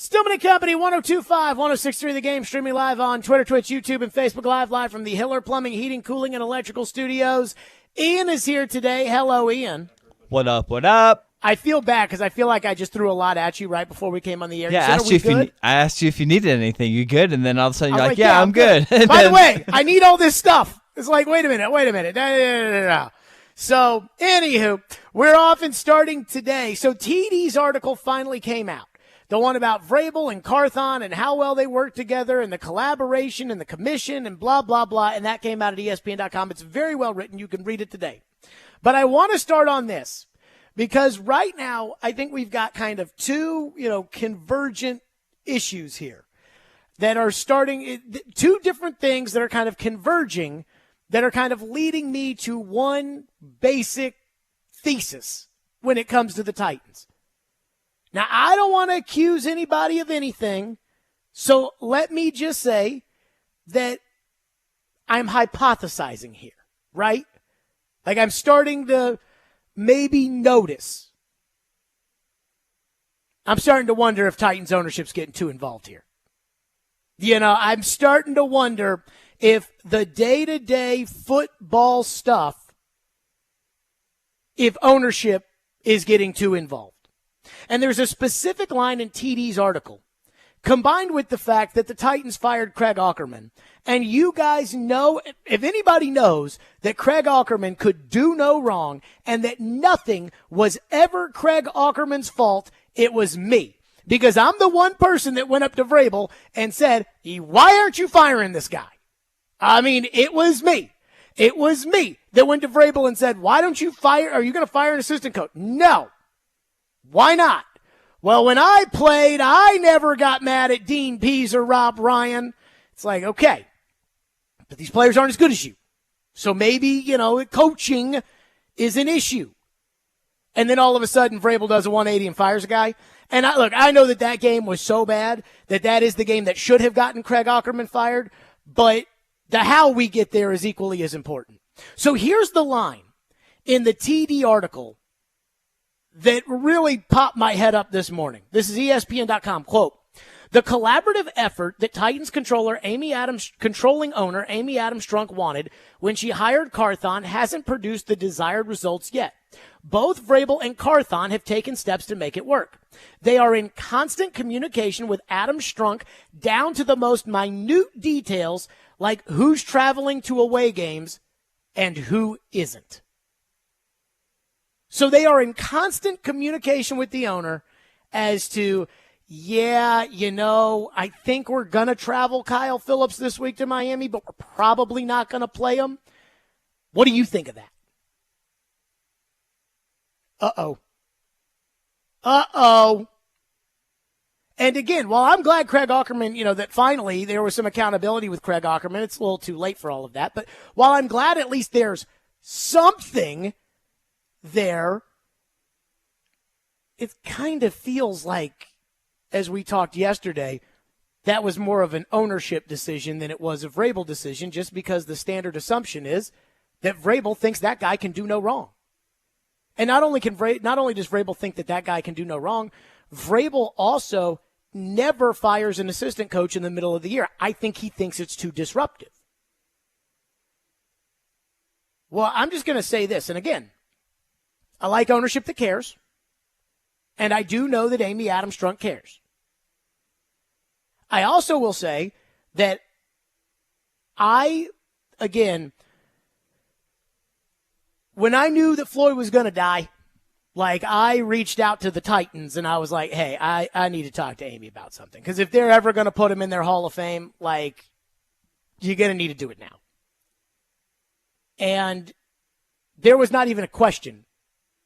Stillman & Company, 102.5, 106.3 The Game, streaming live on Twitter, Twitch, YouTube, and Facebook live from the Hiller Plumbing, Heating, Cooling, and Electrical Studios. Ian is here today. Hello, Ian. What up, what up? I feel bad because I feel like I just threw a lot at you right before we came on the air. Yeah, I asked you if you needed anything. You good? And then all of a sudden you're like, yeah, I'm good. By the way, I need all this stuff. It's like, wait a minute. No. So, anywho, we're off and starting today. So, TD's article finally came out. The one about Vrabel and Carthon and how well they work together and the collaboration and the commission and blah, blah, blah. And that came out at ESPN.com. It's very well written. You can read it today. But I want to start on this because right now I think we've got kind of two, convergent issues here that are starting, two different things that are kind of converging that are kind of leading me to one basic thesis when it comes to the Titans. Now, I don't want to accuse anybody of anything, so let me just say that I'm hypothesizing here, right? Like I'm starting to maybe notice. I'm starting to wonder if Titans ownership's getting too involved here. I'm starting to wonder if the day-to-day football stuff, if ownership is getting too involved. And there's a specific line in TD's article, combined with the fact that the Titans fired Craig Aukerman. And you guys know, if anybody knows, that Craig Aukerman could do no wrong and that nothing was ever Craig Aukerman's fault, it was me. Because I'm the one person that went up to Vrabel and said, why aren't you firing this guy? I mean, it was me. It was me that went to Vrabel and said, why don't you fire? Are you going to fire an assistant coach? No. Why not? Well, when I played, I never got mad at Dean Pease or Rob Ryan. It's like, okay, but these players aren't as good as you. So maybe, coaching is an issue. And then all of a sudden, Vrabel does a 180 and fires a guy. And I know that game was so bad that is the game that should have gotten Craig Aukerman fired, but the how we get there is equally as important. So here's the line in the TD article that really popped my head up this morning. This is ESPN.com, quote, the collaborative effort that Titans controlling owner Amy Adams Strunk wanted when she hired Carthon hasn't produced the desired results yet. Both Vrabel and Carthon have taken steps to make it work. They are in constant communication with Adams Strunk down to the most minute details like who's traveling to away games and who isn't. So they are in constant communication with the owner as to, I think we're going to travel Kyle Phillips this week to Miami, but we're probably not going to play him. What do you think of that? Uh-oh. And again, while I'm glad Craig Aukerman, that finally there was some accountability with Craig Aukerman, it's a little too late for all of that. But while I'm glad at least there's something there, it kind of feels like, as we talked yesterday, that was more of an ownership decision than it was a Vrabel decision, just because the standard assumption is that Vrabel thinks that guy can do no wrong. And not only does Vrabel think that guy can do no wrong, Vrabel also never fires an assistant coach in the middle of the year. I think he thinks it's too disruptive. Well, I'm just going to say this, and again, I like ownership that cares, and I do know that Amy Adams Strunk cares. I also will say that when I knew that Floyd was going to die, I reached out to the Titans and I was like, hey, I need to talk to Amy about something. Because if they're ever going to put him in their Hall of Fame, you're going to need to do it now. And there was not even a question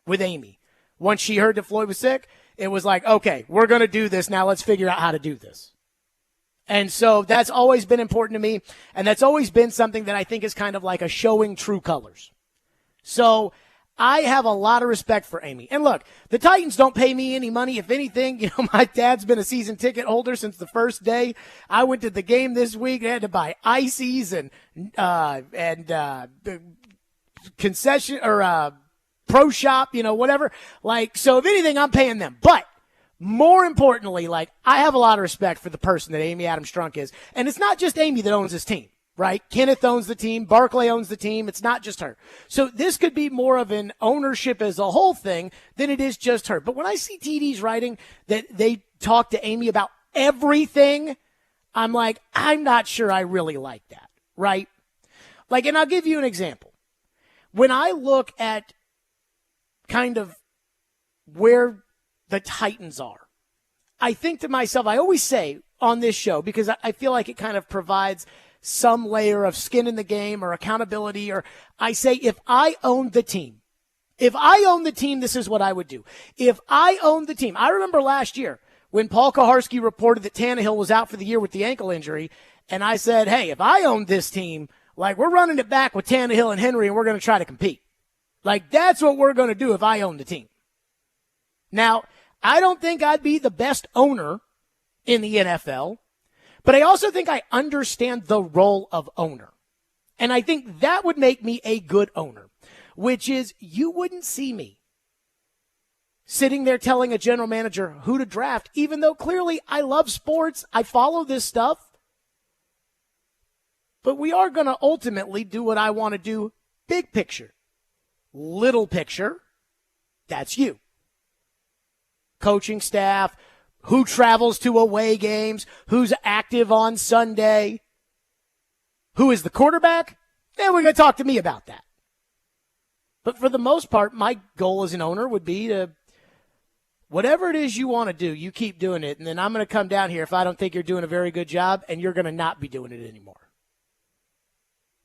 with Amy. Once she heard that Floyd was sick, it was like, okay, we're going to do this now. Let's figure out how to do this. And so that's always been important to me. And that's always been something that I think is kind of like a showing true colors. So I have a lot of respect for Amy. And look, the Titans don't pay me any money. If anything, my dad's been a season ticket holder since the first day. I went to the game this week. I had to buy ices and concession or pro shop, whatever. So if anything, I'm paying them. But More importantly, like, I have a lot of respect for the person that Amy Adams Strunk is. And it's not just Amy that owns this team, right? Kenneth owns the team. Barclay owns the team. It's not just her. So this could be more of an ownership as a whole thing than it is just her. But when I see TD's writing that they talk to Amy about everything, I'm like, I'm not sure I really like that, right? Like, and I'll give you an example. When I look at kind of where the Titans are, I think to myself, I always say on this show, because I feel like it kind of provides some layer of skin in the game or accountability, or I say, if I owned the team, this is what I would do. If I owned the team, I remember last year when Paul Kaharski reported that Tannehill was out for the year with the ankle injury, and I said, hey, if I owned this team, like, we're running it back with Tannehill and Henry, and we're going to try to compete. Like, that's what we're going to do if I own the team. Now, I don't think I'd be the best owner in the NFL, but I also think I understand the role of owner. And I think that would make me a good owner, which is you wouldn't see me sitting there telling a general manager who to draft, even though clearly I love sports, I follow this stuff. But we are going to ultimately do what I want to do, big picture. Little picture, that's you. Coaching staff, who travels to away games, who's active on Sunday, who is the quarterback, then we're going to talk to me about that. But for the most part, my goal as an owner would be to, whatever it is you want to do, you keep doing it, and then I'm going to come down here if I don't think you're doing a very good job, and you're going to not be doing it anymore.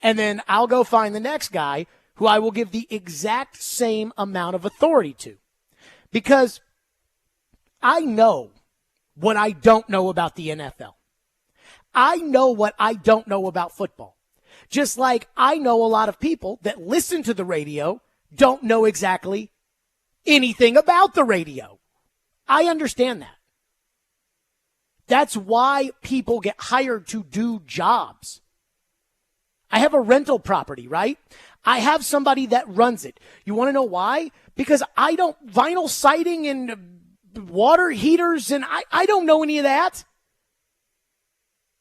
And then I'll go find the next guy who I will give the exact same amount of authority to. Because I know what I don't know about the NFL. I know what I don't know about football. Just like I know a lot of people that listen to the radio don't know exactly anything about the radio. I understand that. That's why people get hired to do jobs. I have a rental property, right? I have somebody that runs it. You want to know why? Because I don't, vinyl siding and water heaters, and I don't know any of that.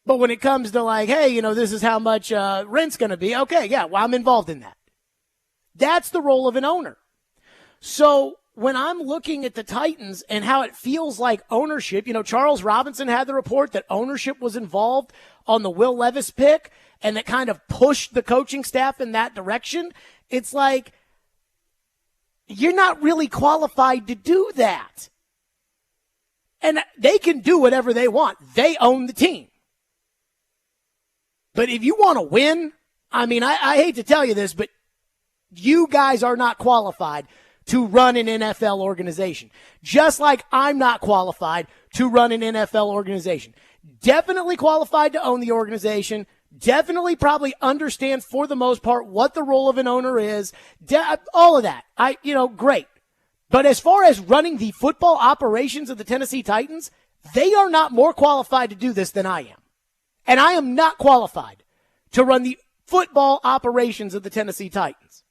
But when it comes to like, hey, you know, this is how much rent's going to be. Okay, yeah, well, I'm involved in that. That's the role of an owner. So when I'm looking at the Titans and how it feels like ownership, you know, Charles Robinson had the report that ownership was involved on the Will Levis pick and that kind of pushed the coaching staff in that direction. It's like, you're not really qualified to do that. And they can do whatever they want. They own the team. But if you want to win, I mean, I hate to tell you this, but you guys are not qualified to run an NFL organization. Just like I'm not qualified to run an NFL organization. Definitely qualified to own the organization. Definitely probably understand for the most part what the role of an owner is. All of that. Great. But as far as running the football operations of the Tennessee Titans, they are not more qualified to do this than I am. And I am not qualified to run the football operations of the Tennessee Titans.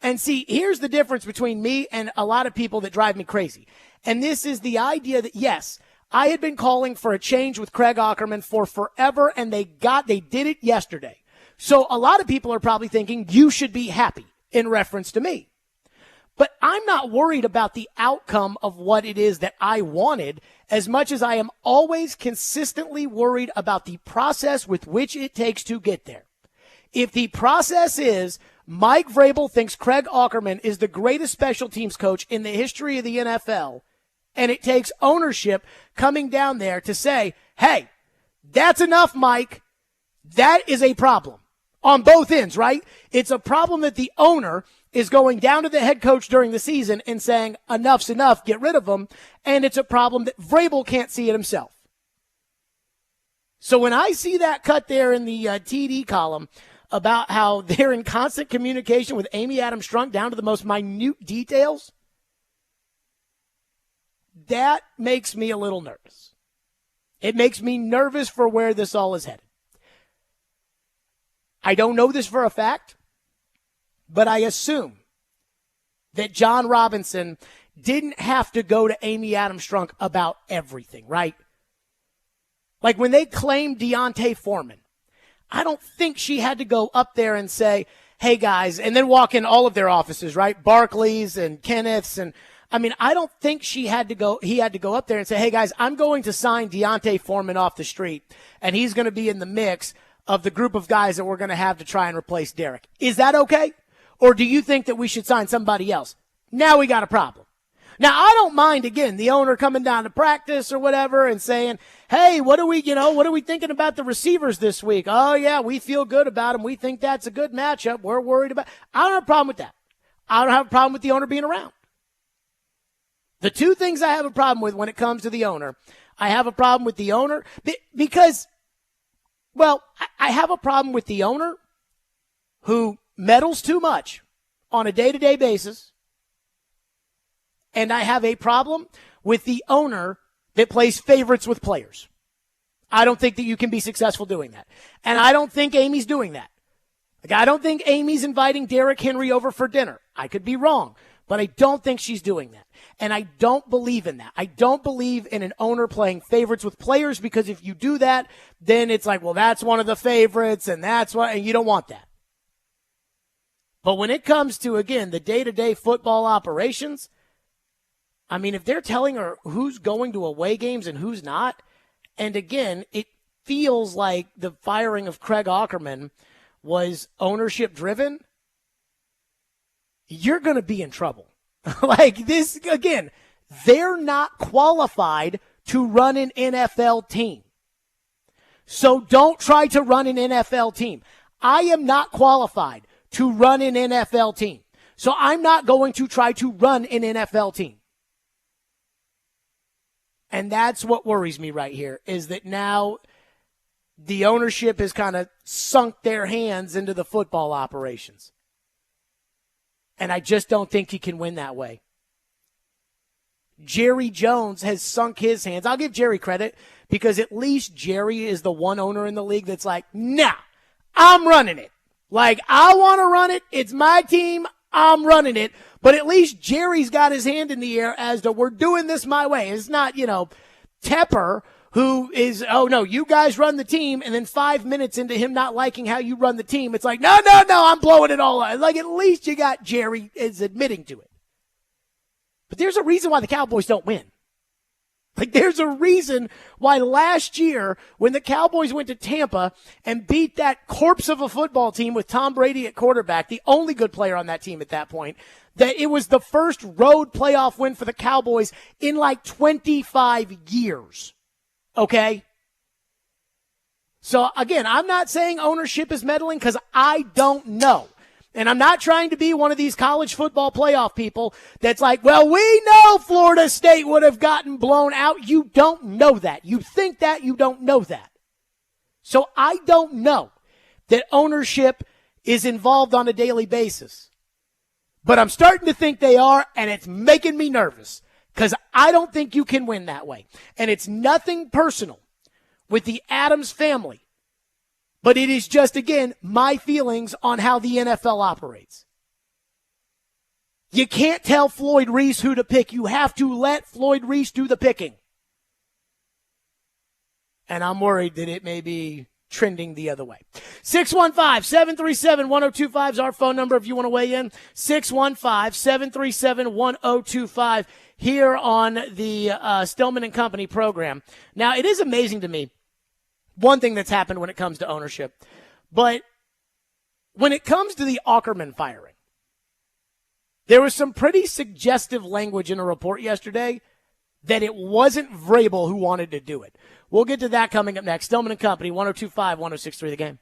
And see, here's the difference between me and a lot of people that drive me crazy. And this is the idea that, yes, I had been calling for a change with Craig Aukerman for forever, and they did it yesterday. So a lot of people are probably thinking you should be happy in reference to me. But I'm not worried about the outcome of what it is that I wanted as much as I am always consistently worried about the process with which it takes to get there. If the process is Mike Vrabel thinks Craig Aukerman is the greatest special teams coach in the history of the NFL, and it takes ownership coming down there to say, hey, that's enough, Mike, that is a problem on both ends, right? It's a problem that the owner is going down to the head coach during the season and saying, enough's enough, get rid of him. And it's a problem that Vrabel can't see it himself. So when I see that cut there in the TD column about how they're in constant communication with Amy Adams Strunk down to the most minute details, that makes me a little nervous. It makes me nervous for where this all is headed. I don't know this for a fact, but I assume that John Robinson didn't have to go to Amy Adams Strunk about everything, right? Like when they claimed Deontay Foreman, I don't think she had to go up there and say, hey, guys, and then walk in all of their offices, right? Barclays and Kenneth's. And I mean, I don't think he had to go up there and say, hey, guys, I'm going to sign Deontay Foreman off the street, and he's going to be in the mix of the group of guys that we're going to have to try and replace Derek. Is that okay? Or do you think that we should sign somebody else? Now we got a problem. Now, I don't mind, again, the owner coming down to practice or whatever and saying, hey, what are we thinking about the receivers this week? Oh, yeah, we feel good about them. We think that's a good matchup. We're worried about – I don't have a problem with that. I don't have a problem with the owner being around. The two things I have a problem with when it comes to the owner, I have a problem with the owner because, well, I have a problem with the owner who meddles too much on a day-to-day basis. And I have a problem with the owner that plays favorites with players. I don't think that you can be successful doing that. And I don't think Amy's doing that. Like, I don't think Amy's inviting Derrick Henry over for dinner. I could be wrong, but I don't think she's doing that. And I don't believe in that. I don't believe in an owner playing favorites with players, because if you do that, then it's like, well, that's one of the favorites, and and you don't want that. But when it comes to, again, the day-to-day football operations, I mean, if they're telling her who's going to away games and who's not, and again, it feels like the firing of Craig Aukerman was ownership driven, you're going to be in trouble. Like this, again, they're not qualified to run an NFL team. So don't try to run an NFL team. I am not qualified to run an NFL team. So I'm not going to try to run an NFL team. And that's what worries me right here, is that now the ownership has kind of sunk their hands into the football operations. And I just don't think you can win that way. Jerry Jones has sunk his hands. I'll give Jerry credit, because at least Jerry is the one owner in the league that's like, nah, I'm running it. Like, I want to run it. It's my team. I'm running it. But at least Jerry's got his hand in the air as to, we're doing this my way. It's not, Tepper, who is, oh, no, you guys run the team, and then 5 minutes into him not liking how you run the team, it's like, no, I'm blowing it all out. Like, at least you got Jerry is admitting to it. But there's a reason why the Cowboys don't win. Like, there's a reason why last year, when the Cowboys went to Tampa and beat that corpse of a football team with Tom Brady at quarterback, the only good player on that team at that point, that it was the first road playoff win for the Cowboys in like 25 years. Okay? So, again, I'm not saying ownership is meddling, because I don't know. And I'm not trying to be one of these college football playoff people that's like, well, we know Florida State would have gotten blown out. You don't know that. You think that, you don't know that. So I don't know that ownership is involved on a daily basis. But I'm starting to think they are, and it's making me nervous, because I don't think you can win that way. And it's nothing personal with the Adams family. But it is just, again, my feelings on how the NFL operates. You can't tell Floyd Reese who to pick. You have to let Floyd Reese do the picking. And I'm worried that it may be trending the other way. 615-737-1025 is our phone number if you want to weigh in. 615-737-1025 here on the Stillman and Company program. Now, it is amazing to me, one thing that's happened when it comes to ownership. But when it comes to the Aukerman firing, there was some pretty suggestive language in a report yesterday that it wasn't Vrabel who wanted to do it. We'll get to that coming up next. Stillman and Company, 102.5, 106.3 The Game.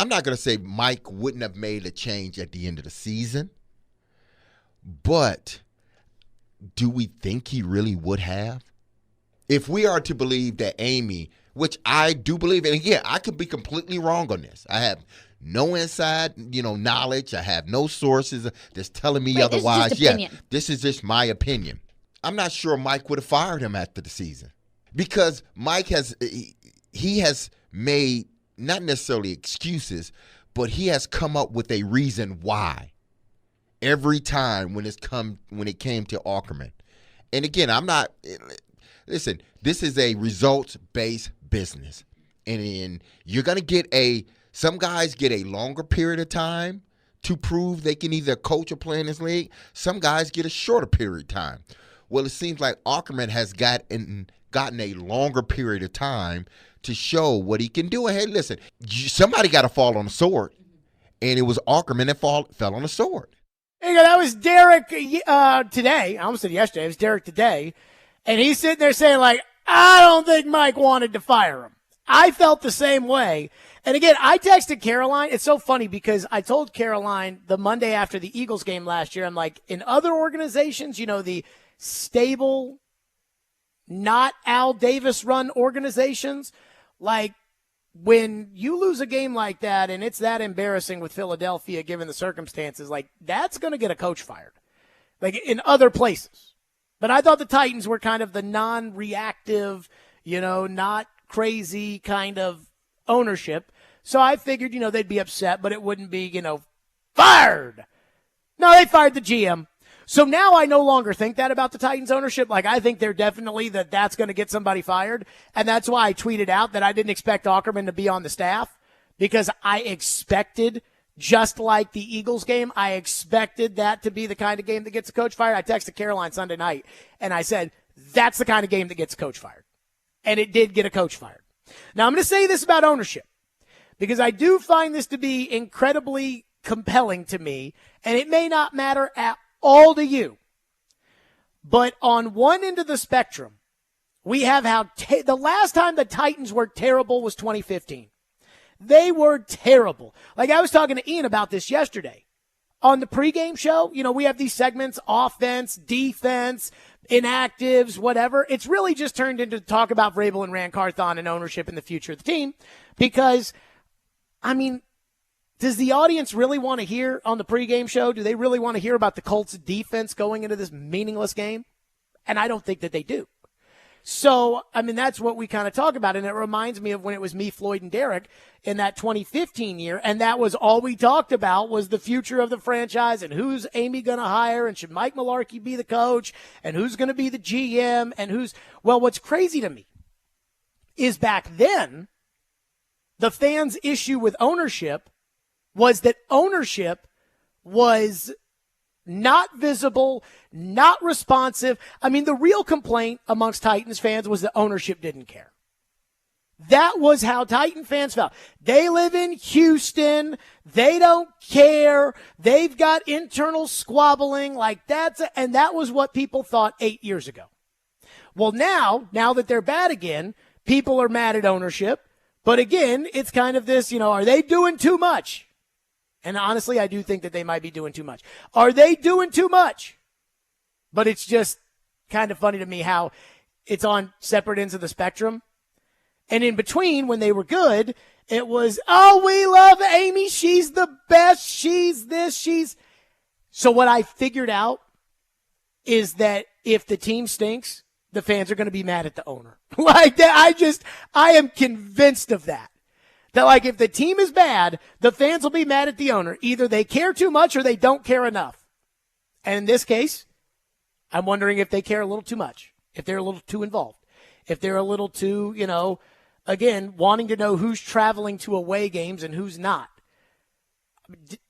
I'm not going to say Mike wouldn't have made a change at the end of the season, but do we think he really would have? If we are to believe that Amy, which I do believe, and again, I could be completely wrong on this. I have no inside, knowledge. I have no sources that's telling me otherwise. This is just my opinion. I'm not sure Mike would have fired him after the season because Mike he has made not necessarily excuses, but he has come up with a reason why every time when it came to Ackerman. And again, listen, this is a results-based business. And you're going to get some guys get a longer period of time to prove they can either coach or play in this league. Some guys get a shorter period of time. Well, it seems like Ackerman has gotten a longer period of time to show what he can do. And hey, listen, somebody got to fall on the sword, and it was Ackerman that fell on the sword. There you go. That was Derek today. I almost said yesterday. It was Derek today. And he's sitting there saying, like, I don't think Mike wanted to fire him. I felt the same way. And again, I texted Caroline. It's so funny because I told Caroline the Monday after the Eagles game last year, I'm like, in other organizations, the stable, not Al Davis run organizations, like when you lose a game like that and it's that embarrassing with Philadelphia given the circumstances, like that's going to get a coach fired, like in other places. But I thought the Titans were kind of the non-reactive, not crazy kind of ownership. So I figured, they'd be upset, but it wouldn't be, fired. No, they fired the GM. So now I no longer think that about the Titans ownership. Like, I think they're definitely that's going to get somebody fired. And that's why I tweeted out that I didn't expect Ackerman to be on the staff because I expected, just like the Eagles game, I expected that to be the kind of game that gets a coach fired. I texted Caroline Sunday night and I said, that's the kind of game that gets a coach fired. And it did get a coach fired. Now I'm going to say this about ownership because I do find this to be incredibly compelling to me, and it may not matter at all to you. But on one end of the spectrum, we have how the last time the Titans were terrible was 2015. They were terrible. Like I was talking to Ian about this yesterday on the pregame show. We have these segments, offense, defense, inactives, whatever. It's really just turned into talk about Vrabel and Rand Carthon and ownership and the future of the team because, does the audience really want to hear on the pregame show? Do they really want to hear about the Colts defense going into this meaningless game? And I don't think that they do. So, that's what we kind of talk about. And it reminds me of when it was me, Floyd, and Derek in that 2015 year. And that was all we talked about was the future of the franchise and who's Amy going to hire and should Mike Mularkey be the coach and who's going to be the GM and what's crazy to me is back then, the fans' issue with ownership was that ownership was not visible, not responsive. The real complaint amongst Titans fans was that ownership didn't care. That was how Titan fans felt. They live in Houston. They don't care. They've got internal squabbling and that was what people thought 8 years ago. Well, now that they're bad again, people are mad at ownership. But again, it's kind of this, are they doing too much? And honestly, I do think that they might be doing too much. Are they doing too much? But it's just kind of funny to me how it's on separate ends of the spectrum. And in between, when they were good, it was, oh, we love Amy. She's the best. She's this. So what I figured out is that if the team stinks, the fans are going to be mad at the owner. Like that, I am convinced of that. That if the team is bad, the fans will be mad at the owner. Either they care too much or they don't care enough. And in this case, I'm wondering if they care a little too much, if they're a little too involved, if they're a little too, again, wanting to know who's traveling to away games and who's not.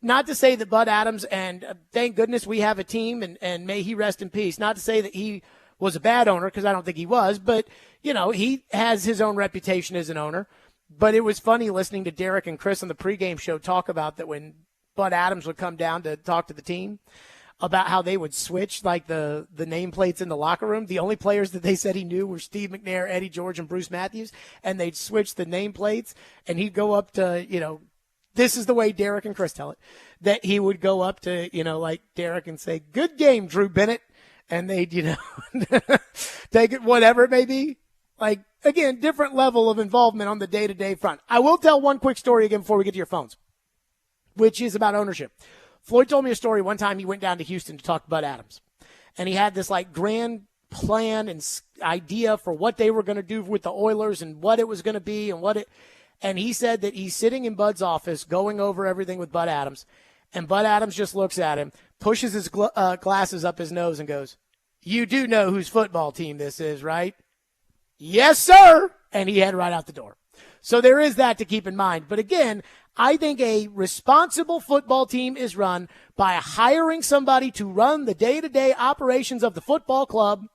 Not to say that Bud Adams, and thank goodness we have a team, and may he rest in peace. Not to say that he was a bad owner, because I don't think he was, but, he has his own reputation as an owner. But it was funny listening to Derek and Chris on the pregame show talk about that when Bud Adams would come down to talk to the team about how they would switch the nameplates in the locker room. The only players that they said he knew were Steve McNair, Eddie George, and Bruce Matthews, and they'd switch the nameplates, and he'd go up to, This is the way Derek and Chris tell it, that he would go up to, like Derek and say, "Good game, Drew Bennett." And they'd, take it, whatever it may be. Like, again, different level of involvement on the day-to-day front. I will tell one quick story again before we get to your phones, which is about ownership. Floyd told me a story one time he went down to Houston to talk to Bud Adams. And he had this, grand plan and idea for what they were going to do with the Oilers and what it was going to be and he said that he's sitting in Bud's office going over everything with Bud Adams, and Bud Adams just looks at him, pushes his glasses up his nose and goes, "You do know whose football team this is, right?" "Yes, sir." And he headed right out the door. So there is that to keep in mind. But again, I think a responsible football team is run by hiring somebody to run the day-to-day operations of the football club.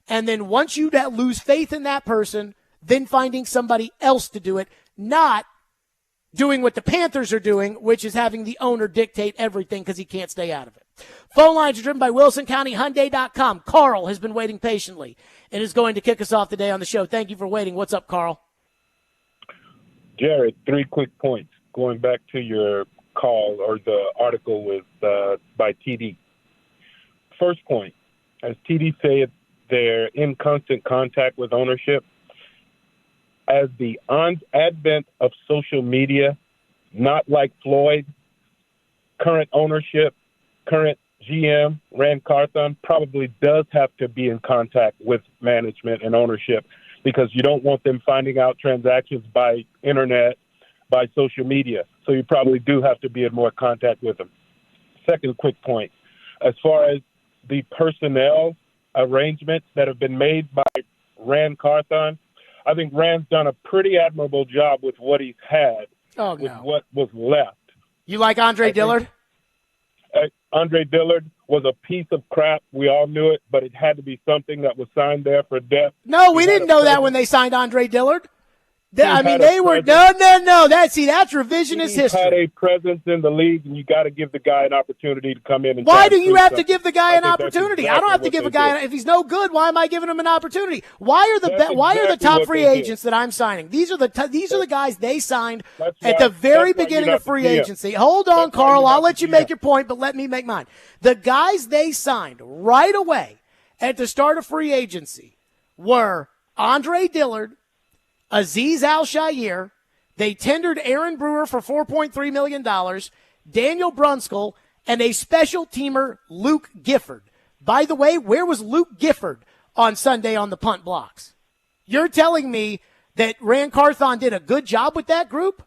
And then once you lose faith in that person, then finding somebody else to do it, not doing what the Panthers are doing, which is having the owner dictate everything because he can't stay out of it. Phone lines are driven by WilsonCountyHyundai.com. Carl has been waiting patiently and is going to kick us off today on the show. Thank you for waiting. What's up, Carl? Jared, 3 quick points. Going back to your call or the article by TD. First point, as TD said, they're in constant contact with ownership. As the advent of social media, not like Floyd, current ownership, current GM, Rand Carthon, probably does have to be in contact with management and ownership because you don't want them finding out transactions by internet, by social media. So you probably do have to be in more contact with them. Second quick point, as far as the personnel arrangements that have been made by Rand Carthon, I think Rand's done a pretty admirable job with what he's had, with what was left. You like Andre Dillard? Andre Dillard was a piece of crap. We all knew it, but it had to be something that was signed there for depth. No, we didn't know that when they signed Andre Dillard. They were no. That's revisionist history. He had a presence in the league, and you got to give the guy an opportunity to come in. And why do you have to give the guy an opportunity? I don't have to give a guy if he's no good. Why am I giving him an opportunity? Why are the top free agents that I'm signing? These are the guys they signed at the very beginning of free agency. Hold on, Carl. I'll let you make your point, but let me make mine. The guys they signed right away at the start of free agency were Andre Dillard, Azeez Al-Shaair. They tendered Aaron Brewer for $4.3 million, Daniel Brunskill, and a special teamer, Luke Gifford. By the way, where was Luke Gifford on Sunday on the punt blocks? You're telling me that Rand Carthon did a good job with that group?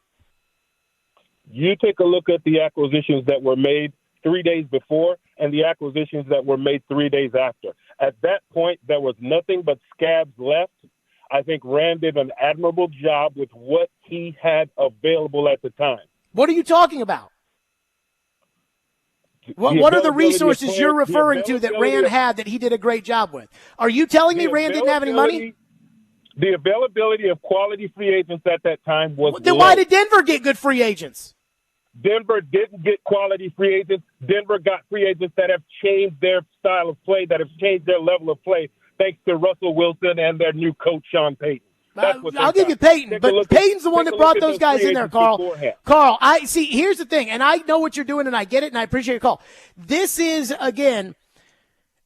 You take a look at the acquisitions that were made 3 days before and the acquisitions that were made 3 days after. At that point, there was nothing but scabs left. I think Rand did an admirable job with what he had available at the time. What are you talking about? What are the resources you're referring to that Rand had that he did a great job with? Are you telling me Rand didn't have any money? The availability of quality free agents at that time was Then why did Denver get good free agents? Denver didn't get quality free agents. Denver got free agents that have changed their style of play, that have changed their level of play, thanks to Russell Wilson and their new coach, Sean Payton. I'll give you Payton, but Payton's the one that brought those guys in there, Carl. Carl, I see. Here's the thing, and I know what you're doing, and I get it, and I appreciate your call. This is, again,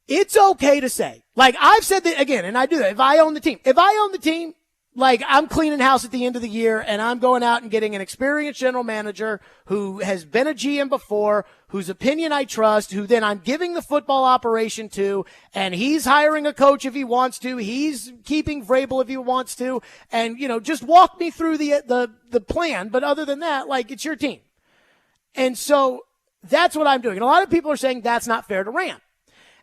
it's okay to say, like I've said that again, and I do that. If I own the team, like I'm cleaning house at the end of the year, and I'm going out and getting an experienced general manager who has been a GM before, whose opinion I trust, who then I'm giving the football operation to, and he's hiring a coach if he wants to, he's keeping Vrabel if he wants to, and just walk me through the plan. But other than that, like it's your team, and so that's what I'm doing. And a lot of people are saying that's not fair to Rand,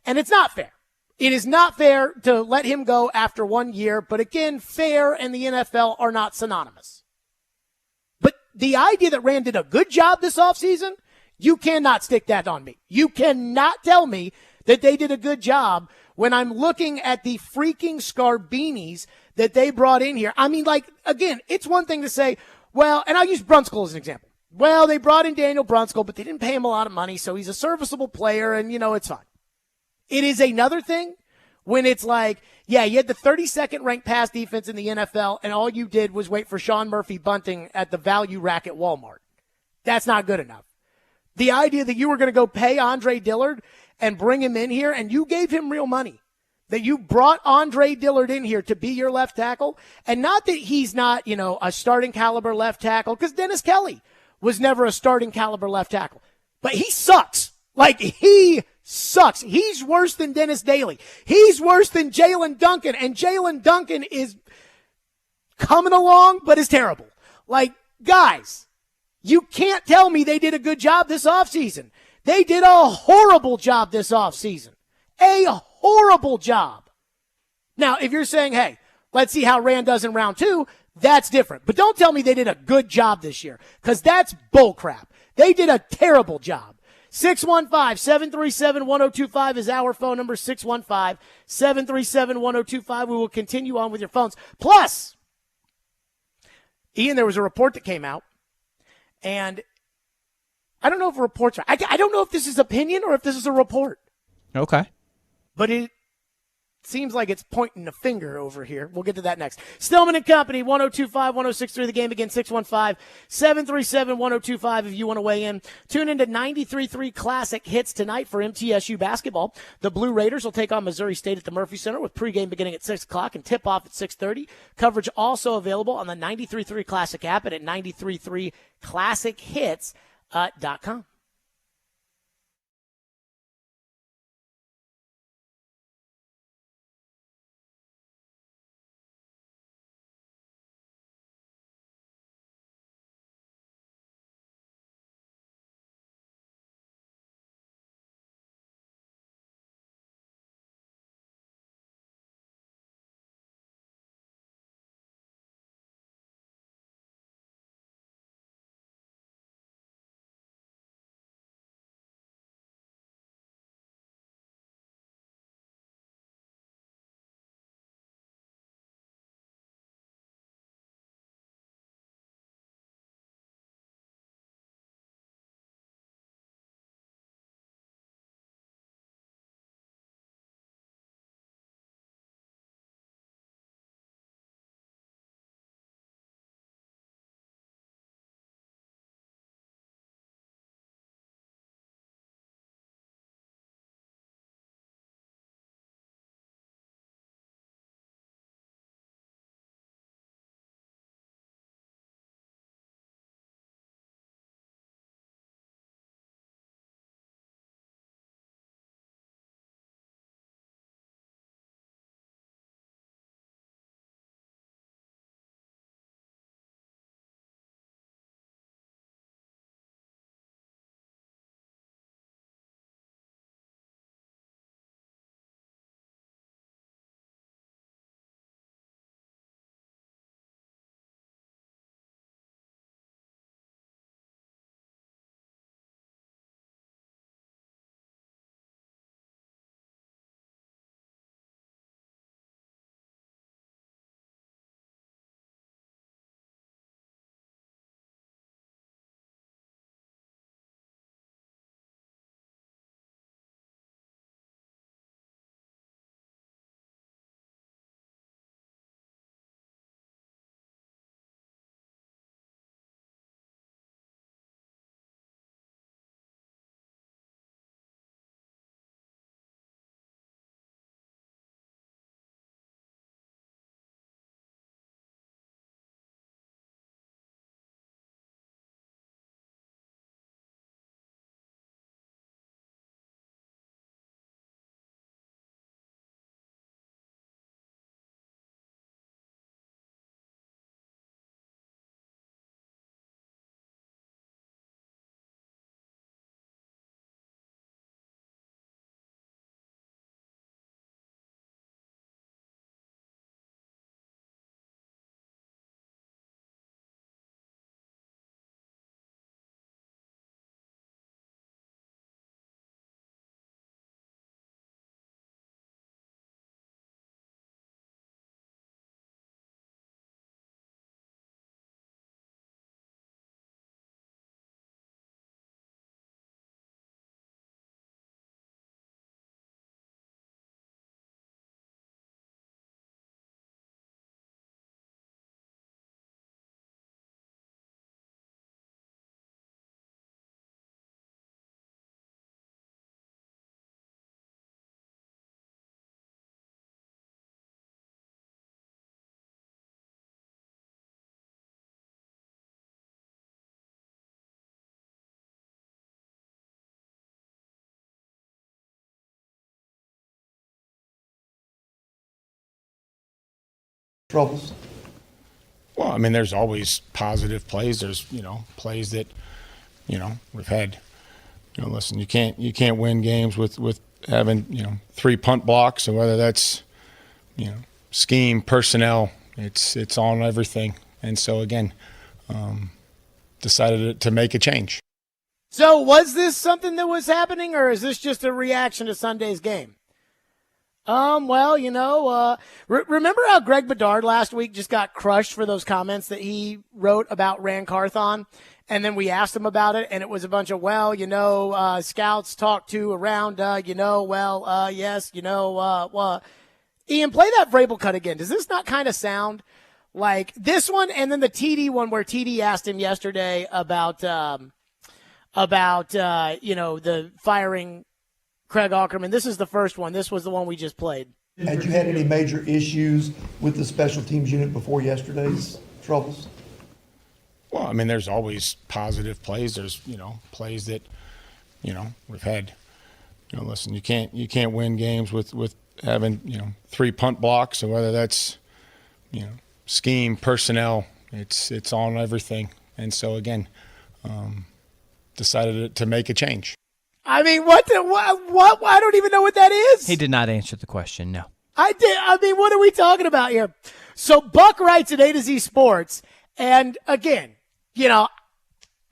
and it's not fair. It is not fair to let him go after 1 year, but again, fair and the NFL are not synonymous. But the idea that Rand did a good job this offseason, you cannot stick that on me. You cannot tell me that they did a good job when I'm looking at the freaking Scarbinis that they brought in here. I mean, like, again, it's one thing to say, well, and I'll use Brunskill as an example. Well, they brought in Daniel Brunskill, but they didn't pay him a lot of money, so he's a serviceable player, and, it's fine. It is another thing when it's like, yeah, you had the 32nd ranked pass defense in the NFL, and all you did was wait for Sean Murphy Bunting at the value rack at Walmart. That's not good enough. The idea that you were going to go pay Andre Dillard and bring him in here, and you gave him real money, that you brought Andre Dillard in here to be your left tackle, and not that he's not, a starting caliber left tackle, because Dennis Kelly was never a starting caliber left tackle, but he sucks. Like, he sucks. He's worse than Dennis Daly. He's worse than Jalen Duncan, and Jalen Duncan is coming along, but is terrible. Like, guys, you can't tell me they did a good job this offseason. They did a horrible job this offseason. A horrible job. Now, if you're saying, hey, let's see how Rand does in round 2, that's different. But don't tell me they did a good job this year, because that's bullcrap. They did a terrible job. 615-737-1025 is our phone number, 615-737-1025. We will continue on with your phones. Plus, Ian, there was a report that came out, and I don't know if reports are. I don't know if this is opinion or if this is a report. Okay. But it seems like it's pointing a finger over here. We'll get to that next. Stillman and Company, 102.5-106.3. The game again, 615-737-1025 if you want to weigh in. Tune into 93.3 Classic Hits tonight for MTSU basketball. The Blue Raiders will take on Missouri State at the Murphy Center with pregame beginning at 6 o'clock and tip-off at 6:30. Coverage also available on the 93.3 Classic app and at 93.3classichits.com. troubles? Well, I mean, there's always positive plays. There's, plays that, we've had, listen, you can't win games with having, 3 punt blocks, or whether that's, scheme, personnel, it's on everything. And so again, decided to make a change. So was this something that was happening, or is this just a reaction to Sunday's game? Well, remember how Greg Bedard last week just got crushed for those comments that he wrote about Rand Carthon? And then we asked him about it, and it was a bunch of, scouts talked to around, yes, Ian, play that Vrabel cut again. Does this not kind of sound like this one? And then the TD one where TD asked him yesterday about the firing Craig Aukerman. This is the first one. This was the one we just played. Had you had any major issues with the special teams unit before yesterday's troubles? Well, I mean, there's always positive plays. There's, plays that, we've had, listen, you can't win games with having, 3 punt blocks, or whether that's, scheme, personnel, it's on everything. And so again, decided to make a change. I mean, what? I don't even know what that is. He did not answer the question, no. I did. I mean, what are we talking about here? So Buck writes at A to Z Sports, and again, I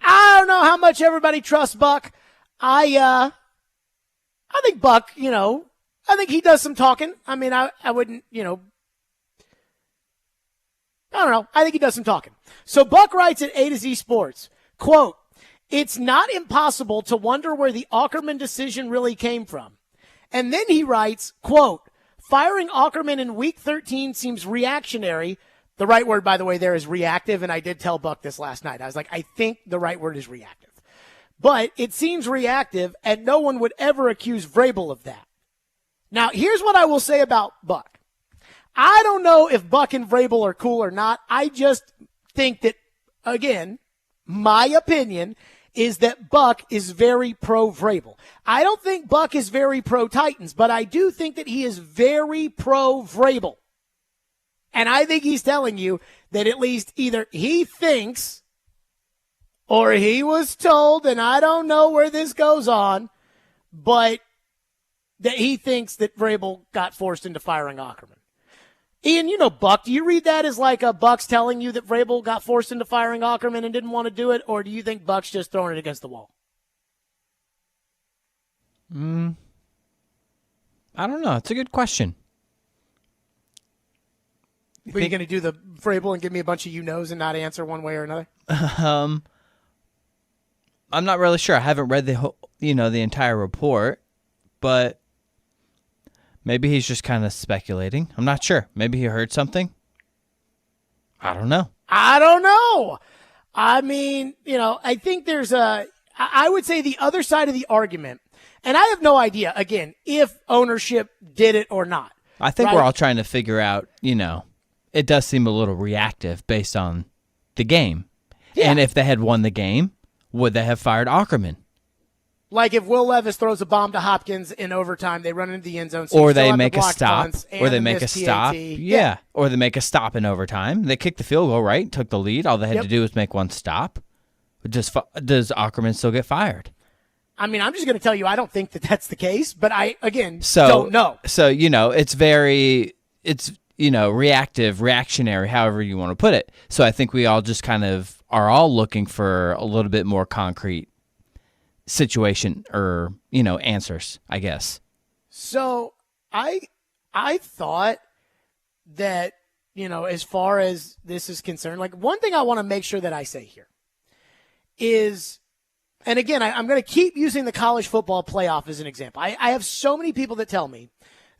don't know how much everybody trusts Buck. I think Buck, I think he does some talking. I mean, I wouldn't, I don't know. I think he does some talking. So Buck writes at A to Z Sports, quote, "It's not impossible to wonder where the Aukerman decision really came from." And then he writes, quote, "Firing Aukerman in week 13 seems reactionary." The right word, by the way, there is reactive, and I did tell Buck this last night. I was like, I think the right word is reactive. But it seems reactive, and no one would ever accuse Vrabel of that. Now, here's what I will say about Buck. I don't know if Buck and Vrabel are cool or not. I just think that, again, my opinion is that Buck is very pro-Vrabel. I don't think Buck is very pro-Titans, but I do think that he is very pro-Vrabel. And I think he's telling you that at least either he thinks or he was told, and I don't know where this goes on, but that he thinks that Vrabel got forced into firing Aukerman. Ian, Buck, do you read that as like a Buck's telling you that Vrabel got forced into firing Aukerman and didn't want to do it, or do you think Buck's just throwing it against the wall? I don't know. It's a good question. Are you going to do the Vrabel and give me a bunch of you-knows and not answer one way or another? I'm not really sure. I haven't read the whole, the entire report, but maybe he's just kind of speculating. I'm not sure. Maybe he heard something. I don't know. I mean, I think there's I would say the other side of the argument, and I have no idea, again, if ownership did it or not. I think we're all trying to figure out, it does seem a little reactive based on the game. Yeah. And if they had won the game, would they have fired Aukerman? Like if Will Levis throws a bomb to Hopkins in overtime, they run into the end zone. So or they make a stop. Or they make a stop. Yeah. Or they make a stop in overtime. They kicked the field goal, right? Took the lead. All they had to do was make one stop. Does Aukerman still get fired? I mean, I'm just going to tell you I don't think that that's the case, but I, again, don't know. So, it's reactive, reactionary, however you want to put it. So I think we all just kind of are all looking for a little bit more concrete situation or, answers, I guess. So I thought that, as far as this is concerned, like one thing I want to make sure that I say here is, and again, I'm going to keep using the college football playoff as an example. I have so many people that tell me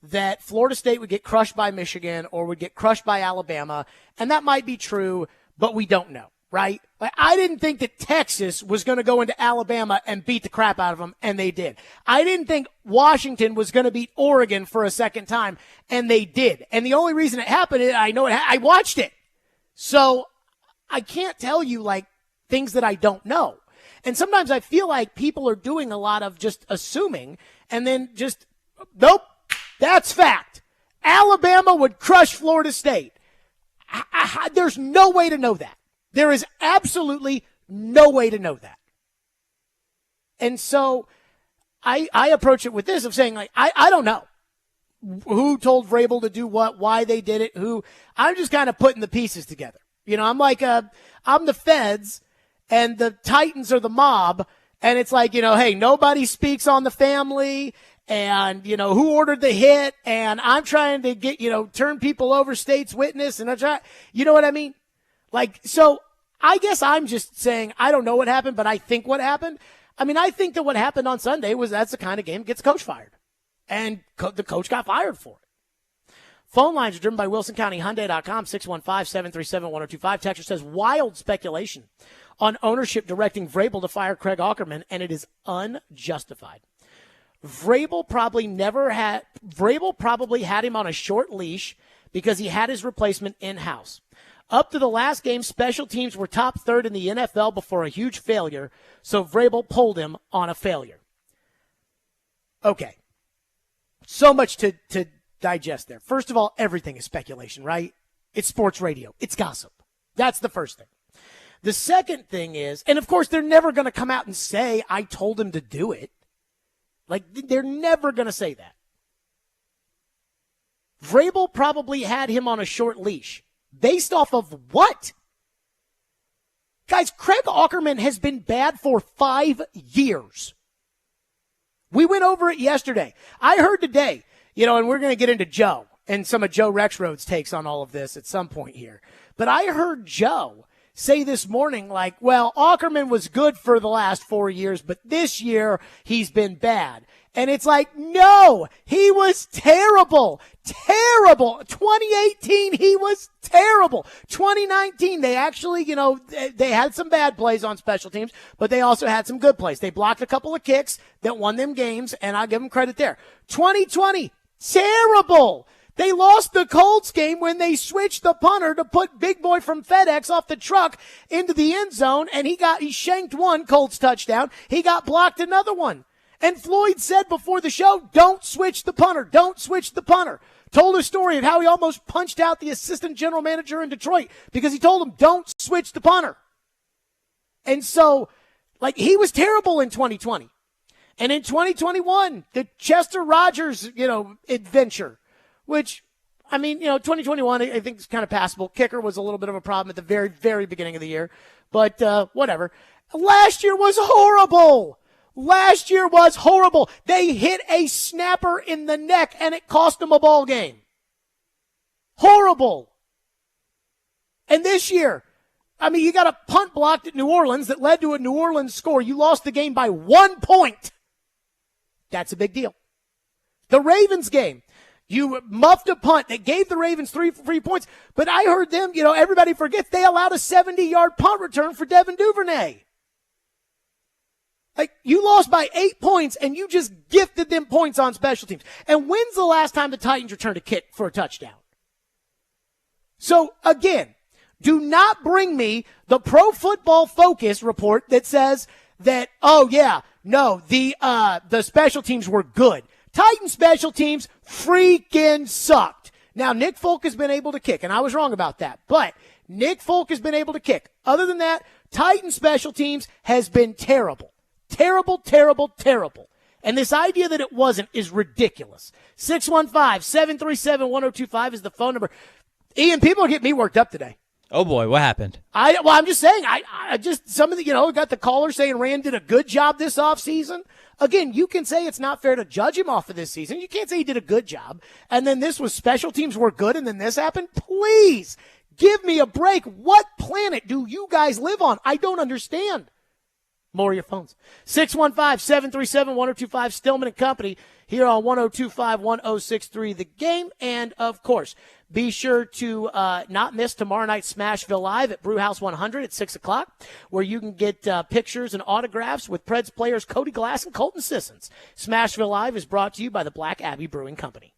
that Florida State would get crushed by Michigan or would get crushed by Alabama, and that might be true, but we don't know, right? Like, I didn't think that Texas was going to go into Alabama and beat the crap out of them, and they did. I didn't think Washington was going to beat Oregon for a second time, and they did. And the only reason it happened is I watched it. So I can't tell you, like, things that I don't know. And sometimes I feel like people are doing a lot of just assuming and then just, nope, that's fact. Alabama would crush Florida State. there's no way to know that. There is absolutely no way to know that. And so I approach it with this of saying, like, I don't know who told Vrabel to do what, why they did it, I'm just kind of putting the pieces together. You know, I'm like, I'm the feds and the Titans are the mob. And it's like, you know, hey, nobody speaks on the family and, you know, who ordered the hit. And I'm trying to get, you know, turn people over, state's witness. And you know what I mean? Like, so I guess I'm just saying, I don't know what happened, but I think what happened. I mean, I think that what happened on Sunday was that's the kind of game that gets coach fired. And the coach got fired for it. Phone lines are driven by WilsonCountyHyundai.com, 615-737-1025. Texture says, wild speculation on ownership directing Vrabel to fire Craig Aukerman, and it is unjustified. Vrabel probably had him on a short leash because he had his replacement in-house. Up to the last game, special teams were top third in the NFL before a huge failure, so Vrabel pulled him on a failure. Okay. So much to digest there. First of all, everything is speculation, right? It's sports radio. It's gossip. That's the first thing. The second thing is, and of course they're never going to come out and say, I told him to do it. Like, they're never going to say that. Vrabel probably had him on a short leash. Based off of what? Guys, Craig Aukerman has been bad for 5 years. We went over it yesterday. I heard today, you know, and we're going to get into Joe and some of Joe Rexroad's takes on all of this at some point here. But I heard Joe say this morning, like, well, Aukerman was good for the last 4 years, but this year he's been bad. And it's like, no, he was terrible. Terrible. 2018, he was terrible. 2019, they actually, you know, they had some bad plays on special teams, but they also had some good plays. They blocked a couple of kicks that won them games, and I'll give them credit there. 2020, terrible. They lost the Colts game when they switched the punter to put Big Boy from FedEx off the truck into the end zone, and he shanked one Colts touchdown. He got blocked another one. And Floyd said before the show, don't switch the punter. Don't switch the punter. Told a story of how he almost punched out the assistant general manager in Detroit because he told him, don't switch the punter. And so, like, he was terrible in 2020. And in 2021, the Chester Rogers, you know, adventure, which, I mean, you know, 2021, I think is kind of passable. Kicker was a little bit of a problem at the very, very beginning of the year. But whatever. Last year was horrible. Last year was horrible. They hit a snapper in the neck, and it cost them a ball game. Horrible. And this year, I mean, you got a punt blocked at New Orleans that led to a New Orleans score. You lost the game by 1 point. That's a big deal. The Ravens game, you muffed a punt that gave the Ravens three points, but I heard them, you know, everybody forgets they allowed a 70-yard punt return for Devin Duvernay. Like, you lost by 8 points, and you just gifted them points on special teams. And when's the last time the Titans returned a kick for a touchdown? So, again, do not bring me the Pro Football Focus report that says that, oh, yeah, no, the special teams were good. Titan special teams freaking sucked. Now, Nick Folk has been able to kick, and I was wrong about that, but Nick Folk has been able to kick. Other than that, Titan special teams has been terrible. Terrible, terrible, terrible. And this idea that it wasn't is ridiculous. 615-737-1025 is the phone number. Ian, people are getting me worked up today. Oh, boy, what happened? I'm just saying, I just, some of the, you know, got the caller saying Rand did a good job this offseason. Again, you can say it's not fair to judge him off of this season. You can't say he did a good job. And then this was special teams were good, and then this happened. Please, give me a break. What planet do you guys live on? I don't understand. More of your phones. 615-737-1025, Stillman and Company, here on 102.5-1063 The Game. And, of course, be sure to not miss tomorrow night's Smashville Live at Brewhouse 100 at 6 o'clock, where you can get pictures and autographs with Preds players Cody Glass and Colton Sissons. Smashville Live is brought to you by the Black Abbey Brewing Company.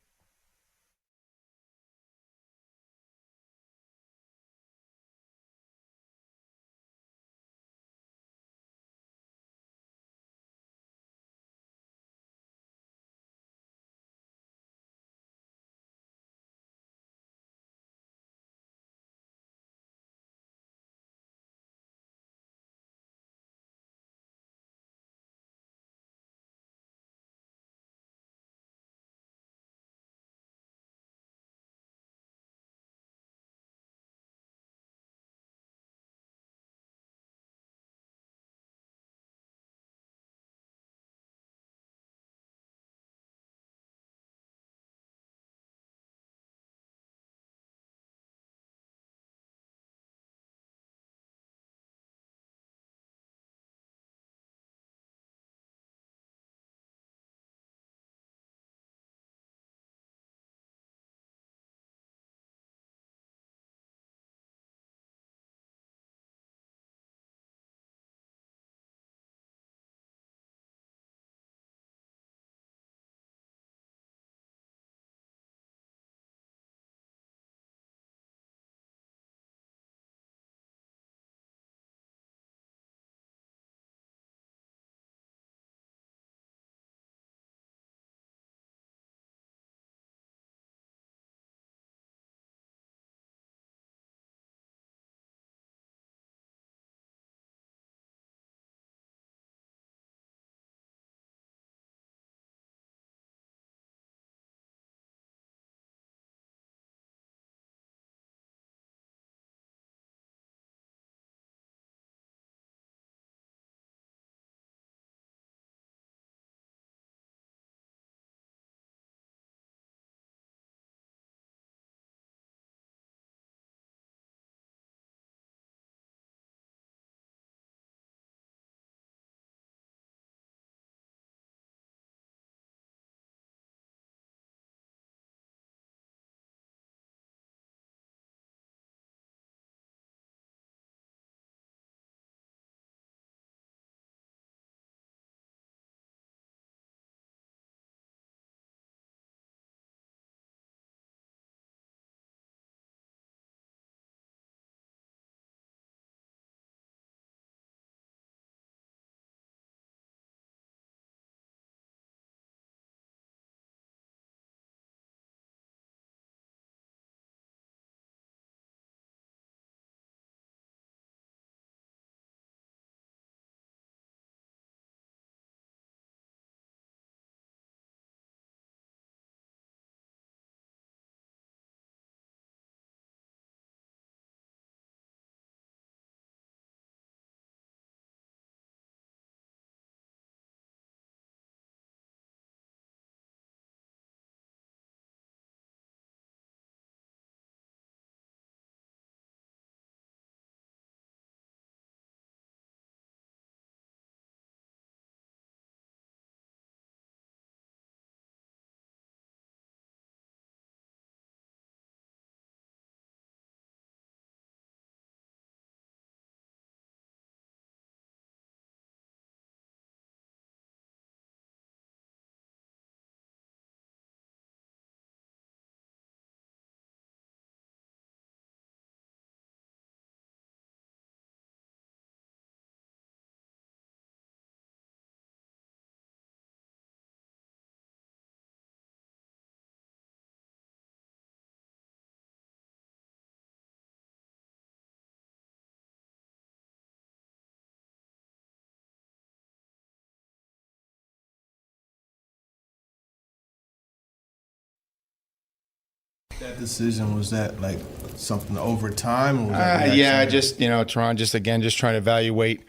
That decision, was that like something over time? Or was that Yeah, just trying to evaluate,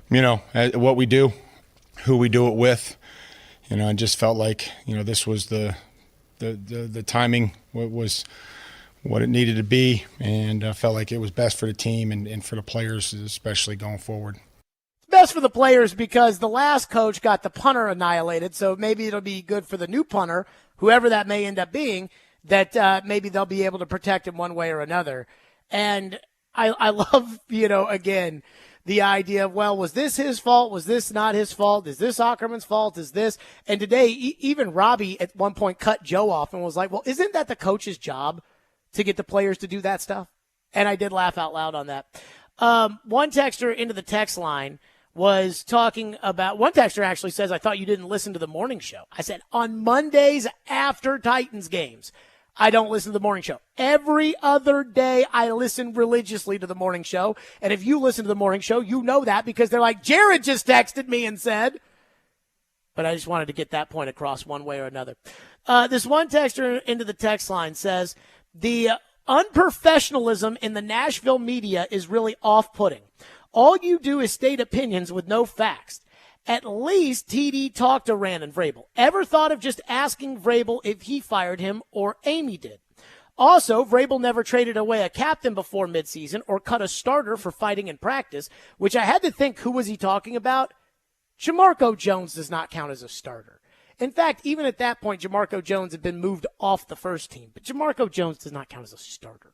what we do, who we do it with. I just felt like this was the timing was what it needed to be, and I felt like it was best for the team and for the players, especially going forward. Best for the players because the last coach got the punter annihilated, so maybe it'll be good for the new punter, whoever that may end up being, that maybe they'll be able to protect him one way or another. And I love, again, the idea of, well, was this his fault? Was this not his fault? Is this Ackerman's fault? Is this? And today, even Robbie at one point cut Joe off and was like, well, isn't that the coach's job to get the players to do that stuff? And I did laugh out loud on that. One texter into the text line was talking about, one texter actually says, I thought you didn't listen to the morning show. I said, on Mondays after Titans games, I don't listen to the morning show. Every other day, I listen religiously to the morning show. And if you listen to the morning show, you know that because they're like, Jared just texted me and said. But I just wanted to get that point across one way or another. This one texter into the text line says, the unprofessionalism in the Nashville media is really off-putting. All you do is state opinions with no facts. At least TD talked to Rand and Vrabel. Ever thought of just asking Vrabel if he fired him or Amy did? Also, Vrabel never traded away a captain before midseason or cut a starter for fighting in practice, which I had to think, who was he talking about? Jamarco Jones does not count as a starter. In fact, even at that point, Jamarco Jones had been moved off the first team, but Jamarco Jones does not count as a starter.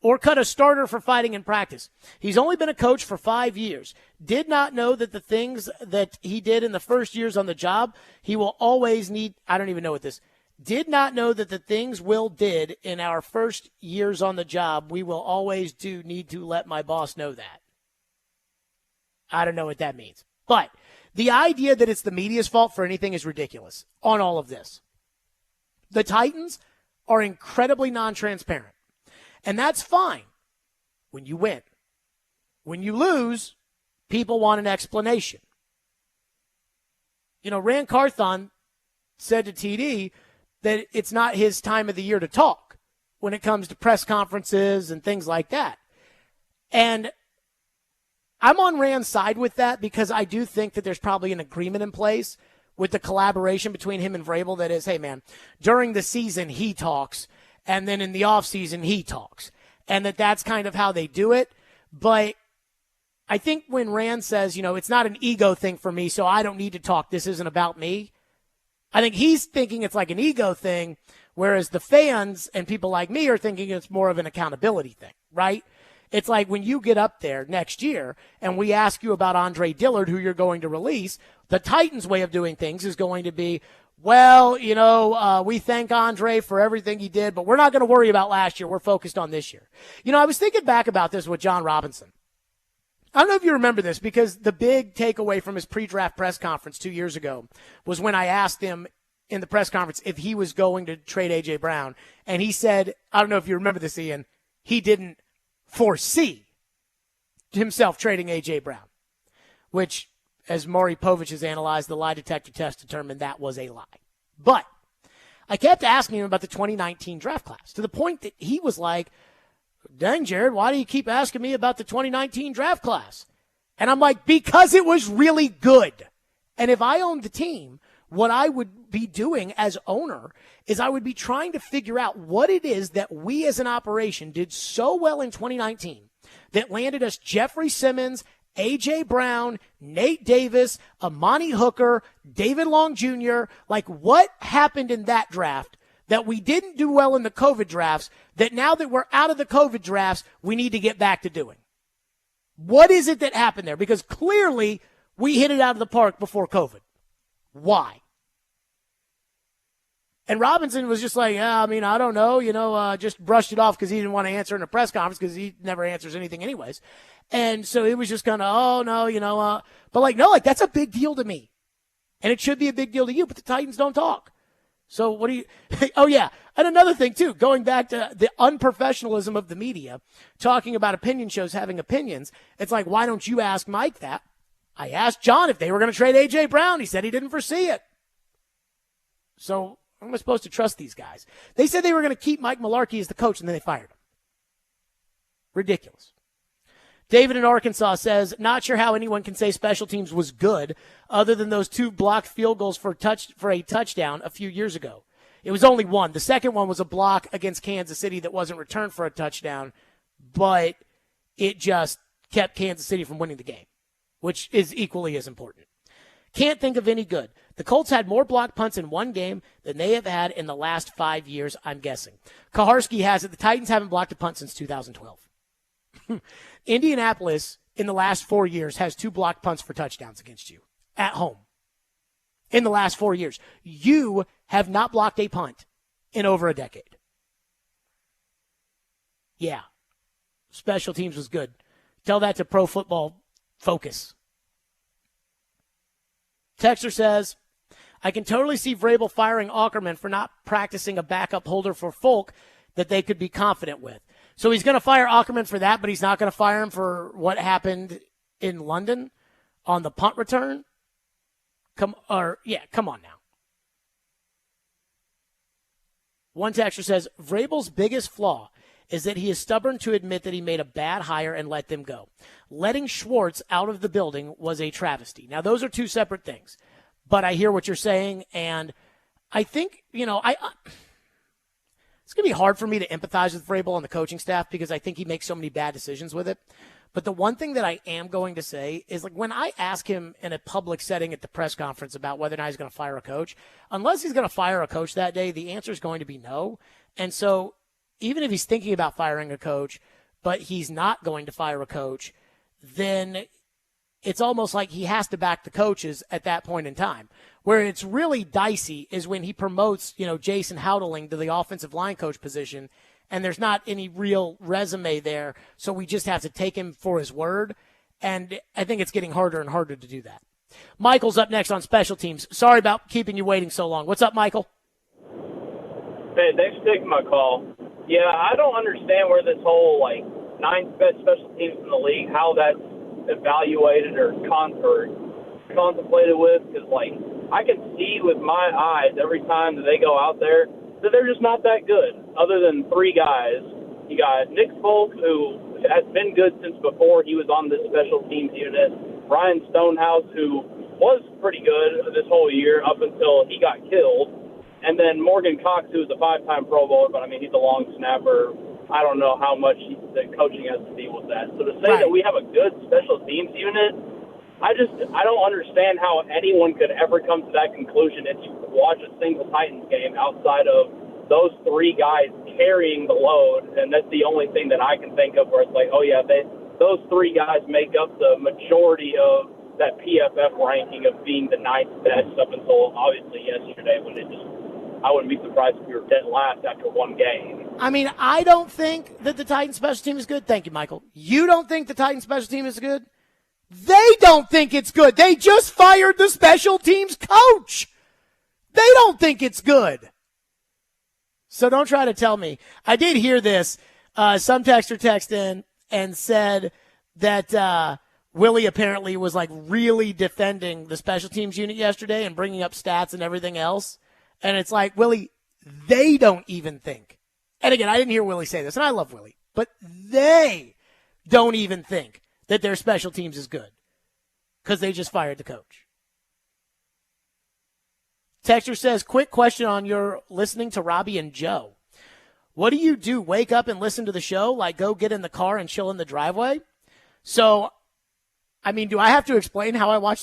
Or cut a starter for fighting in practice. He's only been a coach for 5 years. Did not know that the things that he did in the first years on the job, he will always need, I don't even know what this, did not know that the things Will did in our first years on the job, we will always need to let my boss know that. I don't know what that means. But the idea that it's the media's fault for anything is ridiculous on all of this. The Titans are incredibly non-transparent. And that's fine when you win. When you lose, people want an explanation. Rand Carthon said to TD that it's not his time of the year to talk when it comes to press conferences and things like that. And I'm on Rand's side with that because I do think that there's probably an agreement in place with the collaboration between him and Vrabel that is, hey, man, during the season he talks, and then in the offseason he talks. And that's kind of how they do it. But I think when Rand says, it's not an ego thing for me, so I don't need to talk, this isn't about me, I think he's thinking it's like an ego thing, whereas the fans and people like me are thinking it's more of an accountability thing, right? It's like when you get up there next year and we ask you about Andre Dillard, who you're going to release, the Titans' way of doing things is going to be, well, we thank Andre for everything he did, but we're not going to worry about last year. We're focused on this year. I was thinking back about this with John Robinson. I don't know if you remember this because the big takeaway from his pre-draft press conference 2 years ago was when I asked him in the press conference if he was going to trade A.J. Brown. And he said, I don't know if you remember this, Ian, he didn't foresee himself trading A.J. Brown, which, as Maury Povich has analyzed, the lie detector test determined that was a lie. But I kept asking him about the 2019 draft class to the point that he was like, dang, Jared, why do you keep asking me about the 2019 draft class? And I'm like, because it was really good. And if I owned the team, what I would be doing as owner is I would be trying to figure out what it is that we as an operation did so well in 2019 that landed us Jeffrey Simmons, A.J. Brown, Nate Davis, Amani Hooker, David Long Jr. Like, what happened in that draft that we didn't do well in the COVID drafts that now that we're out of the COVID drafts, we need to get back to doing? What is it that happened there? Because clearly we hit it out of the park before COVID. Why? And Robinson was just like, I don't know, just brushed it off because he didn't want to answer in a press conference because he never answers anything anyways. And so it was just kind of, oh, no, but that's a big deal to me. And it should be a big deal to you, but the Titans don't talk. So what do you, oh yeah. And another thing too, going back to the unprofessionalism of the media, talking about opinion shows having opinions. It's like, why don't you ask Mike that? I asked John if they were going to trade A.J. Brown. He said he didn't foresee it. So How am I supposed to trust these guys? They said they were going to keep Mike Mularkey as the coach, and then they fired him. Ridiculous. David in Arkansas says, not sure how anyone can say special teams was good other than those 2 blocked field goals for a touchdown a few years ago. It was only one. The second one was a block against Kansas City that wasn't returned for a touchdown, but it just kept Kansas City from winning the game, which is equally as important. Can't think of any good. The Colts had more blocked punts in one game than they have had in the last 5 years, I'm guessing. Kaharski has it. The Titans haven't blocked a punt since 2012. Indianapolis, in the last 4 years, has 2 blocked punts for touchdowns against you at home. In the last 4 years. You have not blocked a punt in over a decade. Yeah. Special teams was good. Tell that to Pro Football Focus. Texter says, I can totally see Vrabel firing Ackerman for not practicing a backup holder for Folk that they could be confident with. So he's going to fire Ackerman for that, but he's not going to fire him for what happened in London on the punt return? Come on now. One texter says, Vrabel's biggest flaw is that he is stubborn to admit that he made a bad hire and let them go. Letting Schwartz out of the building was a travesty. Now, those are 2 separate things, but I hear what you're saying, and I think, it's going to be hard for me to empathize with Vrabel and the coaching staff because I think he makes so many bad decisions with it. But the one thing that I am going to say is, like, when I ask him in a public setting at the press conference about whether or not he's going to fire a coach, unless he's going to fire a coach that day, the answer is going to be no. And so even if he's thinking about firing a coach, but he's not going to fire a coach, then it's almost like he has to back the coaches at that point in time. Where it's really dicey is when he promotes, Jason Houdeling to the offensive line coach position, and there's not any real resume there, so we just have to take him for his word. And I think it's getting harder and harder to do that. Michael's up next on special teams. Sorry about keeping you waiting so long. What's up, Michael? Hey, thanks for taking my call. Yeah, I don't understand where this whole, 9 best special teams in the league, how that's evaluated or contemplated with, because, I can see with my eyes every time that they go out there that they're just not that good, other than 3 guys. You got Nick Folk, who has been good since before he was on this special teams unit, Ryan Stonehouse, who was pretty good this whole year up until he got killed, and then Morgan Cox, who's a 5-time Pro Bowler, but, he's a long snapper. I don't know how much the coaching has to deal with that. So to say that we have a good special teams unit, I don't understand how anyone could ever come to that conclusion if you watch a single Titans game outside of those 3 guys carrying the load, and that's the only thing that I can think of where it's like, oh yeah, those 3 guys make up the majority of that PFF ranking of being the 9th best up until obviously yesterday when I wouldn't be surprised if we were dead last after 1 game. I mean, I don't think that the Titans special team is good. Thank you, Michael. You don't think the Titans special team is good? They don't think it's good. They just fired the special teams coach. They don't think it's good. So don't try to tell me. I did hear this. Some texter texted in and said that Willie apparently was really defending the special teams unit yesterday and bringing up stats and everything else. And it's like, Willie, they don't even think. And again, I didn't hear Willie say this, and I love Willie, but they don't even think that their special teams is good because they just fired the coach. Texter says, quick question on your listening to Robbie and Joe. What do you do? Wake up and listen to the show? Go get in the car and chill in the driveway? So, do I have to explain how I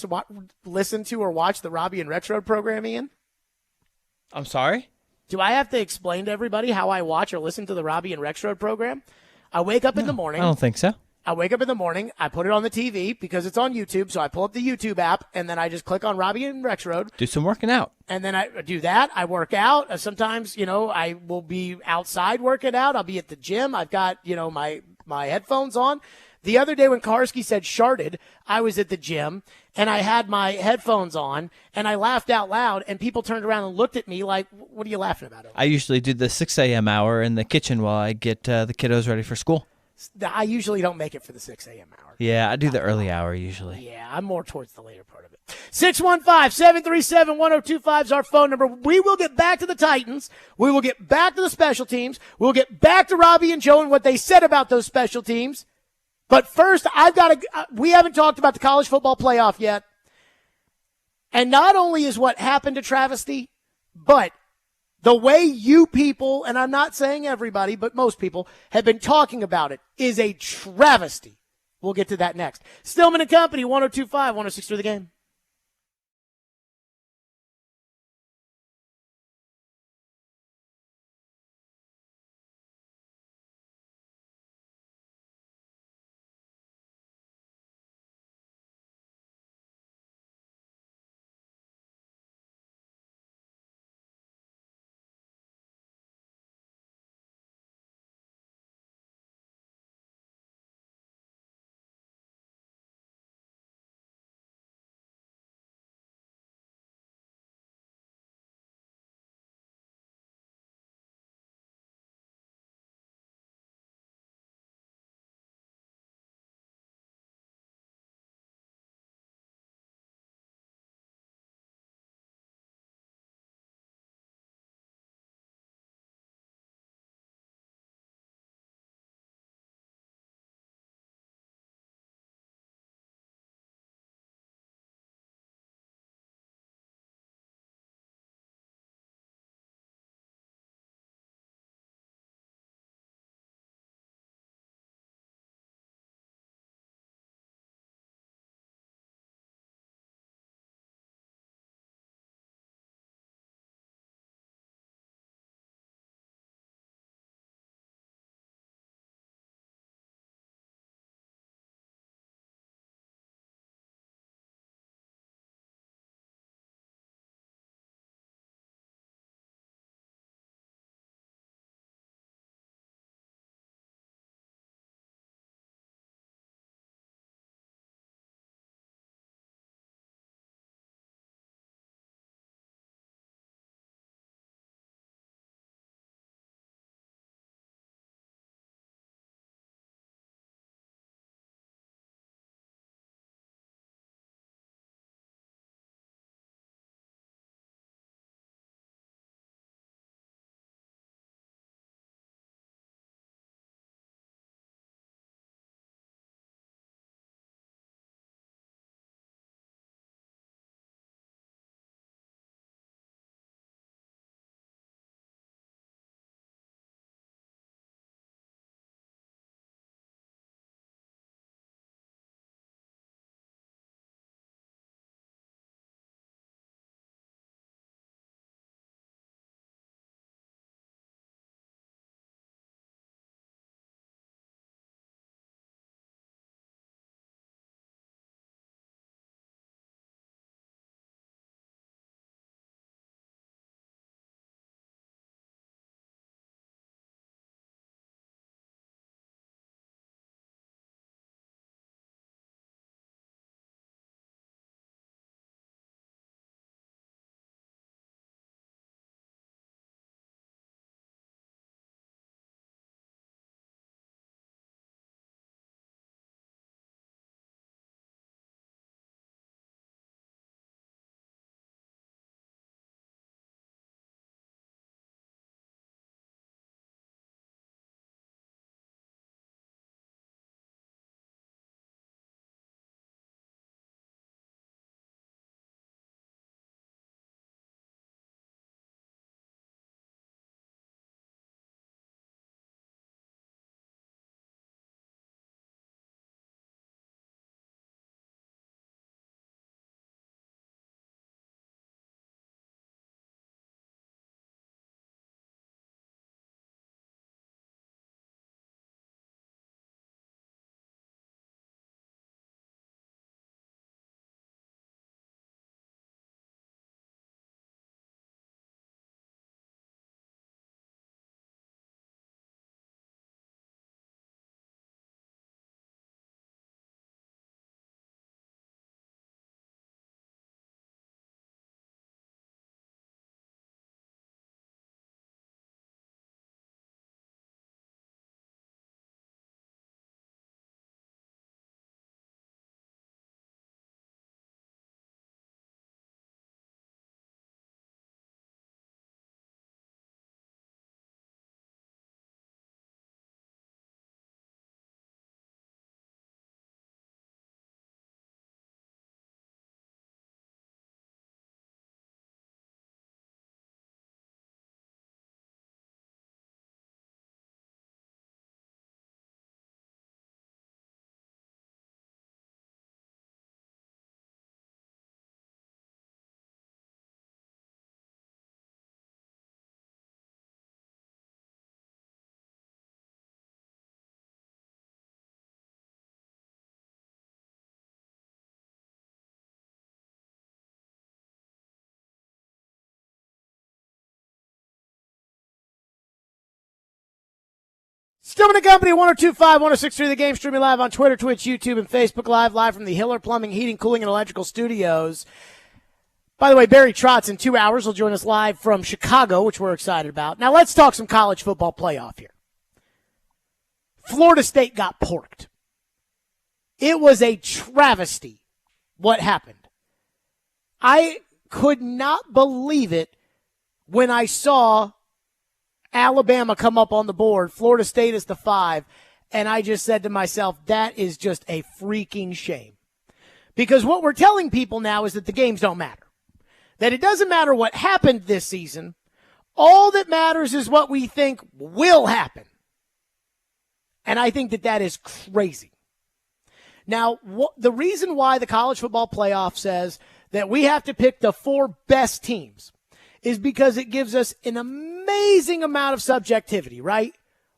listen to or watch the Robbie and Retro program, Ian? I'm sorry? Do I have to explain to everybody how I watch or listen to the Robbie and Rexroad program? I wake up in the morning. I don't think so. I wake up in the morning. I put it on the TV because it's on YouTube. So I pull up the YouTube app, and then I just click on Robbie and Rexroad. Do some working out. And then I do that. I work out. Sometimes, I will be outside working out. I'll be at the gym. I've got, my headphones on. The other day when Karski said sharded, I was at the gym, and I had my headphones on, and I laughed out loud, and people turned around and looked at me like, what are you laughing about? I usually do the 6 a.m. hour in the kitchen while I get the kiddos ready for school. I usually don't make it for the 6 a.m. hour. Yeah, I do the early hour usually. Yeah, I'm more towards the later part of it. 615-737-1025 is our phone number. We will get back to the Titans. We will get back to the special teams. We'll get back to Robbie and Joe and what they said about those special teams. But first, we haven't talked about the college football playoff yet. And not only is what happened a travesty, but the way you people, and I'm not saying everybody, but most people, have been talking about it is a travesty. We'll get to that next. Stillman and Company, 102.5, 106 through the game. Stillman and Company, 102.5, 106.3 The Game, streaming live on Twitter, Twitch, YouTube, and Facebook live from the Hiller Plumbing, Heating, Cooling, and Electrical Studios. By the way, Barry Trotz in 2 hours will join us live from Chicago, which we're excited about. Now let's talk some college football playoff here. Florida State got porked. It was a travesty what happened. I could not believe it when I saw Alabama come up on the board. Florida State is the 5. And I just said to myself, that is just a freaking shame. Because what we're telling people now is that the games don't matter. That it doesn't matter what happened this season. All that matters is what we think will happen. And I think that that is crazy. Now, the reason why the college football playoff says that we have to pick the 4 best teams is because it gives us an amazing amount of subjectivity, right?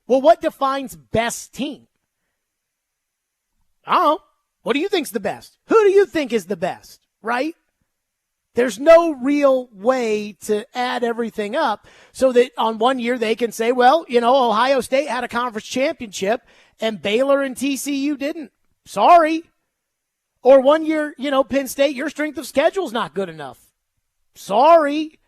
Well, what defines best team? I don't know. What do you think's the best? Who do you think is the best, right? There's no real way to add everything up so that on one year they can say, well, Ohio State had a conference championship and Baylor and TCU didn't. Sorry. Or one year, Penn State, your strength of schedule is not good enough. Sorry.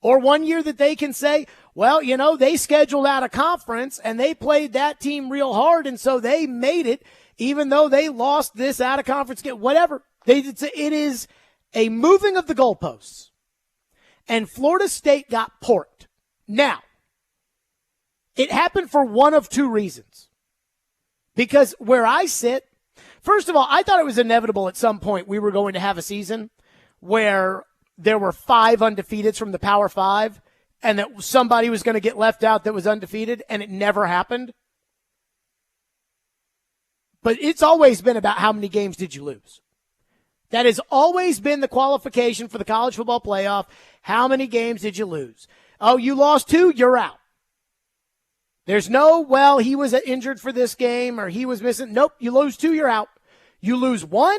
Or one year that they can say, well, they scheduled out a conference and they played that team real hard and so they made it even though they lost this out of conference game. Whatever. It is a moving of the goalposts. And Florida State got porked. Now, it happened for one of 2 reasons. Because where I sit, first of all, I thought it was inevitable at some point we were going to have a season where there were 5 undefeateds from the Power 5 and that somebody was going to get left out that was undefeated, and it never happened. But it's always been about how many games did you lose. That has always been the qualification for the college football playoff. How many games did you lose? Oh, you lost 2, you're out. There's no, well, he was injured for this game or he was missing. Nope, you lose 2, you're out. You lose 1,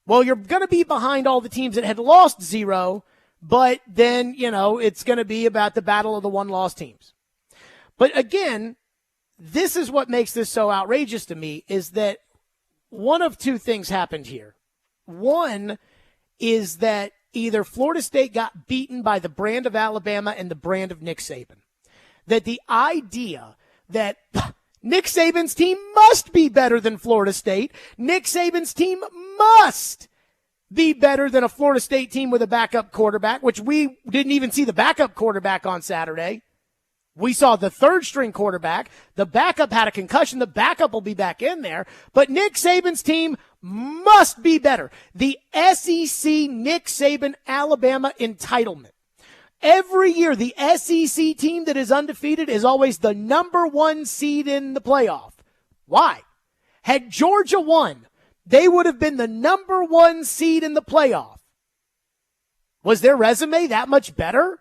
well, you're going to be behind all the teams that had lost 0, but then, it's going to be about the battle of the 1-loss teams. But again, this is what makes this so outrageous to me is that one of 2 things happened here. One is that either Florida State got beaten by the brand of Alabama and the brand of Nick Saban. That the idea that Nick Saban's team must be better than Florida State. Nick Saban's team must be better than a Florida State team with a backup quarterback, which we didn't even see the backup quarterback on Saturday. We saw the 3rd-string quarterback. The backup had a concussion. The backup will be back in there. But Nick Saban's team must be better. The SEC Nick Saban Alabama entitlement. Every year, the SEC team that is undefeated is always the number 1 seed in the playoff. Why? Had Georgia won, they would have been the number 1 seed in the playoff. Was their resume that much better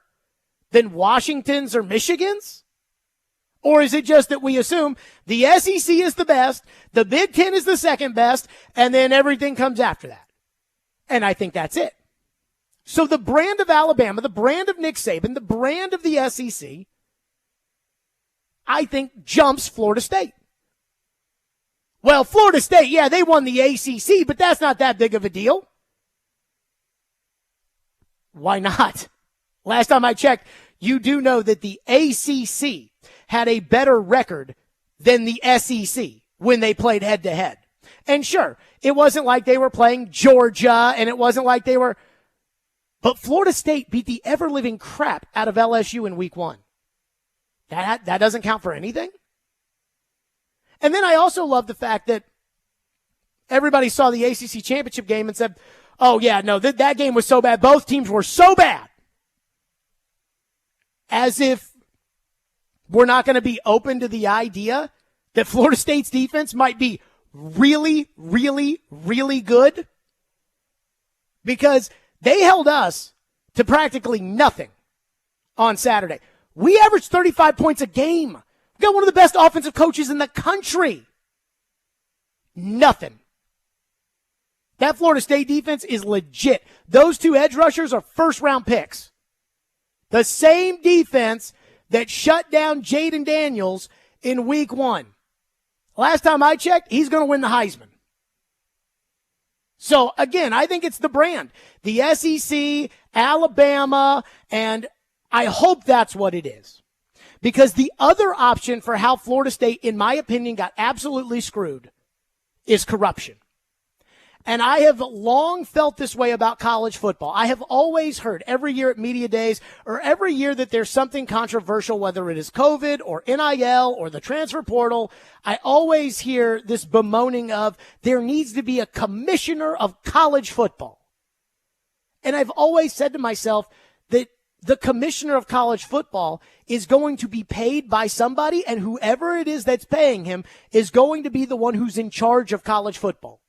than Washington's or Michigan's? Or is it just that we assume the SEC is the best, the Big Ten is the second best, and then everything comes after that? And I think that's it. So the brand of Alabama, the brand of Nick Saban, the brand of the SEC, I think jumps Florida State. Well, Florida State, yeah, they won the ACC, but that's not that big of a deal. Why not? Last time I checked, you do know that the ACC had a better record than the SEC when they played head-to-head. And sure, it wasn't like they were playing Georgia, and it wasn't like they were... But Florida State beat the ever-living crap out of LSU in week 1. That doesn't count for anything? And then I also love the fact that everybody saw the ACC championship game and said, oh, yeah, no, that game was so bad. Both teams were so bad. As if we're not going to be open to the idea that Florida State's defense might be really, really, really good. Because they held us to practically nothing on Saturday. We averaged 35 points a game. We got one of the best offensive coaches in the country. Nothing. That Florida State defense is legit. Those 2 edge rushers are first-round picks. The same defense that shut down Jaden Daniels in week 1. Last time I checked, he's going to win the Heisman. So, again, I think it's the brand. The SEC, Alabama, and I hope that's what it is. Because the other option for how Florida State, in my opinion, got absolutely screwed is corruption. And I have long felt this way about college football. I have always heard every year at media days or every year that there's something controversial, whether it is COVID or NIL or the transfer portal. I always hear this bemoaning of there needs to be a commissioner of college football. And I've always said to myself that the commissioner of college football is going to be paid by somebody, and whoever it is that's paying him is going to be the one who's in charge of college football.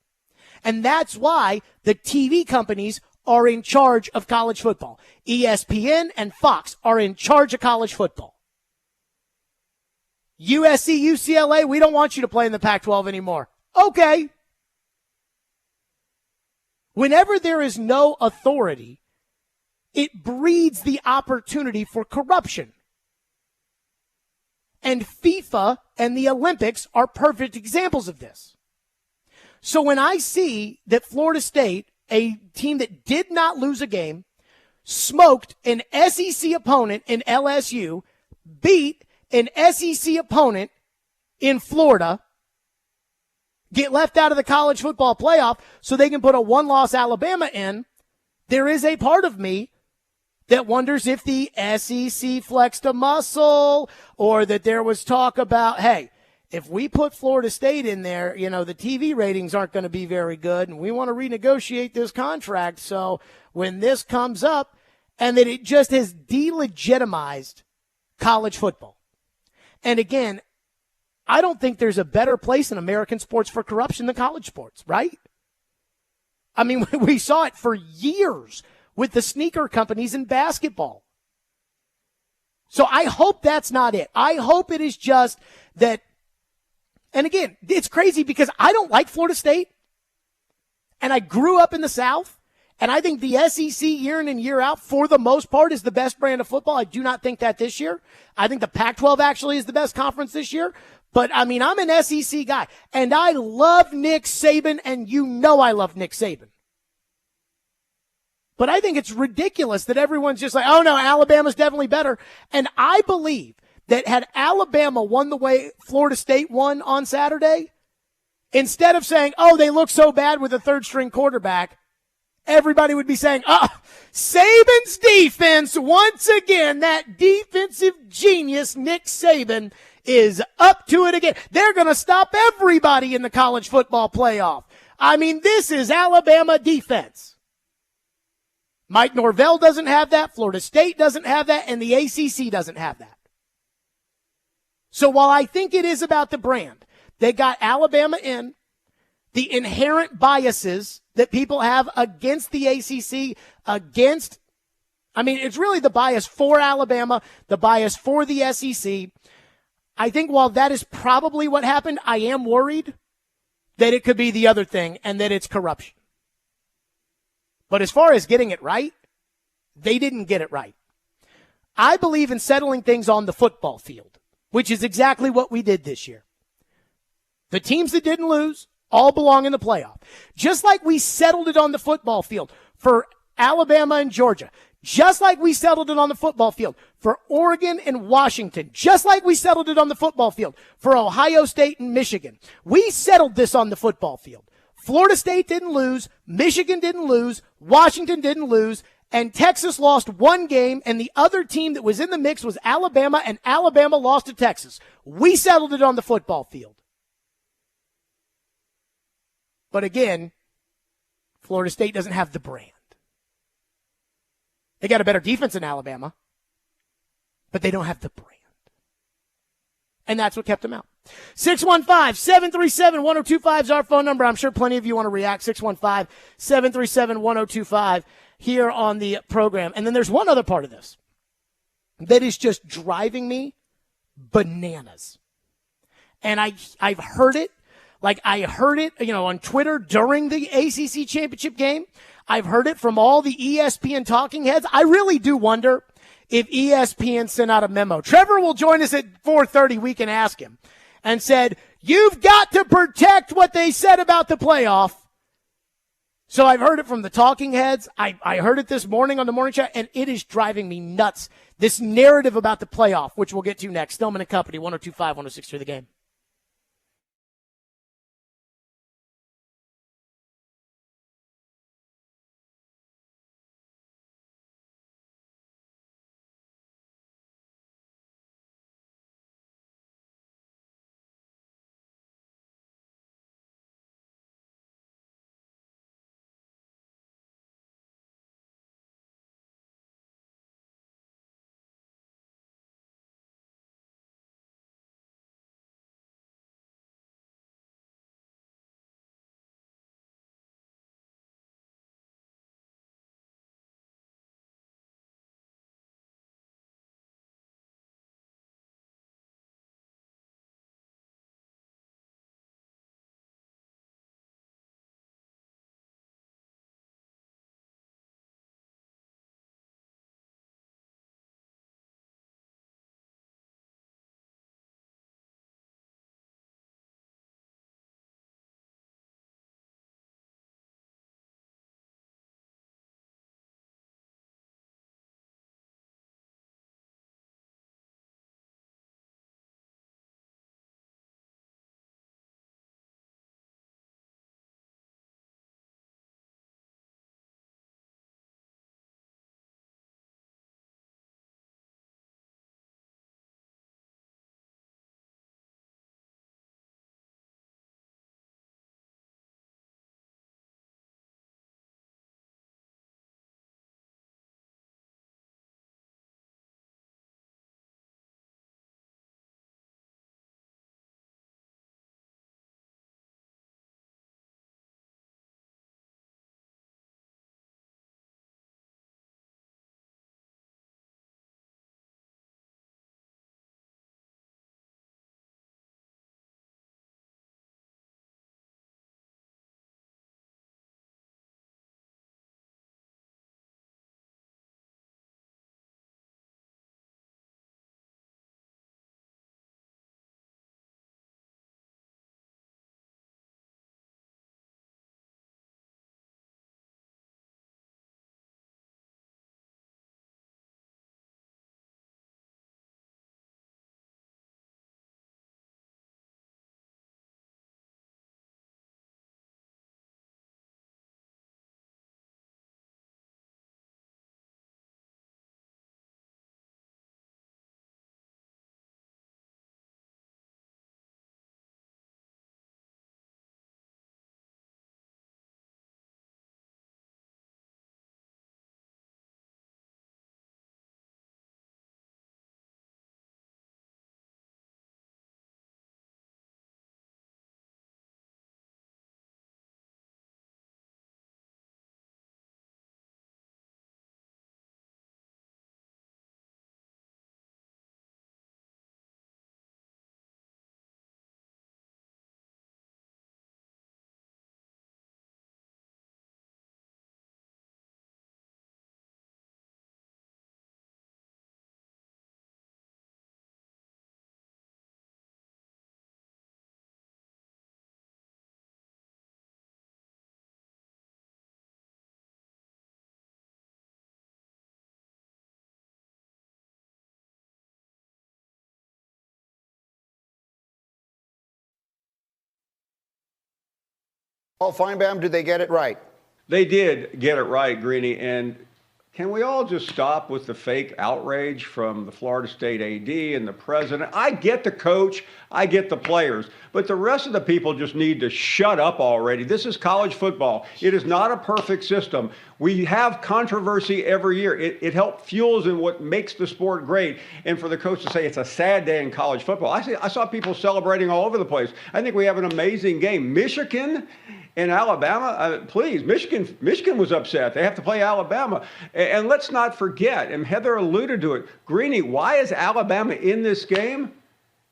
And that's why the TV companies are in charge of college football. ESPN and Fox are in charge of college football. USC, UCLA, we don't want you to play in the Pac-12 anymore. Okay. Whenever there is no authority, it breeds the opportunity for corruption. And FIFA and the Olympics are perfect examples of this. So when I see that Florida State, a team that did not lose a game, smoked an SEC opponent in LSU, beat an SEC opponent in Florida, get left out of the college football playoff so they can put a one-loss Alabama in, there is a part of me that wonders if the SEC flexed a muscle or that there was talk about, hey, if we put Florida State in there, the TV ratings aren't going to be very good, and we want to renegotiate this contract. So when this comes up, and that it just has delegitimized college football. And again, I don't think there's a better place in American sports for corruption than college sports, right? I mean, we saw it for years with the sneaker companies in basketball. So I hope that's not it. I hope it is just that. And again, it's crazy because I don't like Florida State, and I grew up in the South, and I think the SEC year in and year out, for the most part, is the best brand of football. I do not think that this year. I think the Pac-12 actually is the best conference this year. But, I mean, I'm an SEC guy, and I love Nick Saban, and I love Nick Saban. But I think it's ridiculous that everyone's just like, oh, no, Alabama's definitely better. And I believe that had Alabama won the way Florida State won on Saturday, instead of saying, oh, they look so bad with a third-string quarterback, everybody would be saying, Saban's defense, once again, that defensive genius, Nick Saban, is up to it again. They're going to stop everybody in the college football playoff. I mean, this is Alabama defense. Mike Norvell doesn't have that, Florida State doesn't have that, and the ACC doesn't have that. So while I think it is about the brand, they got Alabama in, the inherent biases that people have against the ACC, it's really the bias for Alabama, the bias for the SEC. I think while that is probably what happened, I am worried that it could be the other thing and that it's corruption. But as far as getting it right, they didn't get it right. I believe in settling things on the football field, which is exactly what we did this year. The teams that didn't lose all belong in the playoff. Just like we settled it on the football field for Alabama and Georgia. Just like we settled it on the football field for Oregon and Washington. Just like we settled it on the football field for Ohio State and Michigan. We settled this on the football field. Florida State didn't lose. Michigan didn't lose. Washington didn't lose. And Texas lost one game, and the other team that was in the mix was Alabama, and Alabama lost to Texas. We settled it on the football field. But again, Florida State doesn't have the brand. They got a better defense than Alabama, but they don't have the brand. And that's what kept them out. 615-737-1025 is our phone number. I'm sure plenty of you want to react. 615-737-1025 here on the program. And then there's one other part of this that is just driving me bananas. And I've heard it. Like I heard it, on Twitter during the ACC championship game. I've heard it from all the ESPN talking heads. I really do wonder if ESPN sent out a memo. Trevor will join us at 4:30. We can ask him. And said, you've got to protect what they said about the playoff. So I've heard it from the talking heads. I heard it this morning on the morning show, and it is driving me nuts. This narrative about the playoff, which we'll get to next. Stillman and Company, 102.5, 106.3 The Game. Paul Feinbaum, did they get it right? They did get it right, Greeny. And can we all just stop with the fake outrage from the Florida State AD and the president? I get the coach, I get the players, but the rest of the people just need to shut up already. This is college football. It is not a perfect system. We have controversy every year. It helps fuels in what makes the sport great. And for the coach to say it's a sad day in college football, I saw people celebrating all over the place. I think we have an amazing game. Michigan and Alabama, please, Michigan was upset. They have to play Alabama. And let's not forget, and Heather alluded to it, Greeny, why is Alabama in this game?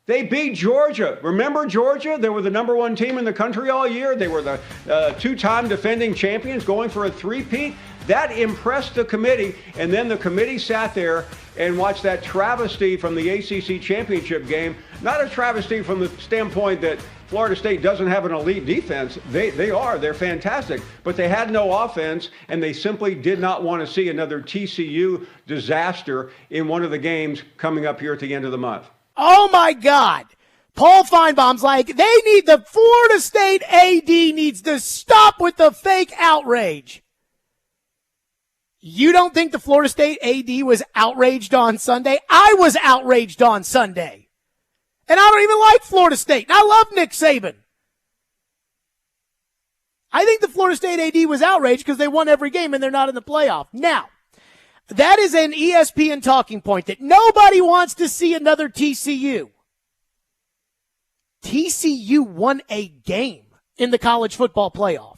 They beat Georgia. Remember Georgia? They were the #1 team in the country all year. They were the two-time defending champions going for a three-peat. That impressed the committee, and then the committee sat there and watch that travesty from the ACC championship game. Not a travesty from the standpoint that Florida State doesn't have an elite defense. They're fantastic, but they had no offense, and they simply did not want to see another TCU disaster in one of the games coming up here at the end of the month. Oh my God. Paul Feinbaum's like, the Florida State AD needs to stop with the fake outrage. You don't think the Florida State AD was outraged on Sunday? I was outraged on Sunday. And I don't even like Florida State. And I love Nick Saban. I think the Florida State AD was outraged because they won every game and they're not in the playoff. Now, that is an ESPN talking point that nobody wants to see another TCU. TCU won a game in the college football playoff.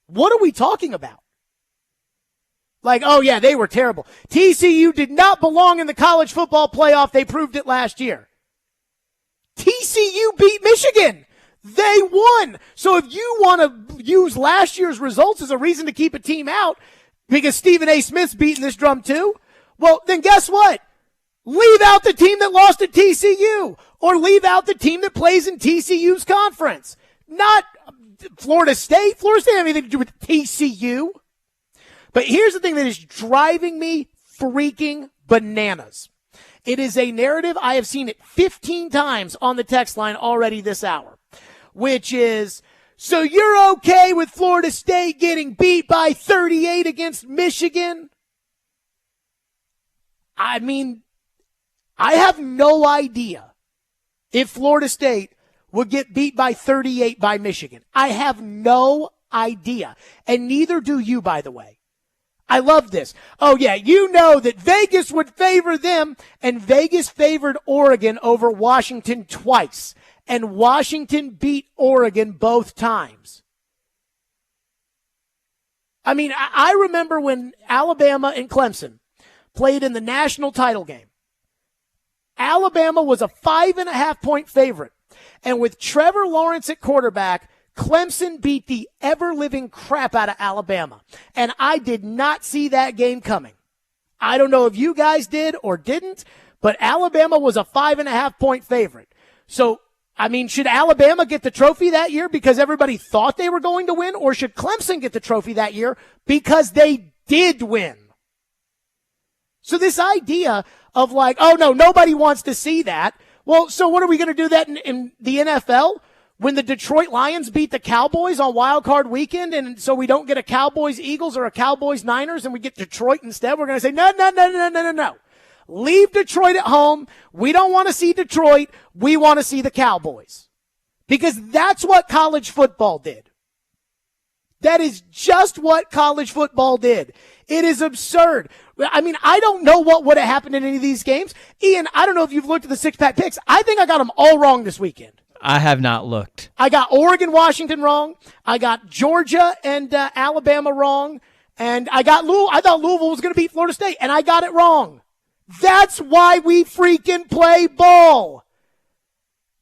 What are we talking about? Like, oh yeah, they were terrible. TCU did not belong in the college football playoff. They proved it last year. TCU beat Michigan. They won. So if you want to use last year's results as a reason to keep a team out because Stephen A. Smith's beating this drum too, well, then guess what? Leave out the team that lost to TCU or leave out the team that plays in TCU's conference. Not Florida State. Florida State has anything to do with TCU. But here's the thing that is driving me freaking bananas. It is a narrative. I have seen it 15 times on the text line already this hour, which is, so you're okay with Florida State getting beat by 38 against Michigan? I mean, I have no idea if Florida State would get beat by 38 by Michigan. I have no idea. And neither do you, by the way. I love this. Oh, yeah, you know that Vegas would favor them, and Vegas favored Oregon over Washington twice, and Washington beat Oregon both times. I mean, I remember when Alabama and Clemson played in the national title game. Alabama was a 5.5-point favorite, and with Trevor Lawrence at quarterback, Clemson beat the ever-living crap out of Alabama, and I did not see that game coming. I don't know if you guys did or didn't, but Alabama was a 5.5-point favorite. So, I mean, should Alabama get the trophy that year because everybody thought they were going to win, or should Clemson get the trophy that year because they did win? So this idea of like, oh, no, nobody wants to see that. Well, so what are we going to do that in the NFL? When the Detroit Lions beat the Cowboys on Wild Card Weekend, and so we don't get a Cowboys-Eagles or a Cowboys-Niners, and we get Detroit instead, we're going to say, no. Leave Detroit at home. We don't want to see Detroit. We want to see the Cowboys. Because that's what college football did. That is just what college football did. It is absurd. I mean, I don't know what would have happened in any of these games. Ian, I don't know if you've looked at the six-pack picks. I think I got them all wrong this weekend. I have not looked. I got Oregon, Washington wrong. I got Georgia and Alabama wrong. And I thought Louisville was going to beat Florida State, and I got it wrong. That's why we freaking play ball.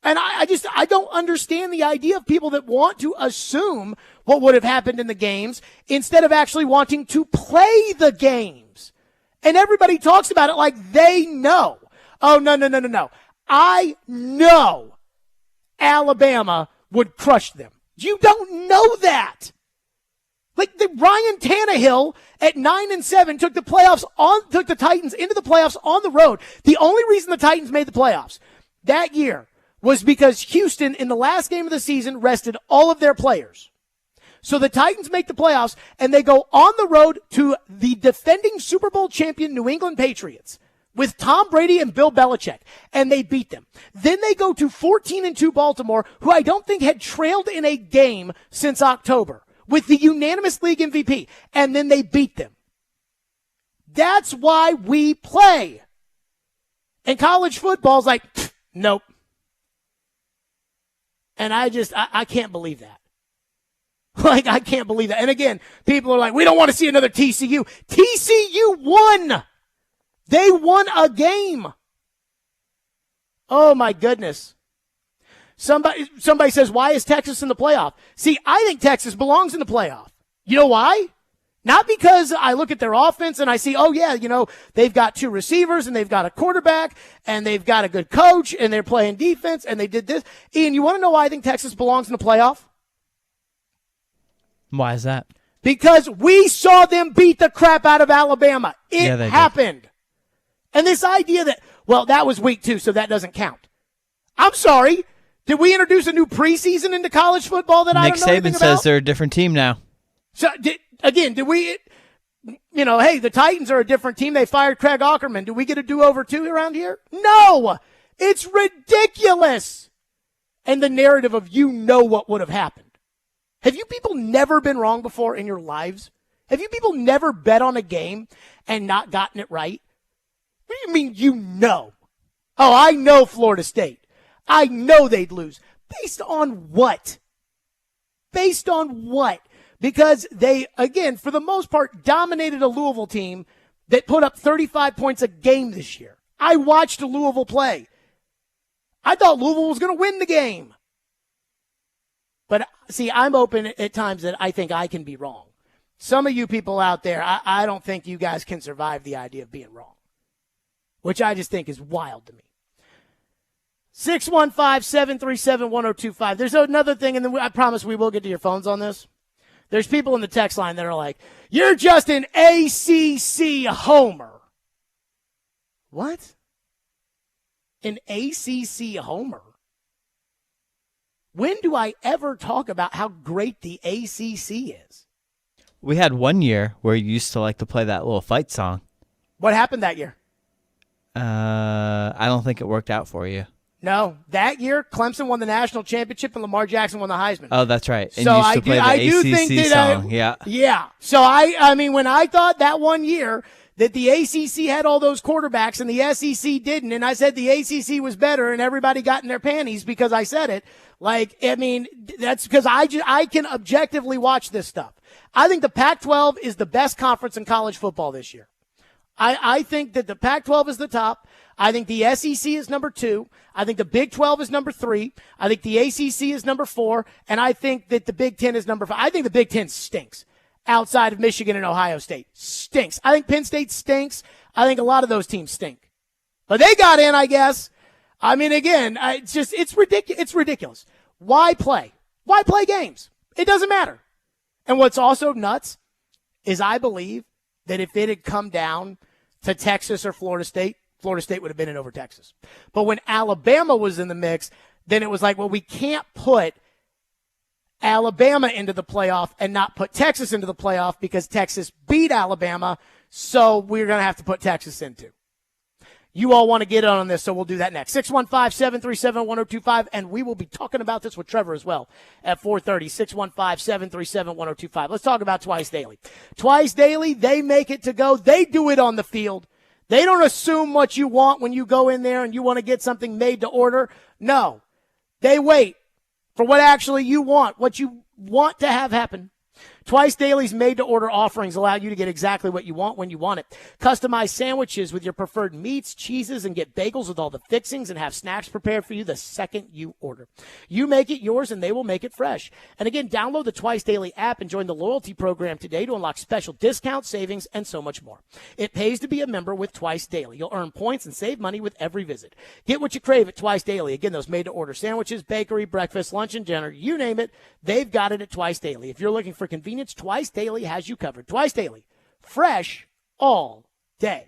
And I don't understand the idea of people that want to assume what would have happened in the games instead of actually wanting to play the games. And everybody talks about it like they know. Oh, no. I know Alabama would crush them. You don't know that. Like the Ryan Tannehill at 9-7 took the Titans into the playoffs on the road. The only reason the Titans made the playoffs that year was because Houston in the last game of the season rested all of their players. So the Titans make the playoffs and they go on the road to the defending Super Bowl champion New England Patriots with Tom Brady and Bill Belichick, and they beat them. Then they go to 14-2 Baltimore, who I don't think had trailed in a game since October, with the unanimous league MVP, and then they beat them. That's why we play. And college football's like, nope. And I can't believe that. Like, I can't believe that. And again, people are like, we don't want to see another TCU. TCU won. They won a game. Oh, my goodness. Somebody says, why is Texas in the playoff? See, I think Texas belongs in the playoff. You know why? Not because I look at their offense and I see, oh, yeah, they've got 2 receivers and they've got a quarterback and they've got a good coach and they're playing defense and they did this. Ian, you want to know why I think Texas belongs in the playoff? Why is that? Because we saw them beat the crap out of Alabama. It happened. And this idea that, well, that was week 2, so that doesn't count. I'm sorry. Did we introduce a new preseason into college football that I don't know anything about? Nick Saban says they're a different team now. So, did we, hey, the Titans are a different team. They fired Craig Aukerman. Do we get a do-over too around here? No. It's ridiculous. And the narrative of what would have happened. Have you people never been wrong before in your lives? Have you people never bet on a game and not gotten it right? What do you mean Oh, I know Florida State. I know they'd lose. Based on what? Based on what? Because they, again, for the most part, dominated a Louisville team that put up 35 points a game this year. I watched Louisville play. I thought Louisville was going to win the game. But, see, I'm open at times that I think I can be wrong. Some of you people out there, I don't think you guys can survive the idea of being wrong, which I just think is wild to me. 615-737-1025. There's another thing, and then I promise we will get to your phones on this. There's people in the text line that are like, you're just an ACC homer. What? An ACC homer? When do I ever talk about how great the ACC is? We had one year where you used to like to play that little fight song. What happened that year? I don't think it worked out for you. No, that year Clemson won the national championship and Lamar Jackson won the Heisman. Oh, that's right. And so you used to play the ACC song. Yeah. So I mean, when I thought that one year that the ACC had all those quarterbacks and the SEC didn't, and I said the ACC was better, and everybody got in their panties because I said it. That's because I can objectively watch this stuff. I think the Pac-12 is the best conference in college football this year. I think that the Pac-12 is the top. I think the SEC is number 2. I think the Big 12 is number 3. I think the ACC is number 4. And I think that the Big 10 is number 5. I think the Big 10 stinks outside of Michigan and Ohio State. Stinks. I think Penn State stinks. I think a lot of those teams stink. But they got in, I guess. I mean, again, it's ridiculous. It's ridiculous. Why play? Why play games? It doesn't matter. And what's also nuts is I believe that if it had come down to Texas or Florida State would have been in over Texas. But when Alabama was in the mix, then it was like, well, we can't put Alabama into the playoff and not put Texas into the playoff because Texas beat Alabama, so we're going to have to put Texas into. You all want to get on this, so we'll do that next. 615-737-1025, and we will be talking about this with Trevor as well at 4:30. 615-737-1025. Let's talk about Twice Daily. Twice Daily, they make it to go. They do it on the field. They don't assume what you want when you go in there and you want to get something made to order. No. They wait for what actually you want, what you want to have happen. Twice Daily's made-to-order offerings allow you to get exactly what you want when you want it. Customize sandwiches with your preferred meats, cheeses, and get bagels with all the fixings and have snacks prepared for you the second you order. You make it yours, and they will make it fresh. And again, download the Twice Daily app and join the loyalty program today to unlock special discounts, savings, and so much more. It pays to be a member with Twice Daily. You'll earn points and save money with every visit. Get what you crave at Twice Daily. Again, those made-to-order sandwiches, bakery, breakfast, lunch, and dinner, you name it, they've got it at Twice Daily. If you're looking for convenience, Twice Daily has you covered. Twice Daily, fresh all day.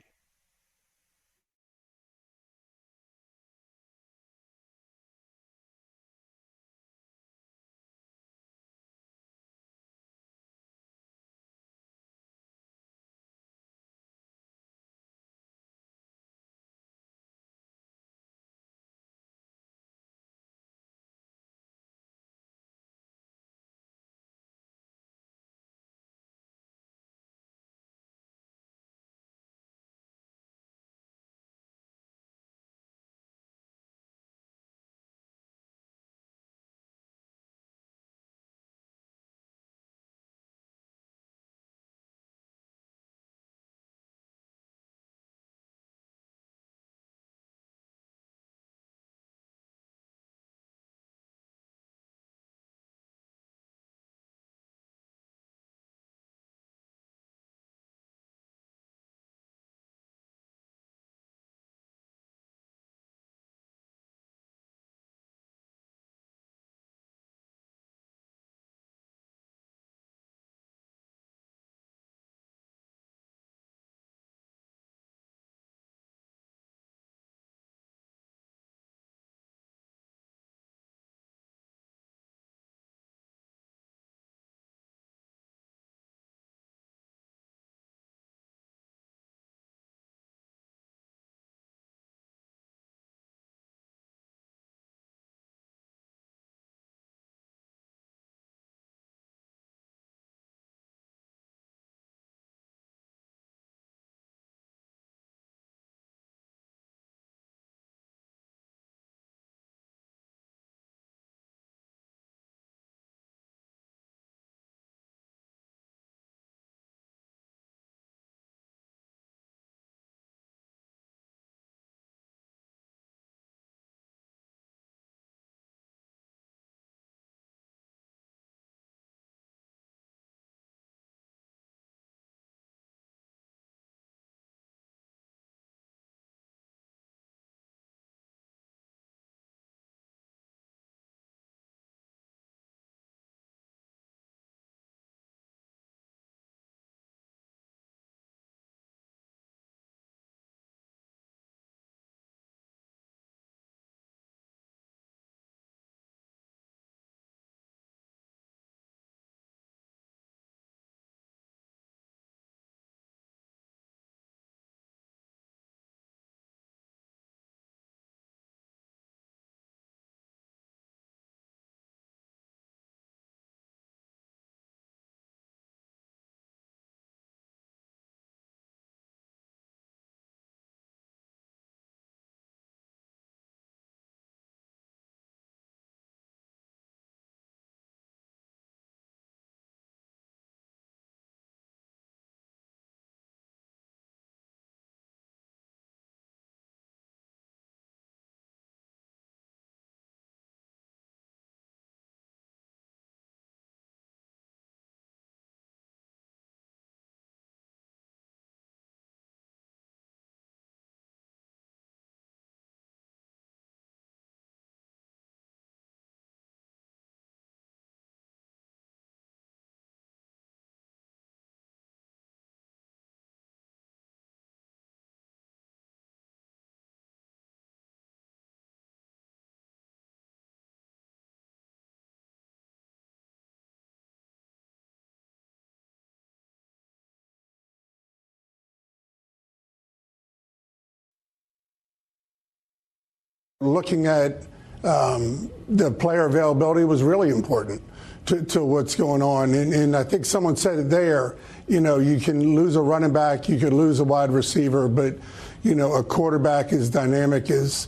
Looking at the player availability was really important to what's going on. And I think someone said it there, you know, you can lose a running back, you could lose a wide receiver, but, you know, a quarterback as dynamic as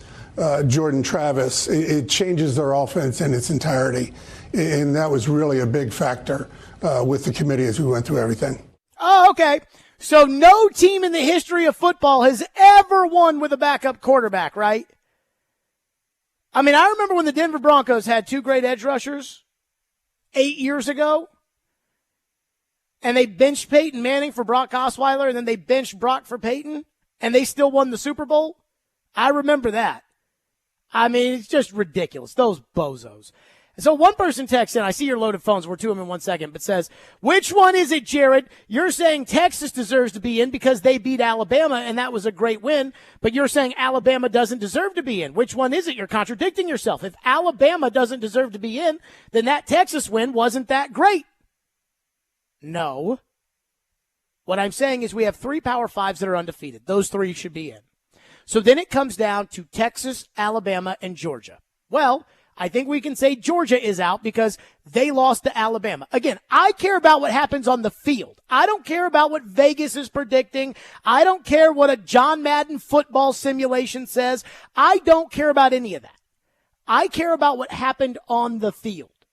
Jordan Travis, it changes their offense in its entirety. And that was really a big factor with the committee as we went through everything. Oh, okay. So no team in the history of football has ever won with a backup quarterback, right? I mean, I remember when the Denver Broncos had two great edge rushers 8 years ago, and they benched Peyton Manning for Brock Osweiler, and then they benched Brock for Peyton, and they still won the Super Bowl. I remember that. I mean, it's just ridiculous. Those bozos. So one person texts in, I see your loaded phones, we're to them in 1 second, but says, which one is it, Jared? You're saying Texas deserves to be in because they beat Alabama and that was a great win, but you're saying Alabama doesn't deserve to be in. Which one is it? You're contradicting yourself. If Alabama doesn't deserve to be in, then that Texas win wasn't that great. No. What I'm saying is we have 3 Power Fives that are undefeated. Those 3 should be in. So then it comes down to Texas, Alabama, and Georgia. Well, I think we can say Georgia is out because they lost to Alabama. Again, I care about what happens on the field. I don't care about what Vegas is predicting. I don't care what a John Madden football simulation says. I don't care about any of that. I care about what happened on the field.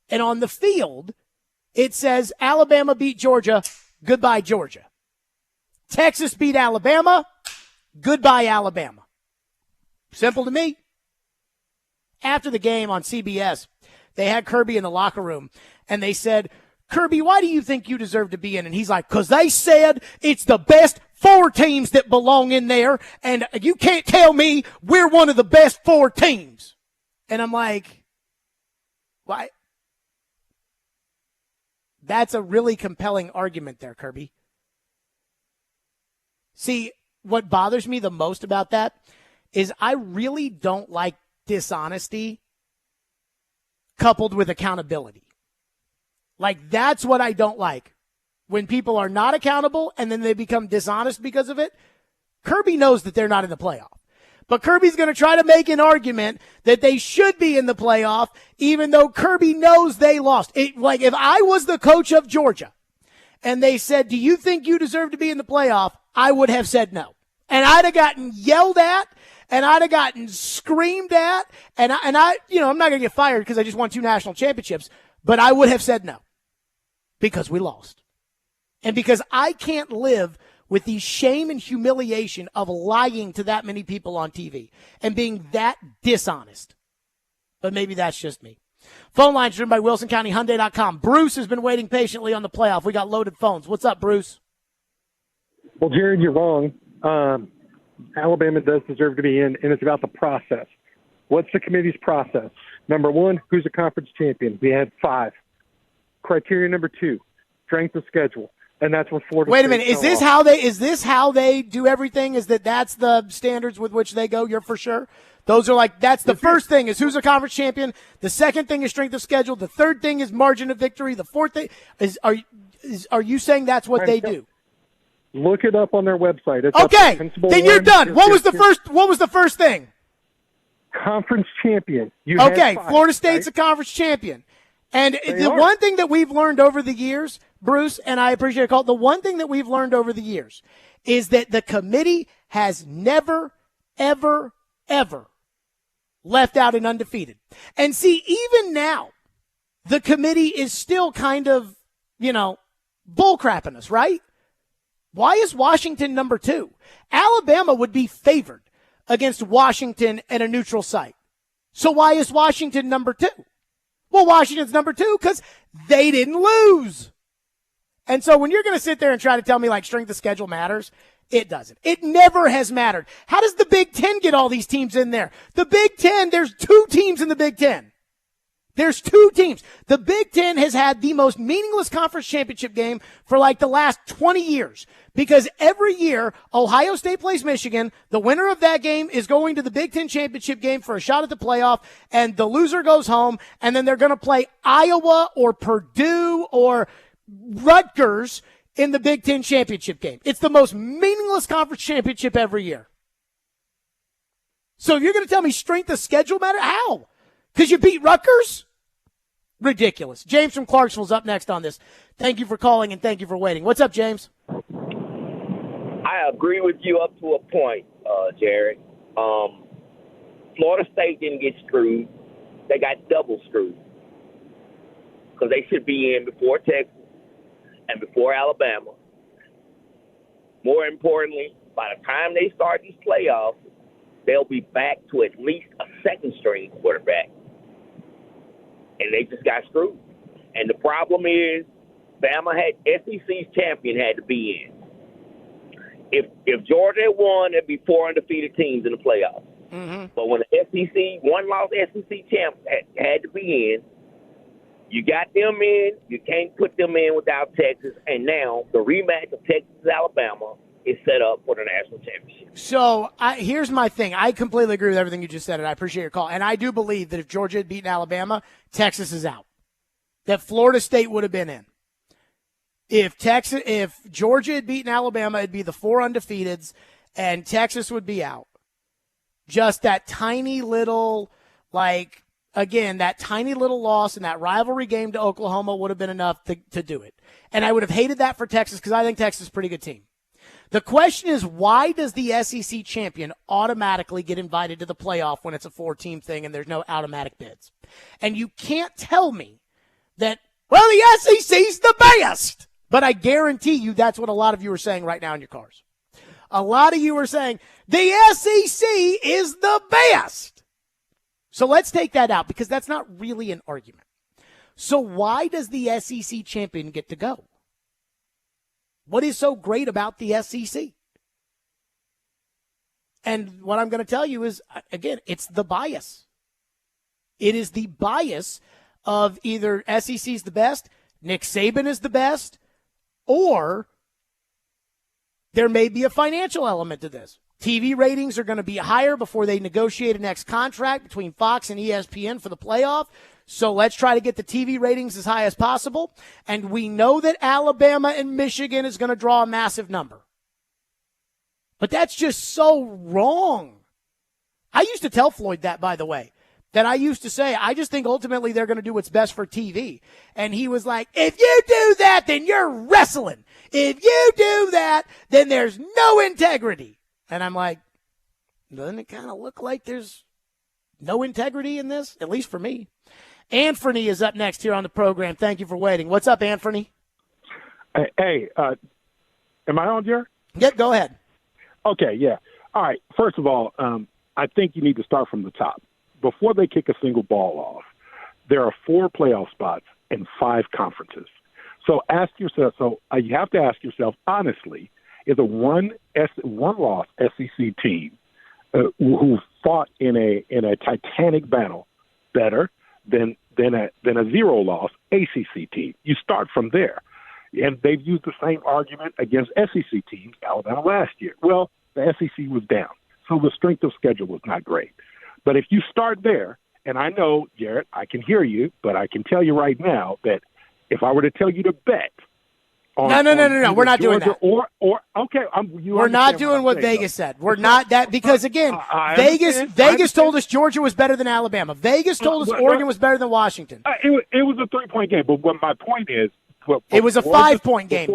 And on the field, it says Alabama beat Georgia. Goodbye, Georgia. Texas beat Alabama. Goodbye, Alabama. Simple to me. After the game on CBS, they had Kirby in the locker room, and they said, Kirby, why do you think you deserve to be in? And he's like, because they said it's the best 4 teams that belong in there, and you can't tell me we're one of the best 4 teams. And I'm like, why? That's a really compelling argument there, Kirby. See, what bothers me the most about that is I really don't like dishonesty coupled with accountability. Like, that's what I don't like. When people are not accountable and then they become dishonest because of it. Kirby knows that they're not in the playoff. But Kirby's going to try to make an argument that they should be in the playoff, even though Kirby knows they lost. Like, if I was the coach of Georgia and they said, do you think you deserve to be in the playoff? I would have said no. And I'd have gotten yelled at, and I'd have gotten screamed at, and I, you know, I'm not going to get fired because I just won 2 national championships, but I would have said no because we lost. And because I can't live with the shame and humiliation of lying to that many people on TV and being that dishonest. But maybe that's just me. Phone lines driven by WilsonCountyHyundai.com. Bruce has been waiting patiently on the playoff. We got loaded phones. What's up, Bruce? Well, Jared, you're wrong. Alabama does deserve to be in, and it's about the process. What's the committee's process? Number 1, who's a conference champion? We had 5. Criteria number 2, strength of schedule, and that's what Florida. Wait a minute, is this how they do everything? Is that's the standards with which they go? You're for sure. Those are like, that's the first thing is who's a conference champion. The second thing is strength of schedule. The third thing is margin of victory. The fourth thing is are you saying that's what they do? Look it up on their website. It's okay, then you're done. What was the first thing? Conference champion. Okay, Florida State's a conference champion. And one thing that we've learned over the years, Bruce, and I appreciate it, Colt, the one thing that we've learned over the years is that the committee has never, ever, ever left out an undefeated. And see, even now, the committee is still kind of, bullcrapping us, right? Why is Washington number 2? Alabama would be favored against Washington at a neutral site. So why is Washington number 2? Well, Washington's number 2 because they didn't lose. And so when you're going to sit there and try to tell me like strength of schedule matters, it doesn't. It never has mattered. How does the Big Ten get all these teams in there? The Big Ten, there's 2 teams in the Big Ten. There's 2 teams. The Big Ten has had the most meaningless conference championship game for like the last 20 years because every year Ohio State plays Michigan. The winner of that game is going to the Big Ten championship game for a shot at the playoff, and the loser goes home, and then they're going to play Iowa or Purdue or Rutgers in the Big Ten championship game. It's the most meaningless conference championship every year. So if you're going to tell me strength of schedule matter, how? Because you beat Rutgers? Ridiculous. James from Clarksville's up next on this. Thank you for calling and thank you for waiting. What's up, James? I agree with you up to a point, Jared. Florida State didn't get screwed. They got double screwed because they should be in before Texas and before Alabama. More importantly, by the time they start these playoffs, they'll be back to at least a second-string quarterback. And they just got screwed. And the problem is, Bama had SEC's champion had to be in. If Georgia had won, there'd be 4 undefeated teams in the playoffs. Mm-hmm. But when the SEC, one-loss SEC champ had to be in, you got them in. You can't put them in without Texas. And now the rematch of Texas-Alabama is set up for the national championship. So here's my thing. I completely agree with everything you just said, and I appreciate your call. And I do believe that if Georgia had beaten Alabama, Texas is out. That Florida State would have been in. If Georgia had beaten Alabama, it'd be the 4 undefeateds, and Texas would be out. Just that tiny little, that tiny little loss in that rivalry game to Oklahoma would have been enough to do it. And I would have hated that for Texas because I think Texas is a pretty good team. The question is, why does the SEC champion automatically get invited to the playoff when it's a 4-team thing and there's no automatic bids? And you can't tell me that, well, the SEC's the best. But I guarantee you that's what a lot of you are saying right now in your cars. A lot of you are saying, the SEC is the best. So let's take that out because that's not really an argument. So why does the SEC champion get to go? What is so great about the SEC? And what I'm going to tell you is, again, it's the bias. It is the bias of either SEC's the best, Nick Saban is the best, or there may be a financial element to this. TV ratings are going to be higher before they negotiate a next contract between Fox and ESPN for the playoff. So let's try to get the TV ratings as high as possible. And we know that Alabama and Michigan is going to draw a massive number. But that's just so wrong. I used to tell Floyd that, by the way, that I used to say, I just think ultimately they're going to do what's best for TV. And he was like, if you do that, then you're wrestling. If you do that, then there's no integrity. And I'm like, doesn't it kind of look like there's no integrity in this? At least for me. Anthony is up next here on the program. Thank you for waiting. What's up, Anthony? Hey, am I on, Jared? Yep, go ahead. Okay, yeah. All right. First of all, I think you need to start from the top. Before they kick a single ball off, there are 4 playoff spots and 5 conferences. So ask yourself. You have to ask yourself honestly: is a one-loss SEC team who fought in a titanic battle better than a 0-loss ACC team? You start from there, and they've used the same argument against SEC teams. Alabama last year. Well, the SEC was down, so the strength of schedule was not great. But if you start there, and I know, Jared, I can hear you, but I can tell you right now that if I were to tell you to bet on No. We're not doing that. We're not doing what Vegas said. We're not that because again, Vegas told us Georgia was better than Alabama. Vegas told us Oregon was better than Washington. It was a 3-point game, but what my point is, it was a 5-point game.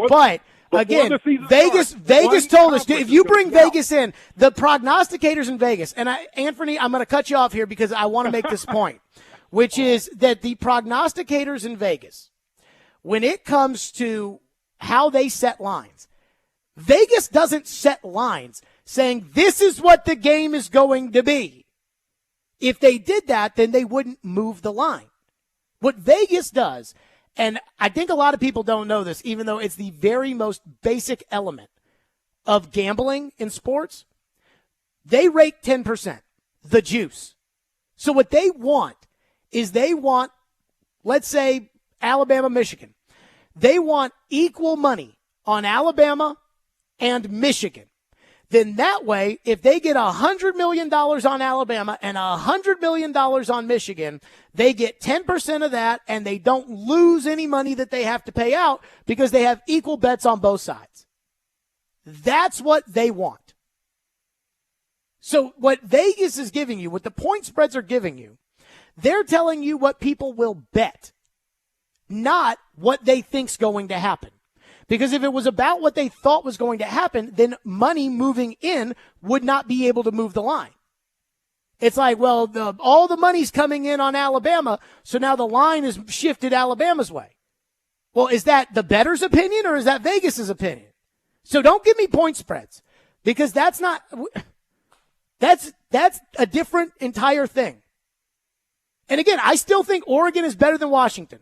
But again, Vegas told us if you bring Vegas in, the prognosticators in Vegas, and Anthony, I'm going to cut you off here because I want to make this point, which is that the prognosticators in Vegas, when it comes to how they set lines, Vegas doesn't set lines saying this is what the game is going to be. If they did that, then they wouldn't move the line. What Vegas does, and I think a lot of people don't know this, even though it's the very most basic element of gambling in sports, they rate 10%, the juice. So what they want is let's say, Alabama, Michigan. They want equal money on Alabama and Michigan. Then that way, if they get $100 million on Alabama and $100 million on Michigan, they get 10% of that and they don't lose any money that they have to pay out because they have equal bets on both sides. That's what they want. So what Vegas is giving you, what the point spreads are giving you, they're telling you what people will bet, not what they think's going to happen. Because if it was about what they thought was going to happen, then money moving in would not be able to move the line. It's like, well, all the money's coming in on Alabama, so now the line is shifted Alabama's way. Well, is that the bettor's opinion or is that Vegas's opinion? So don't give me point spreads because that's a different entire thing. And again, I still think Oregon is better than Washington,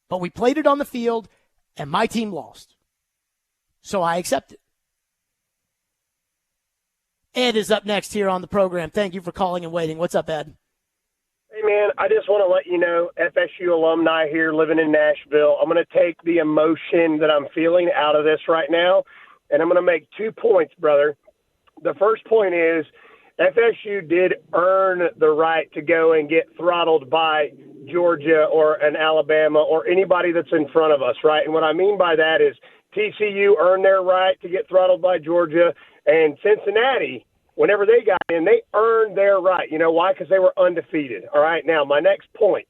but we played it on the field and my team lost. So I accept it. Ed is up next here on the program. Thank you for calling and waiting. What's up, Ed? Hey, man, I just want to let you know, FSU alumni here living in Nashville, I'm going to take the emotion that I'm feeling out of this right now, and I'm going to make 2 points, brother. The first point is FSU did earn the right to go and get throttled by Georgia or an Alabama or anybody that's in front of us, right? And what I mean by that is TCU earned their right to get throttled by Georgia, and Cincinnati, whenever they got in, they earned their right. You know why? Because they were undefeated. All right, now my next point,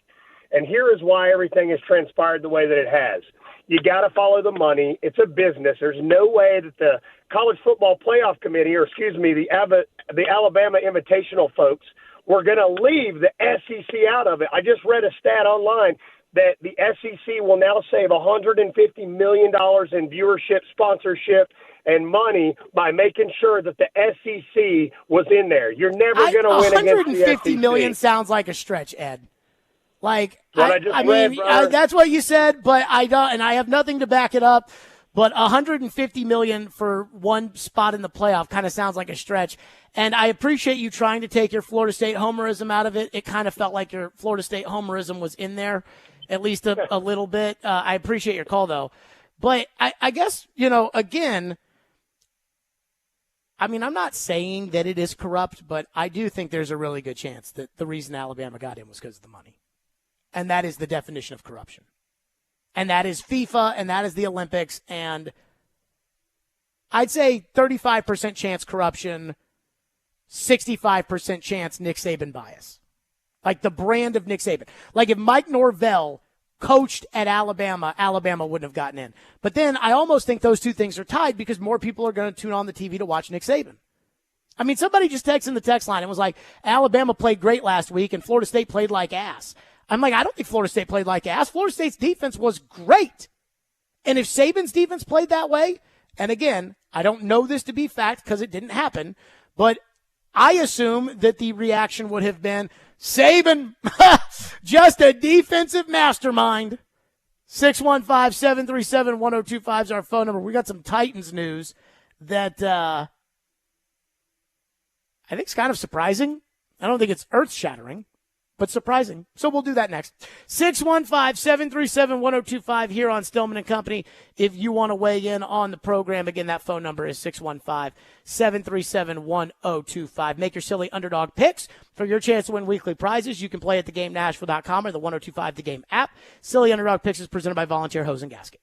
and here is why everything has transpired the way that it has. You got to follow the money. It's a business. There's no way that the College Football Playoff Committee, or excuse me, the Alabama Invitational folks, were going to leave the SEC out of it. I just read a stat online that the SEC will now save $150 million in viewership, sponsorship, and money by making sure that the SEC was in there. You're never going to win against the SEC. $150 million sounds like a stretch, Ed. Like, I mean, that's what you said, but I don't, and I have nothing to back it up. But $150 million for one spot in the playoff kind of sounds like a stretch. And I appreciate you trying to take your Florida State homerism out of it. It kind of felt like your Florida State homerism was in there, at least a little bit. I appreciate your call, though. But I guess, again, I mean, I'm not saying that it is corrupt, but I do think there's a really good chance that the reason Alabama got in was because of the money. And that is the definition of corruption. And that is FIFA, and that is the Olympics, and I'd say 35% chance corruption, 65% chance Nick Saban bias. Like the brand of Nick Saban. Like if Mike Norvell coached at Alabama, Alabama wouldn't have gotten in. But then I almost think those two things are tied because more people are going to tune on the TV to watch Nick Saban. I mean, somebody just texted in the text line and was like, Alabama played great last week and Florida State played like ass. I'm like, I don't think Florida State played like ass. Florida State's defense was great. And if Saban's defense played that way, and again, I don't know this to be fact because it didn't happen, but I assume that the reaction would have been, Saban, just a defensive mastermind. 615-737-1025 is our phone number. We got some Titans news that I think is kind of surprising. I don't think it's earth-shattering, but surprising. So we'll do that next. 615-737-1025 here on Stillman and Company. If you want to weigh in on the program, again, that phone number is 615-737-1025. Make your silly underdog picks for your chance to win weekly prizes. You can play at theGameNashville.com or the 1025 The Game app. Silly underdog picks is presented by Volunteer Hose and Gasket.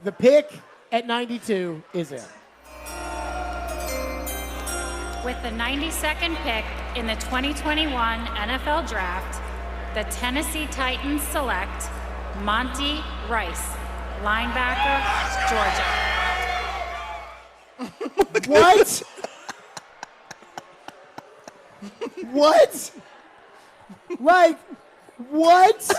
The pick at 92 is in. With the 92nd pick in the 2021 NFL Draft, the Tennessee Titans select Monty Rice, linebacker, Georgia. What? What? Like, what?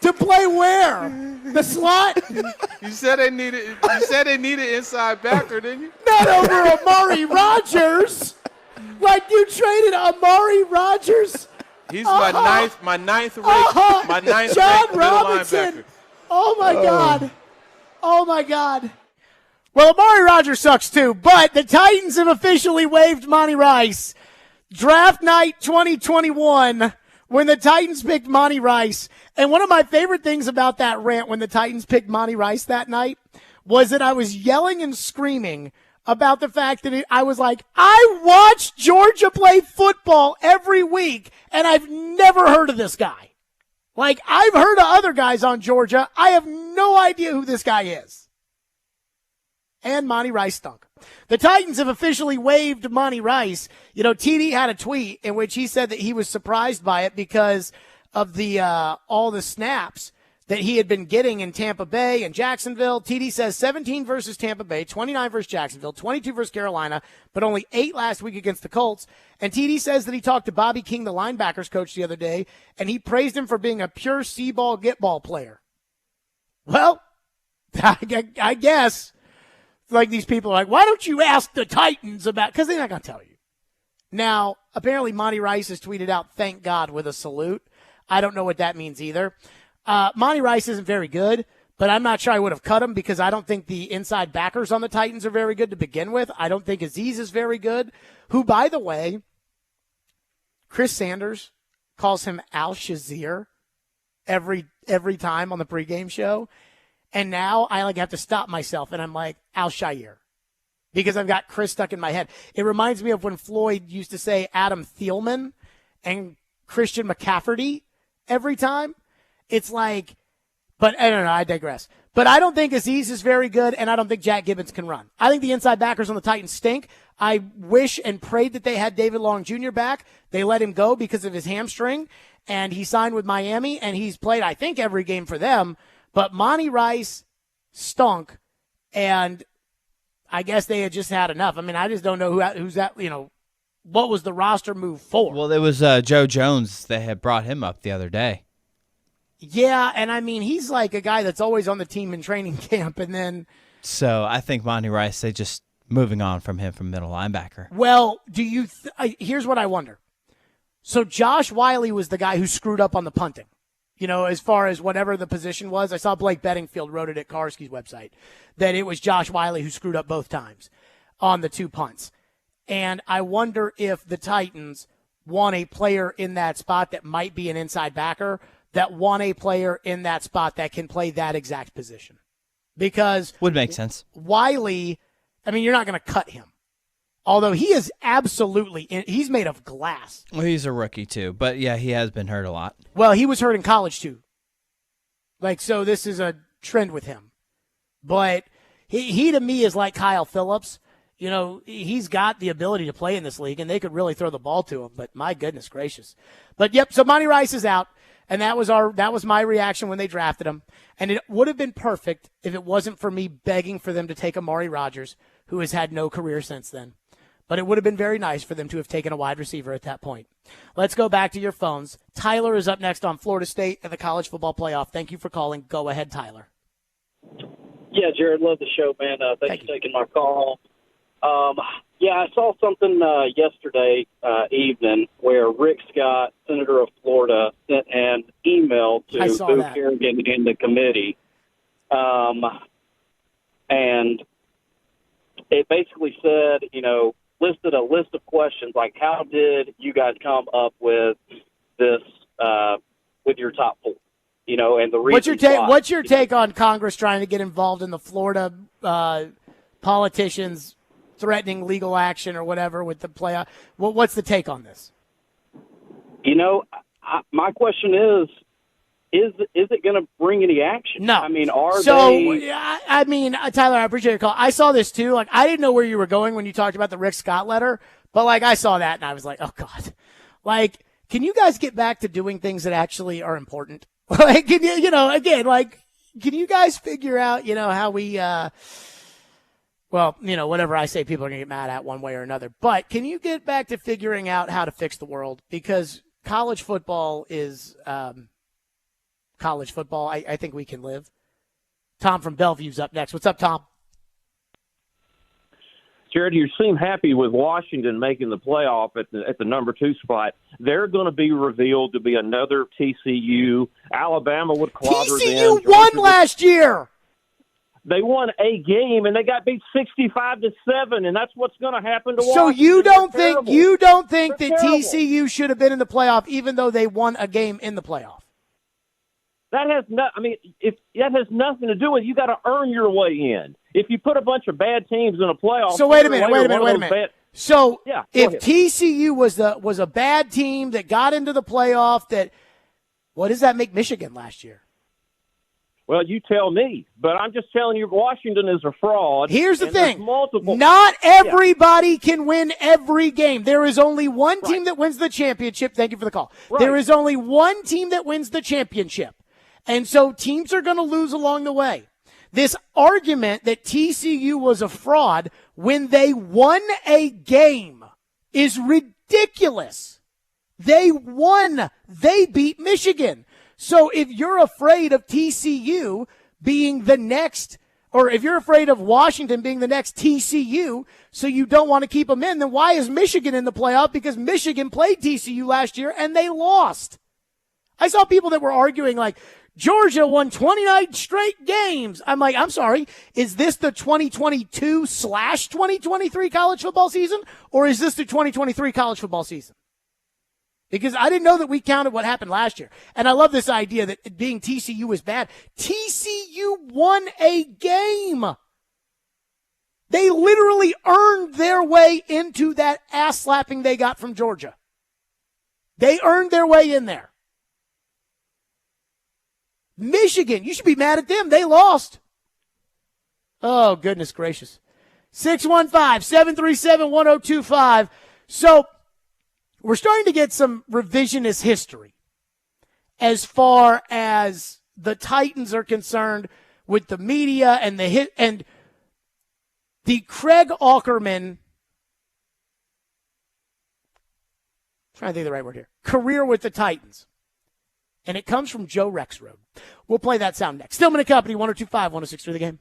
To play where? The slot? You said they needed inside backer, didn't you? Not over Amari Rodgers. Like you traded Amari Rodgers. He's my ninth ranked John middle Robinson. linebacker. Oh my God. Oh my God. Well, Amari Rodgers sucks too, but the Titans have officially waived Monty Rice. Draft night 2021, when the Titans picked Monty Rice. And one of my favorite things about that rant when the Titans picked Monty Rice that night was that I was yelling and screaming about the fact that I was like, I watch Georgia play football every week, and I've never heard of this guy. Like, I've heard of other guys on Georgia. I have no idea who this guy is. And Monty Rice stunk. The Titans have officially waived Monty Rice. You know, TD had a tweet in which he said that he was surprised by it because of the all the snaps that he had been getting in Tampa Bay and Jacksonville. TD says 17 versus Tampa Bay, 29 versus Jacksonville, 22 versus Carolina, but only 8 last week against the Colts. And TD says that he talked to Bobby King, the linebackers coach, the other day, and he praised him for being a pure see-ball, get-ball player. Well, I guess, like these people are like, why don't you ask the Titans about, because they're not going to tell you. Now, apparently Monty Rice has tweeted out, thank God, with a salute. I don't know what that means either. Monty Rice isn't very good, but I'm not sure I would have cut him because I don't think the inside backers on the Titans are very good to begin with. I don't think Azeez is very good, who, by the way, Chris Sanders calls him Al Shazier every time on the pregame show. And now I have to stop myself, and I'm like, Al Shair, because I've got Chris stuck in my head. It reminds me of when Floyd used to say Adam Thielman and Christian McCafferty every time. It's like, but I don't know, I digress. But I don't think Azeez is very good, and I don't think Jack Gibbons can run. I think the inside backers on the Titans stink. I wish and prayed that they had David Long Jr. back. They let him go because of his hamstring, and he signed with Miami, and he's played, I think, every game for them. But Monty Rice stunk, and I guess they had just had enough. I mean, I just don't know who's that, what was the roster move for? Well, it was Joe Jones that had brought him up the other day. Yeah, and I mean, he's like a guy that's always on the team in training camp, and then... So I think Monty Rice, they just moving on from him from middle linebacker. Well, do you... here's what I wonder. So Josh Wiley was the guy who screwed up on the punting. As far as whatever the position was. I saw Blake Bedingfield wrote it at Karski's website, that it was Josh Wiley who screwed up both times on the 2 punts. And I wonder if the Titans want a player in that spot that might be an inside backer, that want a player in that spot that can play that exact position. Because would make sense. Wiley, I mean, you're not going to cut him. Although he is absolutely, he's made of glass. Well, he's a rookie too, but yeah, he has been hurt a lot. Well, he was hurt in college too. So this is a trend with him. But he to me is like Kyle Phillips. He's got the ability to play in this league, and they could really throw the ball to him, but my goodness gracious. But yep, so Monty Rice is out, and that was my reaction when they drafted him. And it would have been perfect if it wasn't for me begging for them to take Amari Rodgers, who has had no career since then. But it would have been very nice for them to have taken a wide receiver at that point. Let's go back to your phones. Tyler is up next on Florida State and the college football playoff. Thank you for calling. Go ahead, Tyler. Yeah, Jared, love the show, man. Thanks for taking my call. I saw something yesterday evening where Rick Scott, Senator of Florida, sent an email to Boo Kerrigan in the committee. And it basically said, listed a list of questions like, how did you guys come up with this with your top 4? And the reason what's your take on Congress trying to get involved in the Florida politicians threatening legal action or whatever with the playoff? What's the take on this? My question is, is it going to bring any action? No. I mean, are so, they? Yeah, I mean, Tyler, I appreciate your call. I saw this too. Like, I didn't know where you were going when you talked about the Rick Scott letter, but like, I saw that and I was like, oh God, like, can you guys get back to doing things that actually are important? Like, can you, again, like, can you guys figure out, how we, well, whatever I say, people are going to get mad at one way or another. But can you get back to figuring out how to fix the world? Because college football is college football. I think we can live. Tom from Bellevue's up next. What's up, Tom? Jared, you seem happy with Washington making the playoff at the number 2 spot. They're going to be revealed to be another TCU. Alabama would clobber them. TCU won last year. They won a game and they got beat 65-7, and that's what's going to happen to Washington. So you don't think They're that terrible. TCU should have been in the playoff, even though they won a game in the playoff? That has if that has nothing to do with it. You got to earn your way in. If you put a bunch of bad teams in a playoff, So wait a minute. So Yeah, if go ahead. TCU was a bad team that got into the playoff, what does that make Michigan last year? Well, you tell me, but I'm just telling you, Washington is a fraud. Here's the and there's thing. multiple. Not everybody can win every game. There is only one team that wins the championship. Thank you for the call. Right. There is only one team that wins the championship. And so teams are going to lose along the way. This argument that TCU was a fraud when they won a game is ridiculous. They won. They beat Michigan. So if you're afraid of TCU being the next, or if you're afraid of Washington being the next TCU, so you don't want to keep them in, then why is Michigan in the playoff? Because Michigan played TCU last year and they lost. I saw people that were arguing like, Georgia won 29 straight games. I'm like, I'm sorry. Is this the 2022/2023 college football season, or is this the 2023 college football season? Because I didn't know that we counted what happened last year. And I love this idea that being TCU is bad. TCU won a game. They literally earned their way into that ass slapping they got from Georgia. They earned their way in there. Michigan, you should be mad at them. They lost. Oh, goodness gracious. 615-737-1025. So we're starting to get some revisionist history as far as the Titans are concerned with the media and the Craig Aukerman, trying to think of the right word here, career with the Titans. And it comes from Joe Rexrode. We'll play that sound next. Stillman & Company, 102.5, 106.3 The Game.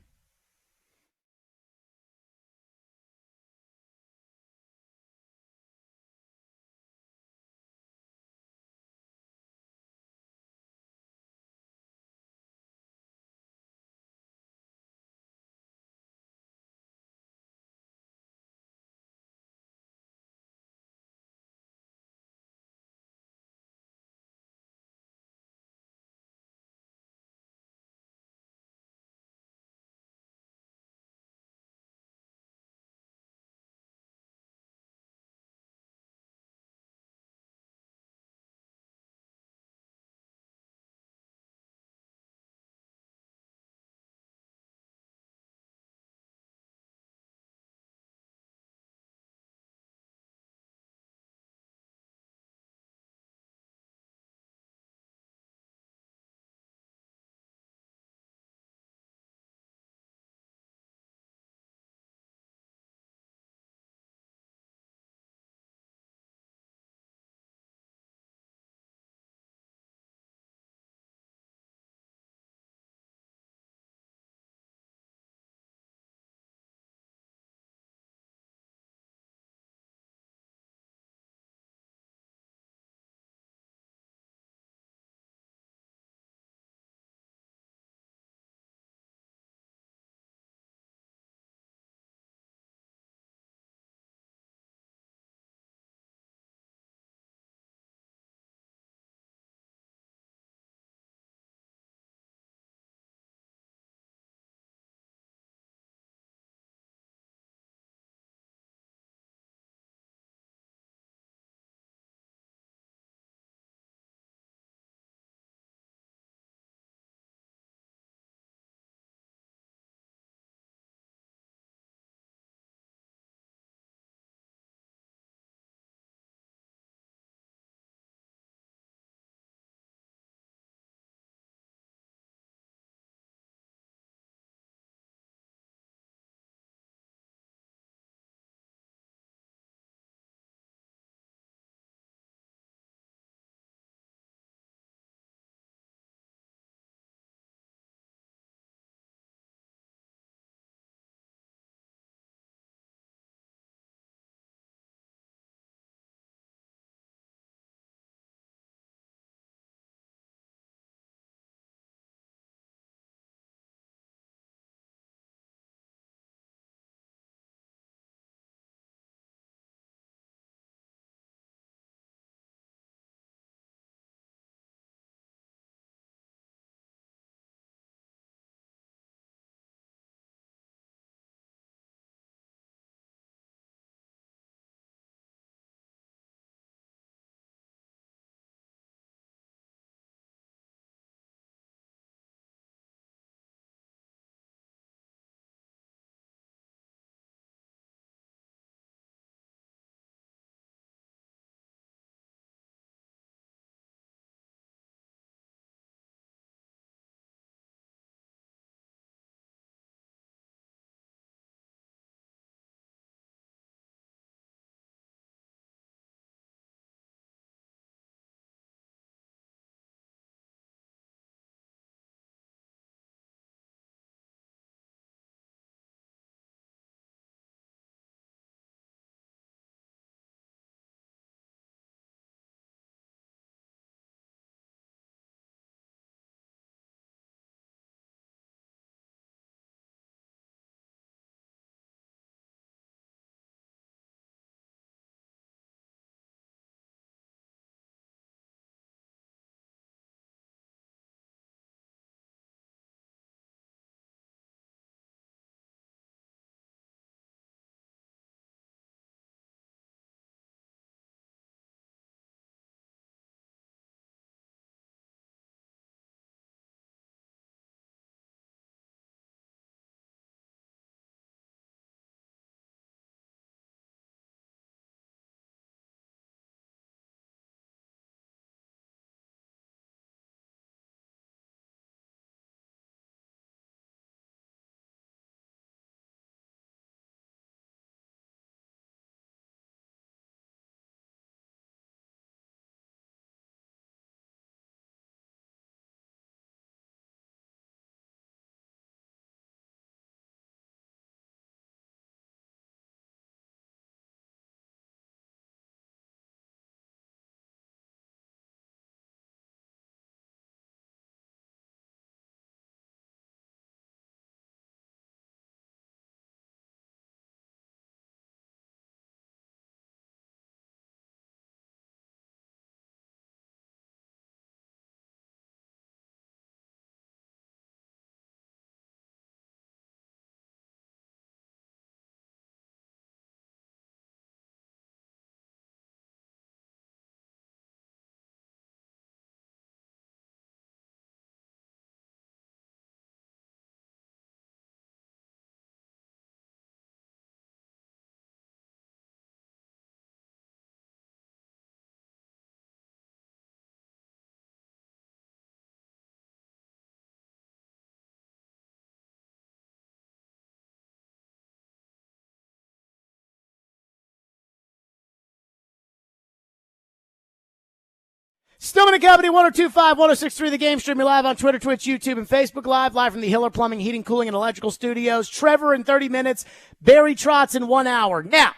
Stillman and Company, 102.5, 106.3 The Game, streaming live on Twitter, Twitch, YouTube, and Facebook Live from the Hiller Plumbing, Heating, Cooling, and Electrical Studios. Trevor in 30 minutes, Barry Trotz in 1 hour. Now,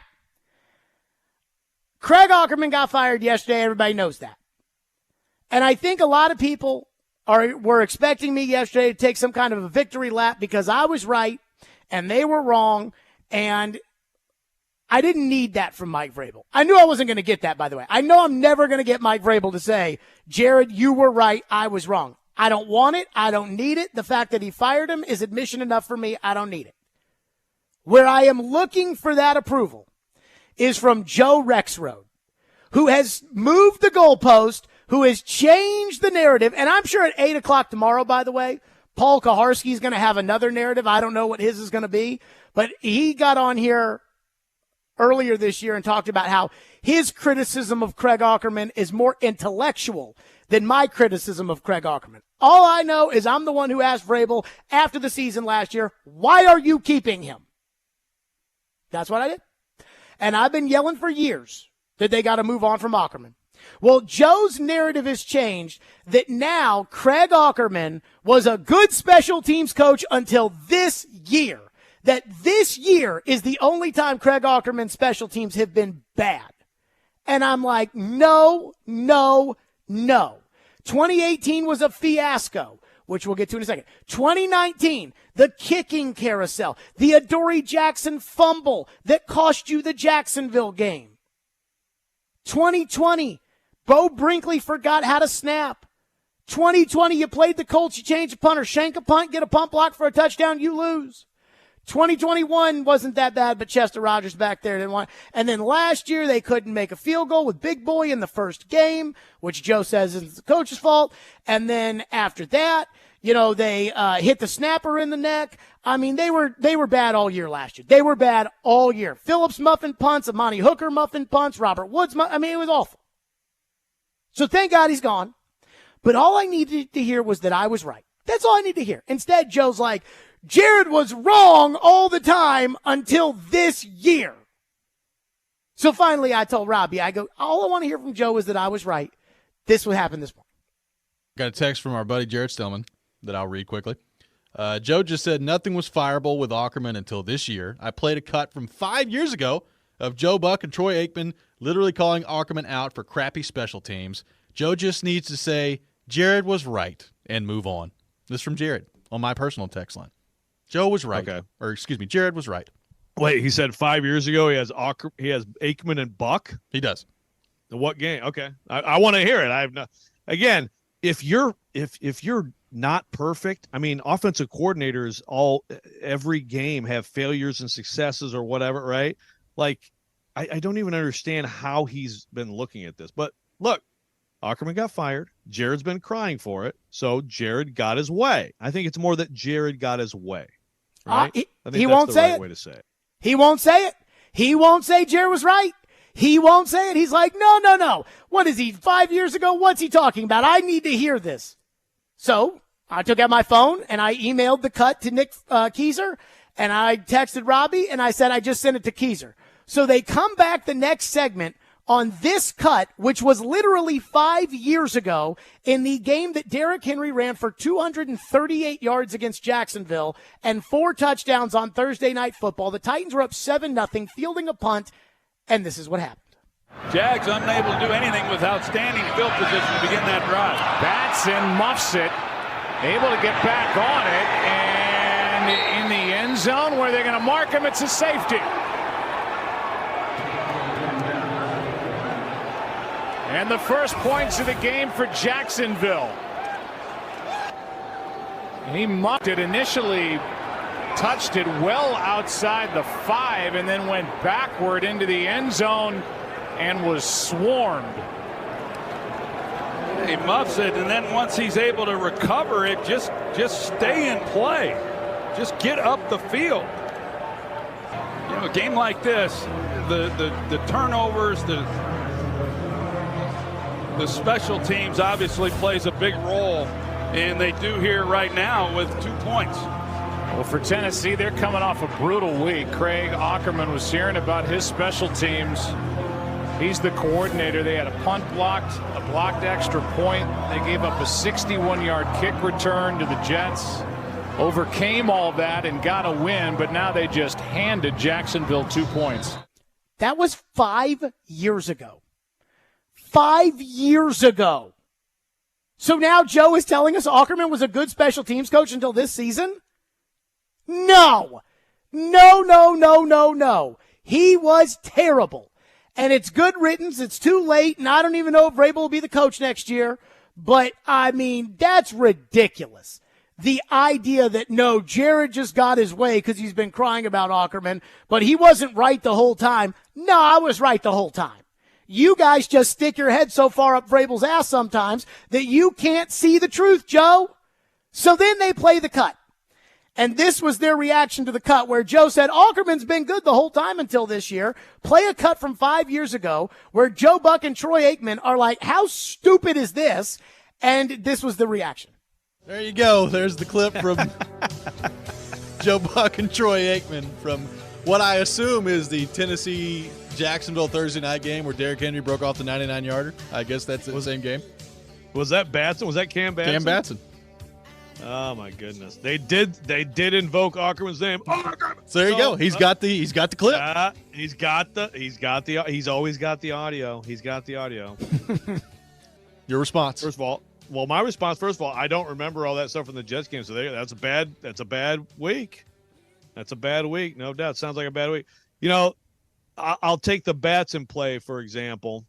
Craig Aukerman got fired yesterday. Everybody knows that. And I think a lot of people were expecting me yesterday to take some kind of a victory lap because I was right and they were wrong, and I didn't need that from Mike Vrabel. I knew I wasn't going to get that, by the way. I know I'm never going to get Mike Vrabel to say, Jared, you were right, I was wrong. I don't want it. I don't need it. The fact that he fired him is admission enough for me. I don't need it. Where I am looking for that approval is from Joe Rexroad, who has moved the goalpost, who has changed the narrative. And I'm sure at 8 o'clock tomorrow, by the way, Paul Kaharski is going to have another narrative. I don't know what his is going to be, but he got on here earlier this year and talked about how his criticism of Craig Aukerman is more intellectual than my criticism of Craig Aukerman. All I know is I'm the one who asked Vrabel after the season last year, why are you keeping him? That's what I did. And I've been yelling for years that they got to move on from Aukerman. Well, Joe's narrative has changed that now Craig Aukerman was a good special teams coach until this year. That this year is the only time Craig Aukerman's special teams have been bad. And I'm like, no. 2018 was a fiasco, which we'll get to in a second. 2019, the kicking carousel, the Adoree Jackson fumble that cost you the Jacksonville game. 2020, Bo Brinkley forgot how to snap. 2020, you played the Colts, you changed the punter, shank a punt, get a punt block for a touchdown, you lose. 2021 wasn't that bad, but Chester Rogers back there didn't want. And then last year they couldn't make a field goal with Big Boy in the first game, which Joe says is the coach's fault. And then after that, they hit the snapper in the neck. I mean, they were bad all year last year. They were bad all year. Phillips muffin punts, Amani Hooker muffin punts, Robert Woods. It was awful. So thank God he's gone. But all I needed to hear was that I was right. That's all I need to hear. Instead, Joe's like, Jared was wrong all the time until this year. So finally, I told Robbie, I go, all I want to hear from Joe is that I was right. This would happen this morning. Got a text from our buddy Jared Stillman that I'll read quickly. Joe just said nothing was fireable with Aukerman until this year. I played a cut from 5 years ago of Joe Buck and Troy Aikman literally calling Aukerman out for crappy special teams. Joe just needs to say Jared was right and move on. This is from Jared on my personal text line. Joe was right. Okay. Or excuse me, Jared was right. Wait, he said 5 years ago he has Aikman and Buck? He does. In what game? Okay. I want to hear it. I have not. Again, if you're not perfect, I mean, offensive coordinators every game have failures and successes or whatever, right? Like, I don't even understand how he's been looking at this. But look, Aukerman got fired. Jared's been crying for it. So Jared got his way. I think it's more that Jared got his way. Right? He won't say it. Way to say it. He won't say it. He won't say Jared was right. He won't say it. He's like, no. What is he, 5 years ago? What's he talking about? I need to hear this. So I took out my phone and I emailed the cut to Nick Keiser, and I texted Robbie and I said, I just sent it to Keiser. So they come back the next segment on this cut, which was literally 5 years ago in the game that Derrick Henry ran for 238 yards against Jacksonville and 4 touchdowns on Thursday Night Football. The Titans were up 7-0, fielding a punt, and this is what happened. Jags unable to do anything with outstanding field position to begin that drive. Batson muffs it, able to get back on it, and in the end zone where they're going to mark him, it's a safety. And the first points of the game for Jacksonville. He mucked it initially, touched it well outside the 5, and then went backward into the end zone and was swarmed. He muffs it, and then once he's able to recover it, just stay in play. Just get up the field. You know, a game like this, the turnovers, the special teams obviously plays a big role, and they do here right now with 2 points. Well, for Tennessee, they're coming off a brutal week. Craig Aukerman was hearing about his special teams He's the coordinator. They had a punt blocked, a blocked extra point. They gave up a 61-yard kick return to the Jets. Overcame all that and got a win, but now they just handed Jacksonville 2 points. That was 5 years ago. 5 years ago. So now Joe is telling us Ackerman was a good special teams coach until this season? No. No. He was terrible. And it's good riddance. It's too late, and I don't even know if Vrabel will be the coach next year. But, I mean, that's ridiculous. The idea that, no, Jared just got his way because he's been crying about Ackerman, but he wasn't right the whole time. No, I was right the whole time. You guys just stick your head so far up Vrabel's ass sometimes that you can't see the truth, Joe. So then they play the cut. And this was their reaction to the cut, where Joe said, Ackerman's been good the whole time until this year. Play a cut from 5 years ago where Joe Buck and Troy Aikman are like, how stupid is this? And this was the reaction. There you go. There's the clip from Joe Buck and Troy Aikman from what I assume is the Tennessee-Jacksonville Thursday night game where Derrick Henry broke off the 99-yarder. I guess that's the same game. Was that Batson? Was that Cam Batson? Cam Batson. Oh my goodness! They did invoke Ackerman's name. So there you go. He's got the clip. He's always got the audio. He's got the audio. Your response. First of all, my response. First of all, I don't remember all that stuff from the Jets game. So that's a bad week. That's a bad week, no doubt. Sounds like a bad week. You know, I'll take the Batson play for example.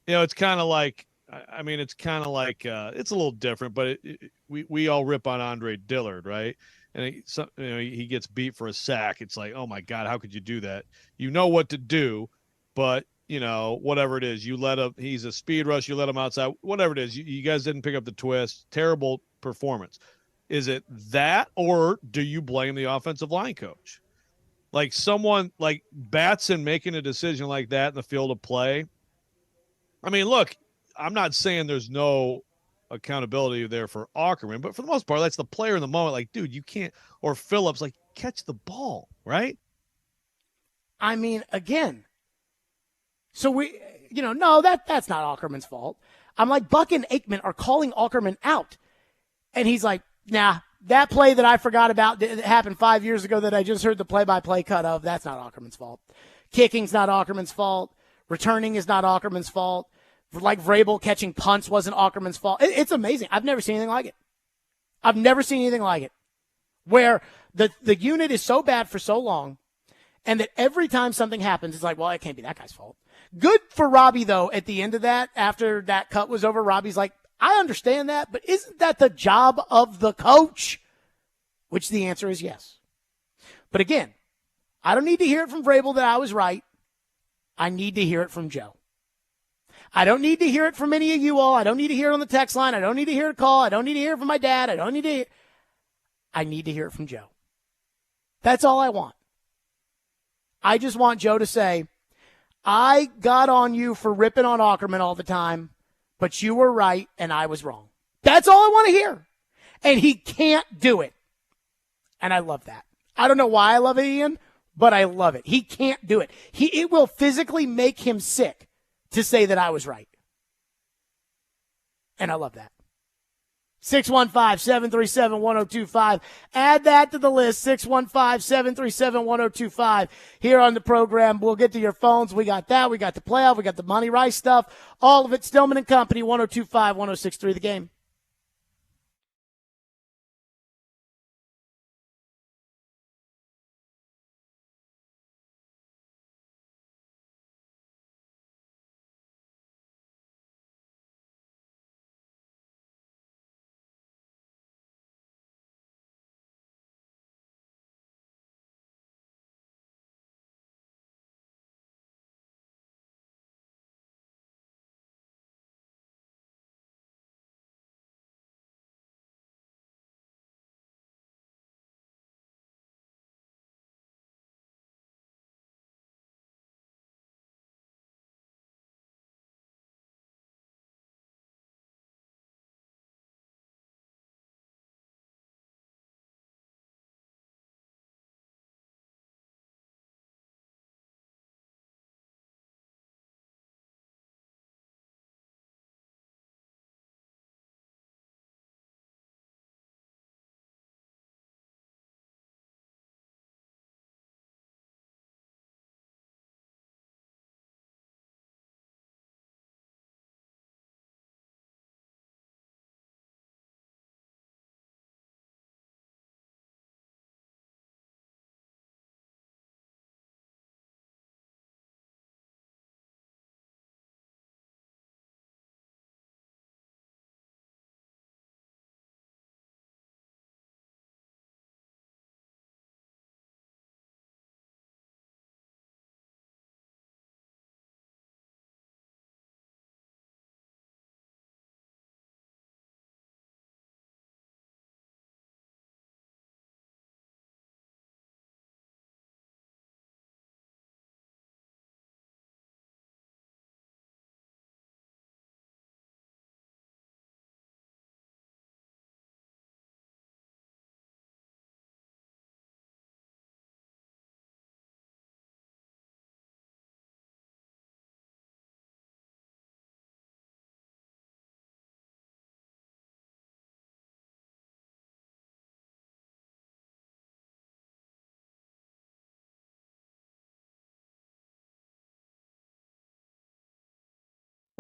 You know, it's kind of like. I mean, it's kind of like it's a little different, but we all rip on Andre Dillard, right? And he gets beat for a sack. It's like, oh my God, how could you do that? You know what to do, but whatever it is, you let him. He's a speed rush. You let him outside. Whatever it is, you guys didn't pick up the twist. Terrible performance. Is it that, or do you blame the offensive line coach? Like someone like Batson making a decision like that in the field of play. I mean, look. I'm not saying there's no accountability there for Ackerman, but for the most part, that's the player in the moment. Like, dude, you can't, or Phillips, like, catch the ball, right? I mean, again, so no, that's not Ackerman's fault. I'm like, Buck and Aikman are calling Ackerman out. And he's like, nah, that play that I forgot about that happened 5 years ago that I just heard the play-by-play cut of, that's not Ackerman's fault. Kicking's not Ackerman's fault. Returning is not Ackerman's fault. Like Vrabel catching punts wasn't Ackerman's fault. It's amazing. I've never seen anything like it. I've never seen anything like it. Where the unit is so bad for so long, and that every time something happens, it's like, well, it can't be that guy's fault. Good for Robbie, though, at the end of that, after that cut was over, Robbie's like, I understand that, but isn't that the job of the coach? Which the answer is yes. But again, I don't need to hear it from Vrabel that I was right. I need to hear it from Joe. I don't need to hear it from any of you all. I don't need to hear it on the text line. I don't need to hear a call. I don't need to hear it from my dad. I need to hear it from Joe. That's all I want. I just want Joe to say, I got on you for ripping on Ackerman all the time, but you were right and I was wrong. That's all I want to hear. And he can't do it. And I love that. I don't know why I love it, Ian, but I love it. He can't do it. It will physically make him sick to say that I was right. And I love that. 615-737-1025. Add that to the list, 615-737-1025. Here on the program, we'll get to your phones. We got that. We got the playoff. We got the Monty Rice stuff. All of it. Stillman and Company, 102.5, 106.3 The Game.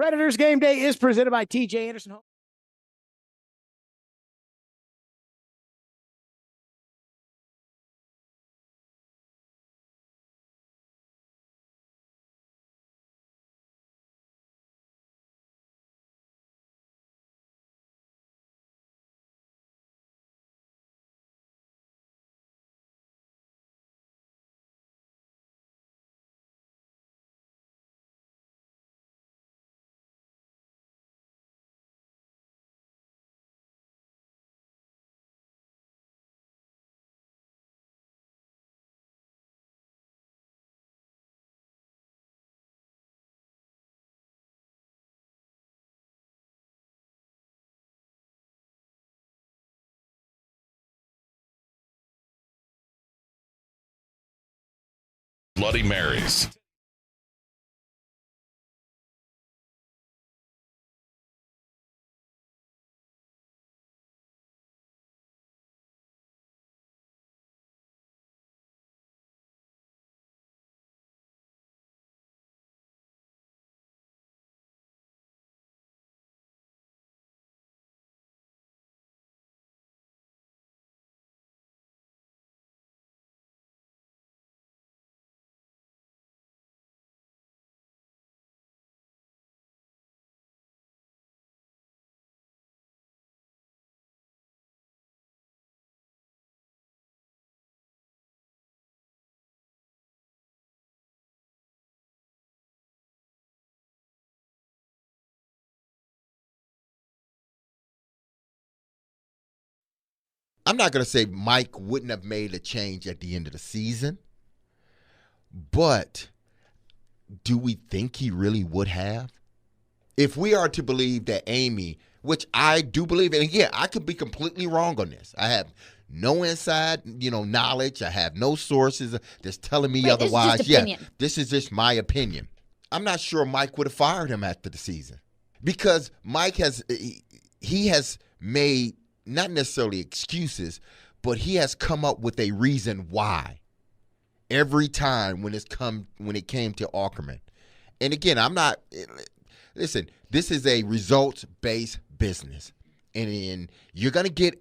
Predators Game Day is presented by TJ Anderson. Bloody Marys. I'm not going to say Mike wouldn't have made a change at the end of the season, but do we think he really would have? If we are to believe that Amy, which I do believe, and again, I could be completely wrong on this. I have no inside, knowledge. I have no sources that's telling me otherwise. This is just my opinion. I'm not sure Mike would have fired him after the season because Mike has made not necessarily excuses, but he has come up with a reason why every time when it came to Ackerman. And again, listen, this is a results-based business. And you're going to get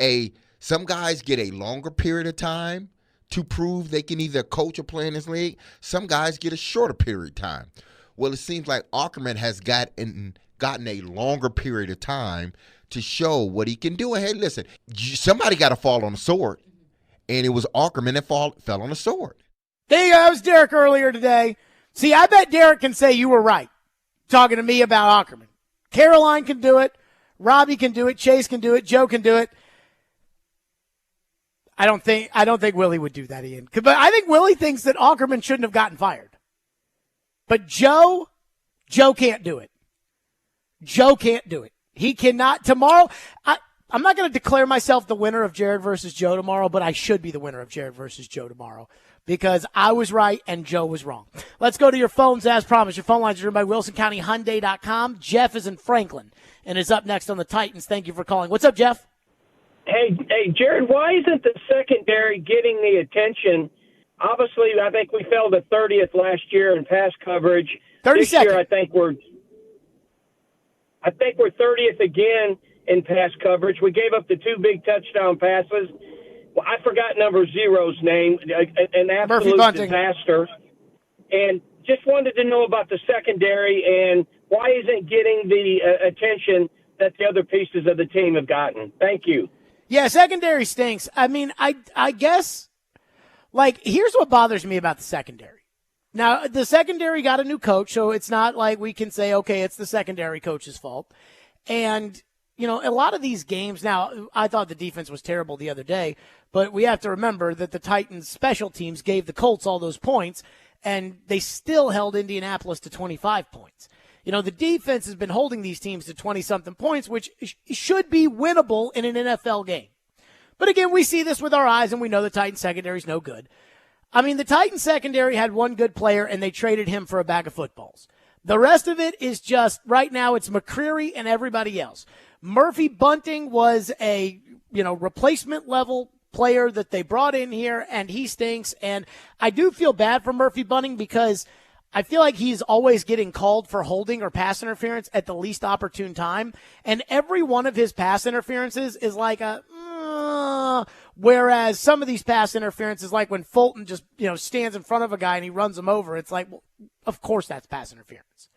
some guys get a longer period of time to prove they can either coach or play in this league. Some guys get a shorter period of time. Well, it seems like Ackerman has gotten a longer period of time to show what he can do. And hey, listen, somebody got to fall on the sword, and it was Ackerman that fell on the sword. There you go. That was Derek earlier today. See, I bet Derek can say you were right talking to me about Ackerman. Caroline can do it. Robbie can do it. Chase can do it. Joe can do it. I don't think Willie would do that, Ian. But I think Willie thinks that Ackerman shouldn't have gotten fired. But Joe can't do it. Joe can't do it. He cannot. Tomorrow, I'm not going to declare myself the winner of Jared versus Joe tomorrow, but I should be the winner of Jared versus Joe tomorrow because I was right and Joe was wrong. Let's go to your phones as promised. Your phone lines are driven by WilsonCountyHyundai.com. Jeff is in Franklin and is up next on the Titans. Thank you for calling. What's up, Jeff? Hey, Jared, why isn't the secondary getting the attention? Obviously, I think we fell to 30th last year in pass coverage. 32nd. This year, I think we're 30th again in pass coverage. We gave up the 2 big touchdown passes. Well, I forgot number 0's name, an absolute disaster. And just wanted to know about the secondary and why isn't getting the attention that the other pieces of the team have gotten. Thank you. Yeah, secondary stinks. I mean, I guess, here's what bothers me about the secondary. Now, the secondary got a new coach, so it's not like we can say, okay, it's the secondary coach's fault. And, a lot of these games, now, I thought the defense was terrible the other day, but we have to remember that the Titans' special teams gave the Colts all those points, and they still held Indianapolis to 25 points. The defense has been holding these teams to 20-something points, which should be winnable in an NFL game. But again, we see this with our eyes, and we know the Titans' secondary is no good. I mean, the Titans secondary had one good player, and they traded him for a bag of footballs. The rest of it is just, right now, it's McCreary and everybody else. Murphy Bunting was a, replacement-level player that they brought in here, and he stinks. And I do feel bad for Murphy Bunting because I feel like he's always getting called for holding or pass interference at the least opportune time. And every one of his pass interferences is like whereas some of these pass interferences, like when Fulton just, stands in front of a guy and he runs him over, it's like, well, of course that's pass interference.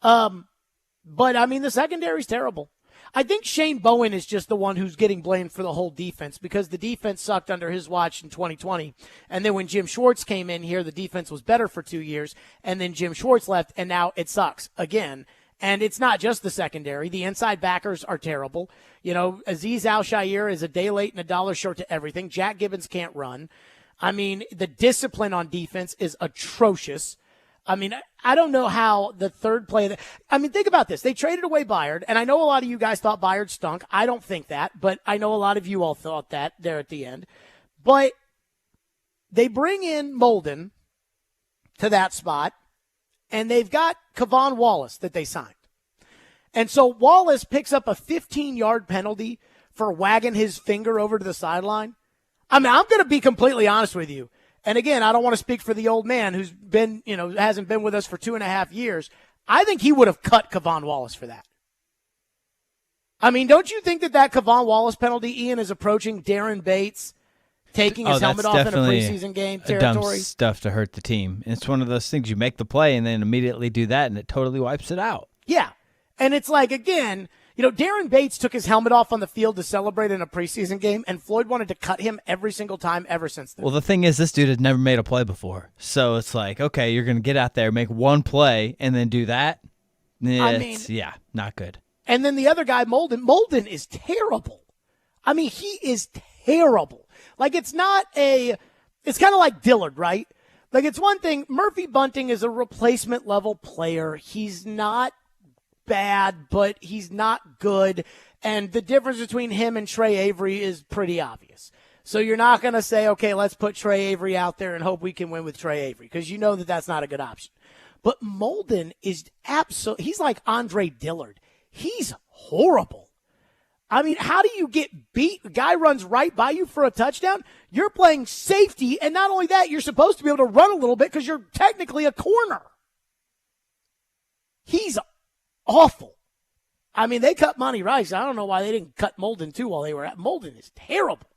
But I mean, the secondary's terrible. I think Shane Bowen is just the one who's getting blamed for the whole defense because the defense sucked under his watch in 2020. And then when Jim Schwartz came in here, the defense was better for 2 years. And then Jim Schwartz left, and now it sucks again. And it's not just the secondary. The inside backers are terrible. Azeez Al-Shaair is a day late and a dollar short to everything. Jack Gibbons can't run. I mean, the discipline on defense is atrocious. I mean, I don't know how the third play. Think about this. They traded away Byard, and I know a lot of you guys thought Byard stunk. I don't think that, but I know a lot of you all thought that there at the end. But they bring in Molden to that spot, and they've got Kevon Wallace that they signed. And so Wallace picks up a 15-yard penalty for wagging his finger over to the sideline. I mean, I'm going to be completely honest with you. And again, I don't want to speak for the old man who's been, hasn't been with us for 2.5 years. I think he would have cut Kevon Wallace for that. I mean, don't you think that Kevon Wallace penalty, Ian, is approaching Darren Bates taking his helmet off in a preseason game territory? Dumb stuff to hurt the team. It's one of those things you make the play and then immediately do that, and it totally wipes it out. Yeah. And it's like, again, Darren Bates took his helmet off on the field to celebrate in a preseason game, and Floyd wanted to cut him every single time ever since then. Well, the thing is, this dude had never made a play before. So it's like, okay, you're going to get out there, make one play, and then do that? Not good. And then the other guy, Molden is terrible. I mean, he is terrible. Like, it's kind of like Dillard, right? Like, it's one thing, Murphy Bunting is a replacement level player. He's not bad, but he's not good. And the difference between him and Trey Avery is pretty obvious. So you're not going to say, okay, let's put Trey Avery out there and hope we can win with Trey Avery, because you know that that's not a good option. But Molden is he's like Andre Dillard. He's horrible. I mean, how do you get beat? A guy runs right by you for a touchdown. You're playing safety, and not only that, you're supposed to be able to run a little bit because you're technically a corner. He's awful. I mean, they cut Monty Rice. I don't know why they didn't cut Molden too while they were at. Molden is terrible.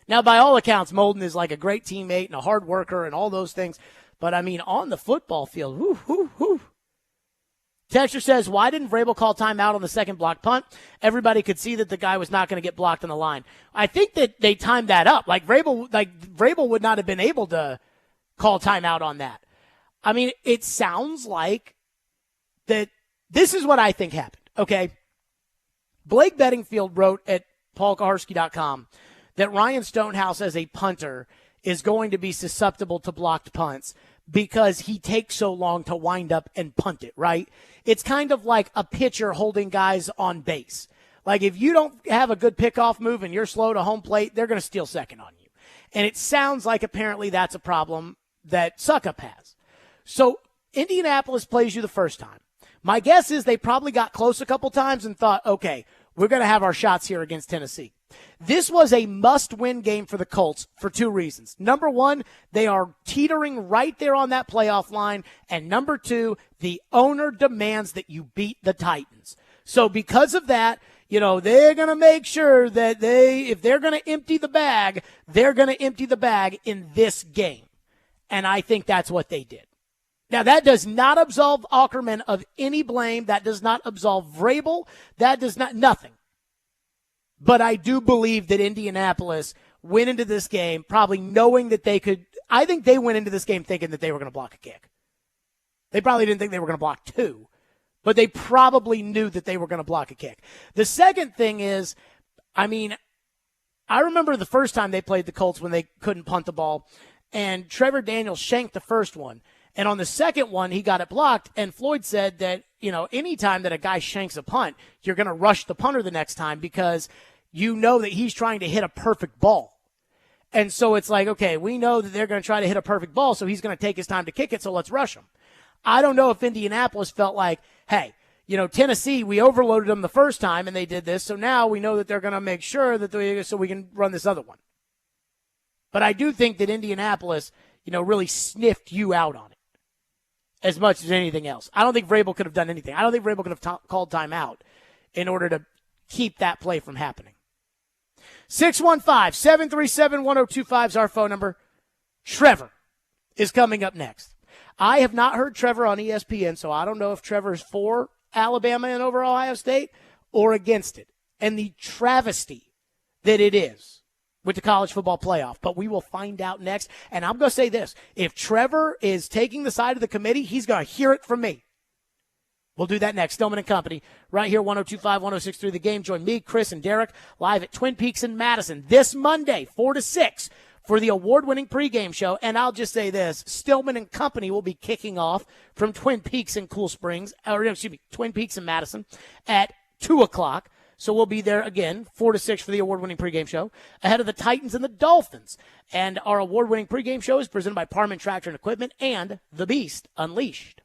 Now, by all accounts, Molden is like a great teammate and a hard worker and all those things. But, I mean, on the football field, Texture says, why didn't Vrabel call timeout on the second block punt? Everybody could see that the guy was not going to get blocked on the line. I think that they timed that up. Vrabel would not have been able to call timeout on that. I mean, it sounds like that. This is what I think happened, okay? Blake Bedingfield wrote at paulkaharski.com that Ryan Stonehouse as a punter is going to be susceptible to blocked punts because he takes so long to wind up and punt it, right? It's kind of like a pitcher holding guys on base. Like, if you don't have a good pickoff move and you're slow to home plate, they're going to steal second on you. And it sounds like apparently that's a problem that Suckup has. So Indianapolis plays you the first time. My guess is they probably got close a couple times and thought, okay, we're going to have our shots here against Tennessee. This was a must-win game for the Colts for two reasons. Number one, they are teetering right there on that playoff line. And number two, the owner demands that you beat the Titans. So because of that, they're going to make sure that if they're going to empty the bag, they're going to empty the bag in this game. And I think that's what they did. Now, that does not absolve Ackerman of any blame. That does not absolve Vrabel. That does not, nothing. But I do believe that Indianapolis went into this game probably knowing that they could. I think they went into this game thinking that they were going to block a kick. They probably didn't think they were going to block two, but they probably knew that they were going to block a kick. The second thing is, I remember the first time they played the Colts when they couldn't punt the ball, and Trevor Daniels shanked the first one. And on the second one, he got it blocked, and Floyd said that, anytime that a guy shanks a punt, you're going to rush the punter the next time because you know that he's trying to hit a perfect ball. And so it's like, okay, we know that they're going to try to hit a perfect ball, so he's going to take his time to kick it, so let's rush him. I don't know if Indianapolis felt like, hey, Tennessee, we overloaded them the first time, and they did this, so now we know that they're going to make sure that so we can run this other one. But I do think that Indianapolis, really sniffed you out on it. as much as anything else. I don't think Vrabel could have done anything. I don't think Vrabel could have called timeout in order to keep that play from happening. 615-737-1025 is our phone number. Trevor is coming up next. I have not heard Trevor on ESPN, so I don't know if Trevor is for Alabama and over Ohio State or against it, and the travesty that it is with the college football playoff. But we will find out next. And I'm going to say this. If Trevor is taking the side of the committee, he's going to hear it from me. We'll do that next. Stillman and Company, right here, 102.5, 106.3 The Game. Join me, Chris, and Derek live at Twin Peaks in Madison this Monday, 4 to 6, for the award-winning pregame show. And I'll just say this, Stillman and Company will be kicking off from Twin Peaks in Cool Springs, Twin Peaks in Madison at 2 o'clock. So we'll be there again, 4 to 6 for the award-winning pregame show, ahead of the Titans and the Dolphins. And our award-winning pregame show is presented by Parman Tractor and Equipment and The Beast Unleashed.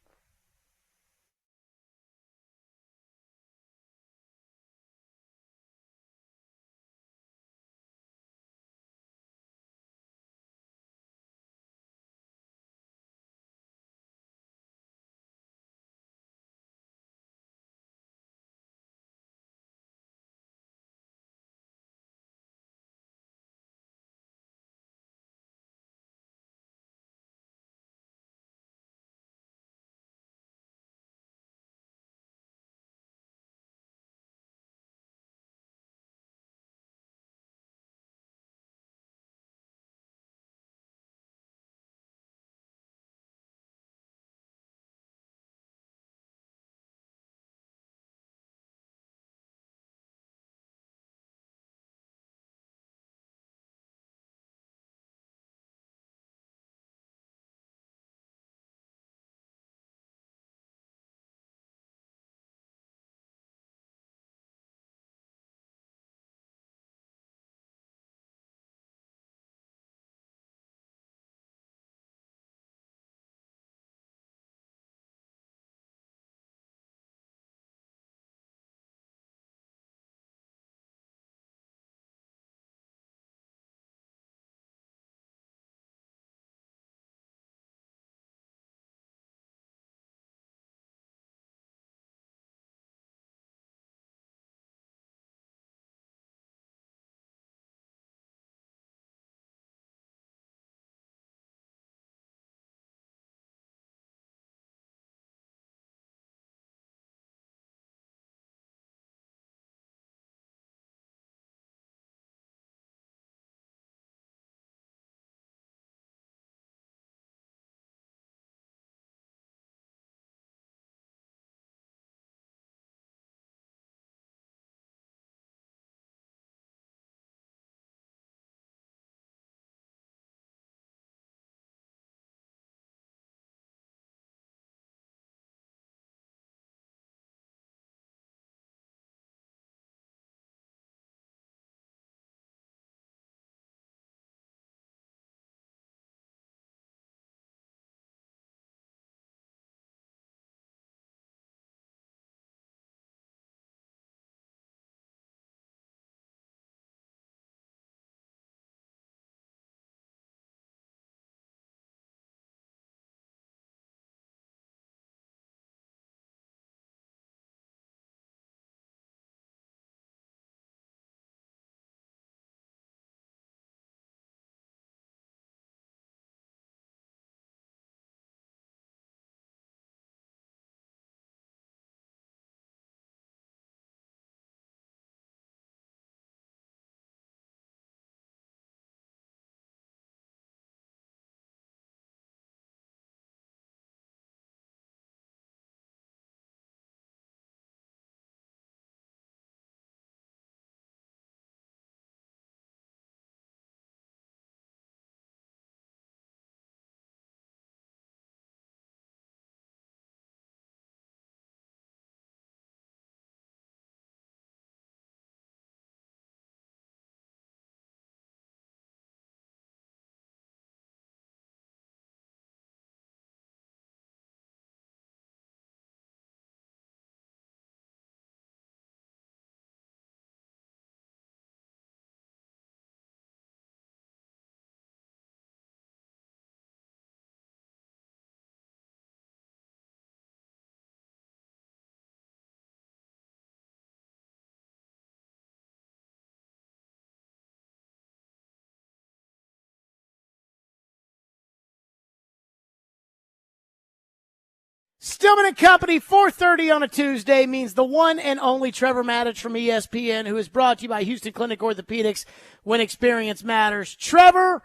Stillman and Company, 4:30 on a Tuesday means the one and only Trevor Maddich from ESPN, who is brought to you by Houston Clinic Orthopedics, when experience matters. Trevor,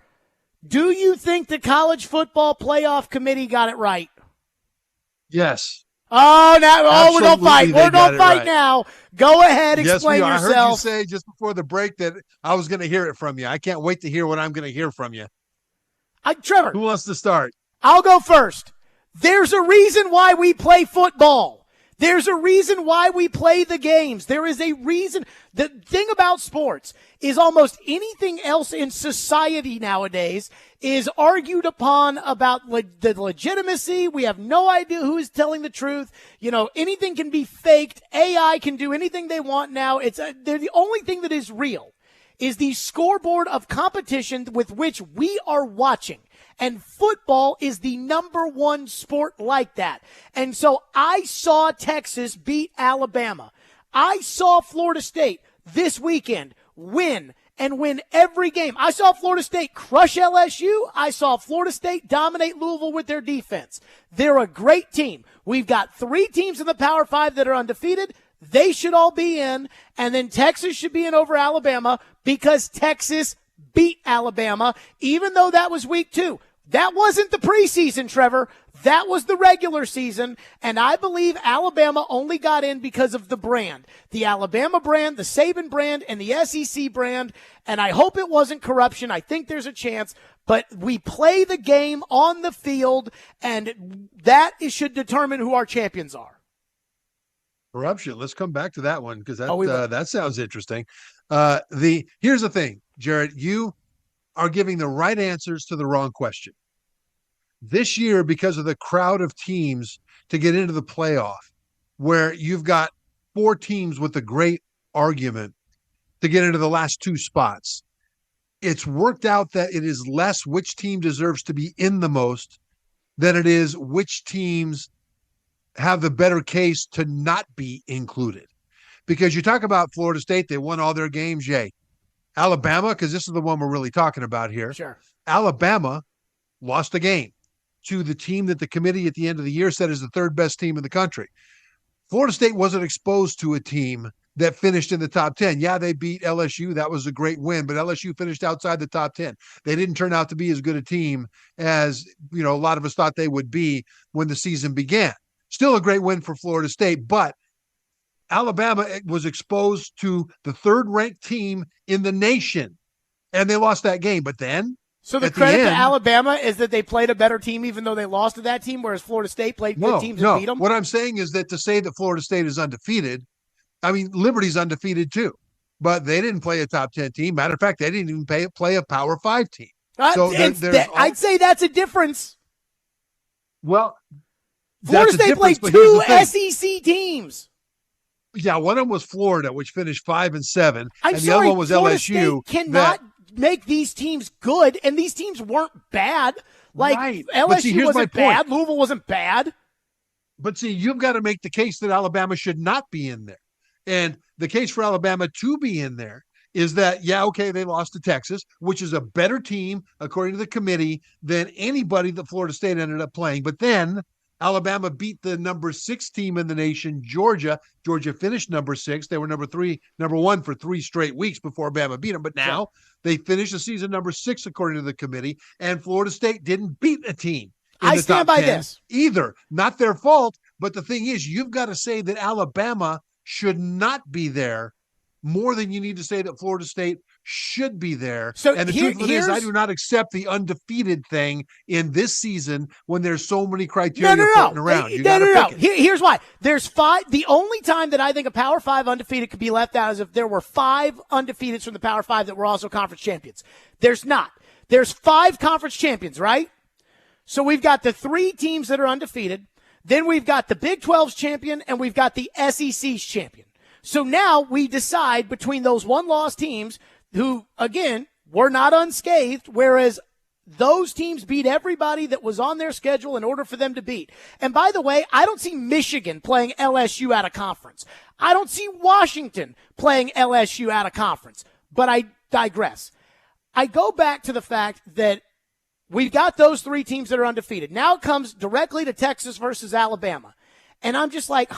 do you think the College Football Playoff Committee got it right? Yes. Oh, now, we don't fight. We don't fight right. now. Go ahead, explain yes, yourself. I heard you say just before the break that I was going to hear it from you. I can't wait to hear what I'm going to hear from you. Trevor. Who wants to start? I'll go first. There's a reason why we play football. There's a reason why we play the games. There is a reason. The thing about sports is almost anything else in society nowadays is argued upon about the legitimacy. We have no idea who is telling the truth. Anything can be faked. AI can do anything they want now. They're the only thing that is real is the scoreboard of competition with which we are watching. And football is the number one sport like that. And so I saw Texas beat Alabama. I saw Florida State this weekend win every game. I saw Florida State crush LSU. I saw Florida State dominate Louisville with their defense. They're a great team. We've got 3 teams in the Power 5 that are undefeated. They should all be in. And then Texas should be in over Alabama because Texas beat Alabama, even though that was week 2. That wasn't the preseason, Trevor. That was the regular season, and I believe Alabama only got in because of the brand. The Alabama brand, the Saban brand, and the SEC brand, and I hope it wasn't corruption. I think there's a chance, but we play the game on the field, and that should determine who our champions are. Corruption. Let's come back to that one because that sounds interesting. Here's the thing, Jared. You are giving the right answers to the wrong question. This year, because of the crowd of teams to get into the playoff, where you've got 4 teams with a great argument to get into the last 2 spots, it's worked out that it is less which team deserves to be in the most than it is which teams have the better case to not be included. Because you talk about Florida State, they won all their games, yay. Alabama, because this is the one we're really talking about here. Sure. Alabama lost a game to the team that the committee at the end of the year said is the 3rd best team in the country. Florida State wasn't exposed to a team that finished in the top 10. Yeah, they beat LSU. That was a great win, but LSU finished outside the top 10. They didn't turn out to be as good a team as, a lot of us thought they would be when the season began. Still a great win for Florida State, but Alabama was exposed to the 3rd-ranked team in the nation, and they lost that game. But then, so the credit to Alabama is that they played a better team even though they lost to that team, whereas Florida State played good teams and beat them? What I'm saying is that to say that Florida State is undefeated, Liberty's undefeated too, but they didn't play a top 10 team. Matter of fact, they didn't even play a Power 5 team. I'd say that's a difference. Well, Florida State played 2 SEC teams. Yeah, one of them was Florida, which finished 5-7, and the other one was Florida LSU. State cannot make these teams good, and these teams weren't bad. Right. LSU wasn't bad. Louisville wasn't bad. But see, you've got to make the case that Alabama should not be in there. And the case for Alabama to be in there is that, they lost to Texas, which is a better team, according to the committee, than anybody that Florida State ended up playing. But then Alabama beat the number 6 team in the nation, Georgia. Georgia finished number 6. They were number 1 for 3 straight weeks before Alabama beat them. But now they finished the season number 6, according to the committee, and Florida State didn't beat a team in the top 10 this either. Not their fault. But the thing is, you've got to say that Alabama should not be there more than you need to say that Florida State should be there. So and the truth of it is, I do not accept the undefeated thing in this season when there's so many criteria floating around. Here's why. There's 5. The only time that I think a Power 5 undefeated could be left out is if there were 5 undefeateds from the Power 5 that were also conference champions. There's not. There's 5 conference champions, right? So we've got the 3 teams that are undefeated. Then we've got the Big 12's champion, and we've got the SEC's champion. So now we decide between those one-loss teams who, again, were not unscathed, whereas those teams beat everybody that was on their schedule in order for them to beat. And by the way, I don't see Michigan playing LSU out of conference. I don't see Washington playing LSU out of conference. But I digress. I go back to the fact that we've got those 3 teams that are undefeated. Now it comes directly to Texas versus Alabama. And I'm just like,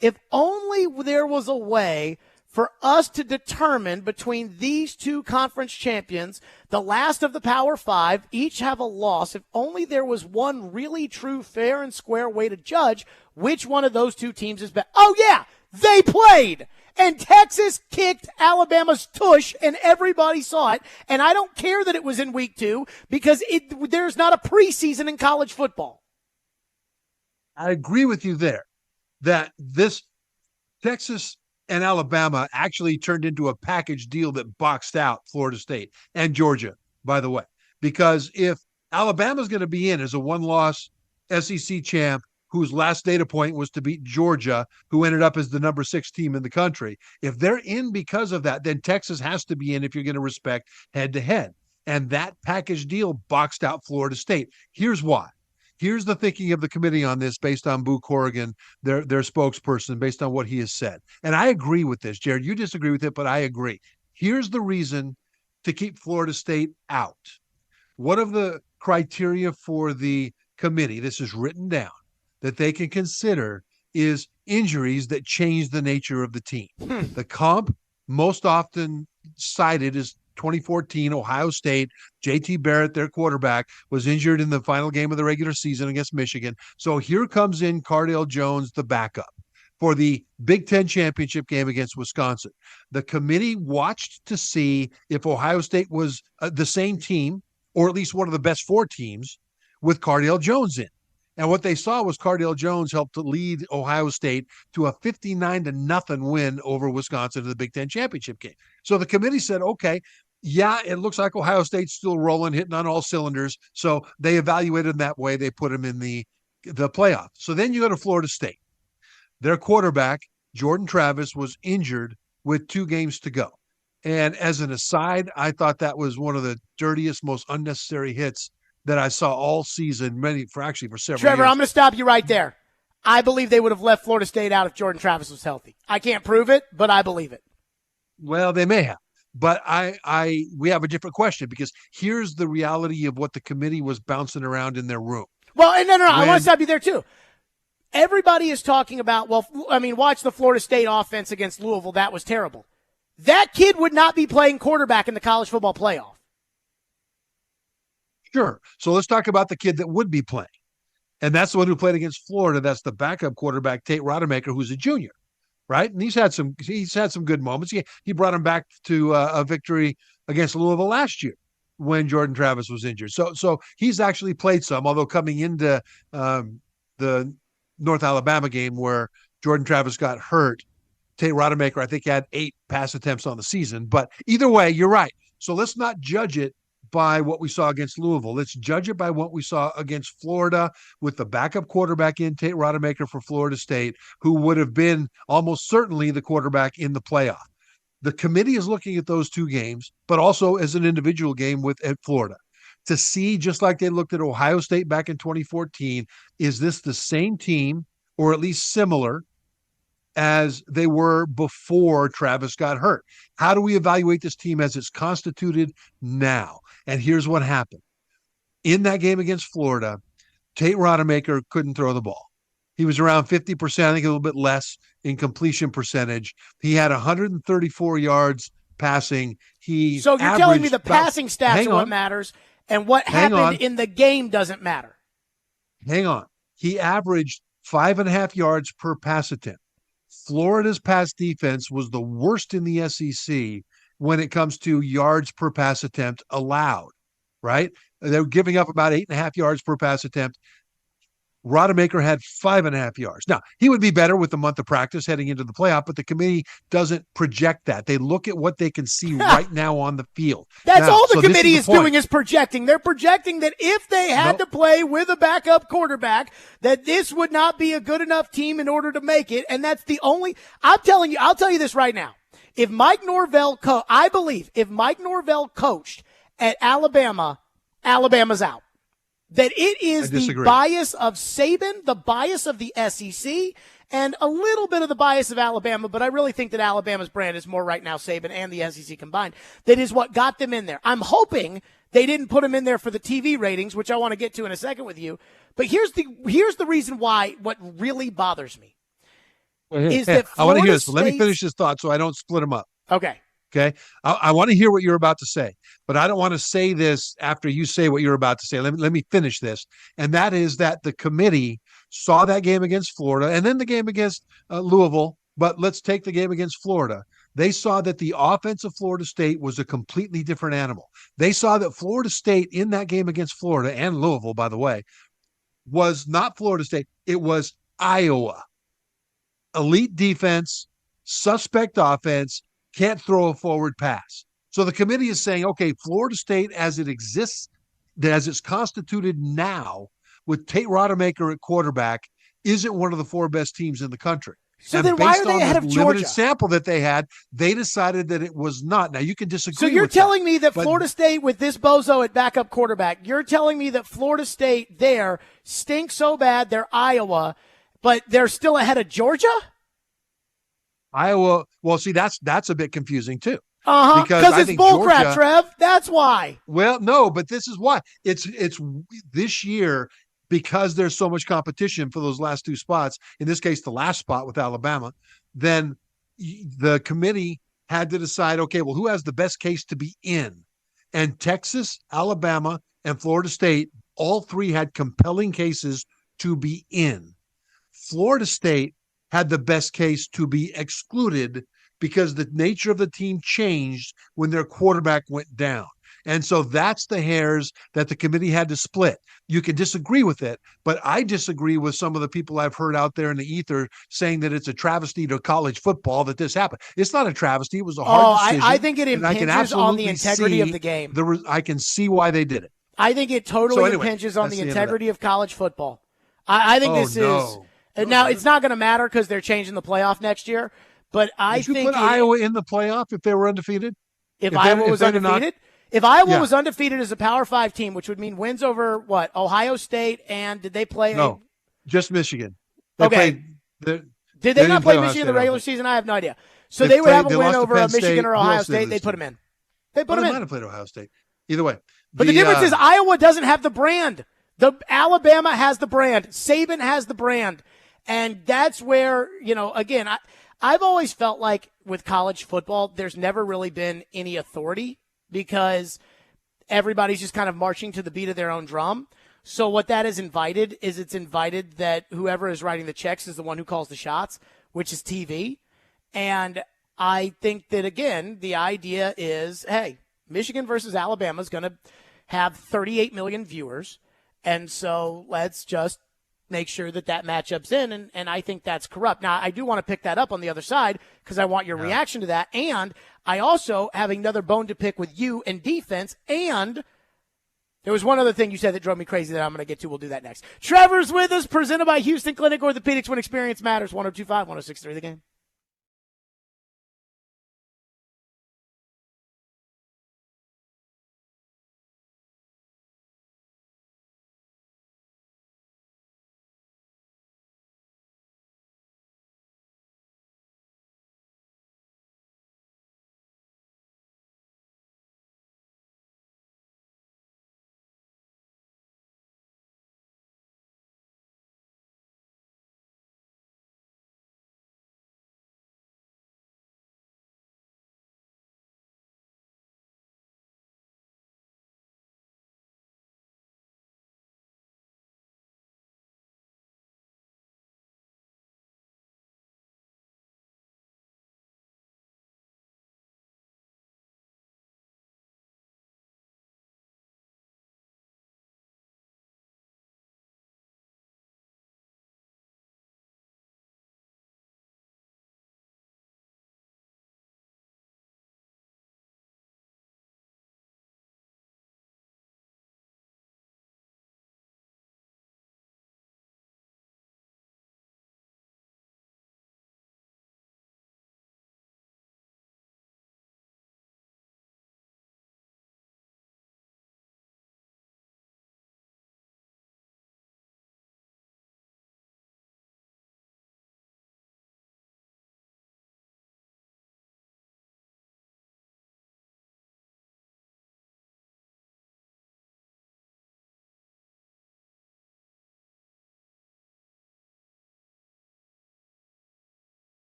if only there was a way for us to determine between these two conference champions, the last of the Power Five, each have a loss. If only there was one really true, fair, and square way to judge which one of those two teams is better. Oh, yeah, they played. And Texas kicked Alabama's tush, and everybody saw it. And I don't care that it was in week 2 because there's not a preseason in college football. I agree with you there that this Texas and Alabama actually turned into a package deal that boxed out Florida State and Georgia, by the way. Because if Alabama's going to be in as a one-loss SEC champ whose last data point was to beat Georgia, who ended up as the number 6 team in the country, if they're in because of that, then Texas has to be in if you're going to respect head-to-head. And that package deal boxed out Florida State. Here's why. Here's the thinking of the committee on this based on Boo Corrigan, their spokesperson, based on what he has said. And I agree with this, Jared. You disagree with it, but I agree. Here's the reason to keep Florida State out. One of the criteria for the committee, this is written down, that they can consider is injuries that change the nature of the team. The comp most often cited is 2014 Ohio State. JT Barrett, their quarterback, was injured in the final game of the regular season against Michigan. So here comes in Cardale Jones, the backup, for the Big Ten championship game against Wisconsin. The committee watched to see if Ohio State was the same team, or at least one of the best 4 teams, with Cardale Jones in. And what they saw was Cardale Jones helped to lead Ohio State to a 59-0 win over Wisconsin in the Big Ten championship game. So the committee said, okay, yeah, it looks like Ohio State's still rolling, hitting on all cylinders. So they evaluated them that way. They put them in the playoff. So then you go to Florida State. Their quarterback, Jordan Travis, was injured with 2 games to go. And as an aside, I thought that was one of the dirtiest, most unnecessary hits that I saw all season, for several Trevor, years. I'm going to stop you right there. I believe they would have left Florida State out if Jordan Travis was healthy. I can't prove it, but I believe it. Well, they may have. But we have a different question, because here's the reality of what the committee was bouncing around in their room. Well, no, I want to stop you there too. Everybody is talking about, watch the Florida State offense against Louisville. That was terrible. That kid would not be playing quarterback in the college football playoff. Sure. So let's talk about the kid that would be playing. And that's the one who played against Florida. That's the backup quarterback, Tate Rodemaker, who's a junior, right? And he's had some good moments. He brought him back to a victory against Louisville last year when Jordan Travis was injured. So he's actually played some, although coming into the North Alabama game where Jordan Travis got hurt, Tate Rodemaker, I think, had 8 pass attempts on the season. But either way, you're right. So let's not judge it by what we saw against Louisville. Let's judge it by what we saw against Florida with the backup quarterback in Tate Rodemaker for Florida State, who would have been almost certainly the quarterback in the playoff. The committee is looking at those 2 games, but also as an individual game at Florida, to see, just like they looked at Ohio State back in 2014, is this the same team, or at least similar, as they were before Travis got hurt? How do we evaluate this team as it's constituted now? And here's what happened. In that game against Florida, Tate Rodemaker couldn't throw the ball. He was around 50%, I think a little bit less in completion percentage. He had 134 yards passing. So you're telling me the passing stats are what matters, and what happened in the game doesn't matter? Hang on. He averaged 5.5 yards per pass attempt. Florida's pass defense was the worst in the SEC when it comes to yards per pass attempt allowed, right? They're giving up about 8.5 yards per pass attempt. Rodemaker had 5.5 yards. Now, he would be better with a month of practice heading into the playoff, but the committee doesn't project that. They look at what they can see right now on the field. That's all the committee is doing is projecting. They're projecting that if they had to play with a backup quarterback, that this would not be a good enough team in order to make it. And that's the only, I'll tell you this right now. If Mike Norvell, I believe if Mike Norvell coached at Alabama, Alabama's out. That it is the bias of Saban, the bias of the SEC, and a little bit of the bias of Alabama, but I really think that Alabama's brand is more right now Saban and the SEC combined. That is what got them in there. I'm hoping They didn't put him in there for the TV ratings, which I want to get to in a second with you. But here's the reason why what really bothers me is that I want to hear this, Florida but let me finish this thought so I don't split them up. Okay. Okay. I want to hear what you're about to say, but I don't want to say this after you say what you're about to say. Let me finish this. And that is that the committee saw that game against Florida and then the game against Louisville. But let's take the game against Florida. They saw that the offense of Florida State was a completely different animal. They saw that Florida State in that game against Florida and Louisville, by the way, was not Florida State. It was Iowa. Elite defense, suspect offense, can't throw a forward pass. So the committee is saying, okay, Florida State as it exists, as it's constituted now, with Tate Rodemaker at quarterback, isn't one of the 4 best teams in the country. So then why are they ahead of limited Georgia? Sample that they had, they decided that it was not. Now you can disagree. So you're with telling me that but Florida State with this bozo at backup quarterback, you're telling me that Florida State there stinks so bad they're Iowa, but they're still ahead of Georgia? Iowa, well, see, that's a bit confusing too. Because it's bullcrap, Trev. That's why. Well, no, but this is why. It's this year, because there's so much competition for those last 2 spots, in this case, the last spot with Alabama, then the committee had to decide, okay, well, who has the best case to be in? And Texas, Alabama, and Florida State, all 3 had compelling cases to be in. Florida State had the best case to be excluded because the nature of the team changed when their quarterback went down. And so that's the hairs that the committee had to split. You can disagree with it, but I disagree with some of the people I've heard out there in the ether saying that it's a travesty to college football that this happened. It's not a travesty. It was a hard decision. I think it impinges on the integrity of the game. I can see why they did it. I think it totally impinges on the integrity of college football. I think this is – now, it's not going to matter because they're changing the playoff next year, but I think – Would you put Iowa in the playoff if they were undefeated? If Iowa was undefeated? If Iowa was undefeated as a Power 5 team, which would mean wins over, what, Ohio State, and did they play? No, just Michigan. Did they not play Michigan in the regular season? I have no idea. So they would have a win over Michigan or Ohio State. They put them in. They might have played Ohio State. Either way. But the difference is Iowa doesn't have the brand. The Alabama has the brand. Saban has the brand. And that's where, again, I've always felt like with college football, there's never really been any authority because everybody's just kind of marching to the beat of their own drum. So what that is invited is it's invited that whoever is writing the checks is the one who calls the shots, which is TV. And I think that, again, the idea is, hey, Michigan versus Alabama is going to have 38 million viewers. And so let's just make sure that matchup's in, and I think that's corrupt. Now, I do want to pick that up on the other side because I want your reaction to that, and I also have another bone to pick with you and defense, and there was one other thing you said that drove me crazy that I'm going to get to. We'll do that next. Trevor's with us, presented by Houston Clinic Orthopedics, when experience matters. 102.5, 106.3 The Game.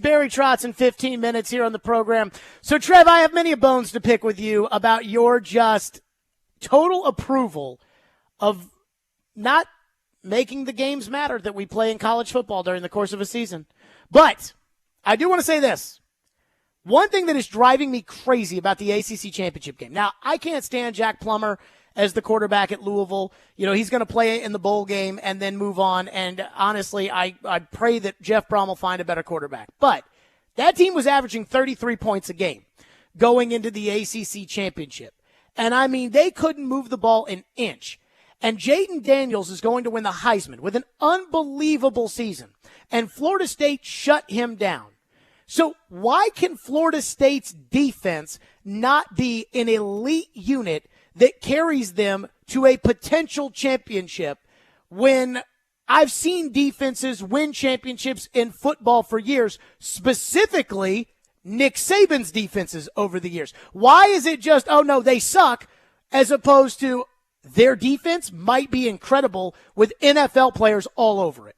Barry Trotz in 15 minutes here on the program. So, Trev, I have many bones to pick with you about your just total approval of not making the games matter that we play in college football during the course of a season. But I do want to say this. One thing that is driving me crazy about the ACC championship game. Now, I can't stand Jack Plummer as the quarterback at Louisville. You know, he's going to play in the bowl game and then move on. And honestly, I pray that Jeff Brom will find a better quarterback. But that team was averaging 33 points a game going into the ACC championship. And I mean, they couldn't move the ball an inch. And Jaden Daniels is going to win the Heisman with an unbelievable season. And Florida State shut him down. So why can Florida State's defense not be an elite unit that carries them to a potential championship when I've seen defenses win championships in football for years, specifically Nick Saban's defenses over the years? Why is it just, oh no, they suck, as opposed to their defense might be incredible with NFL players all over it?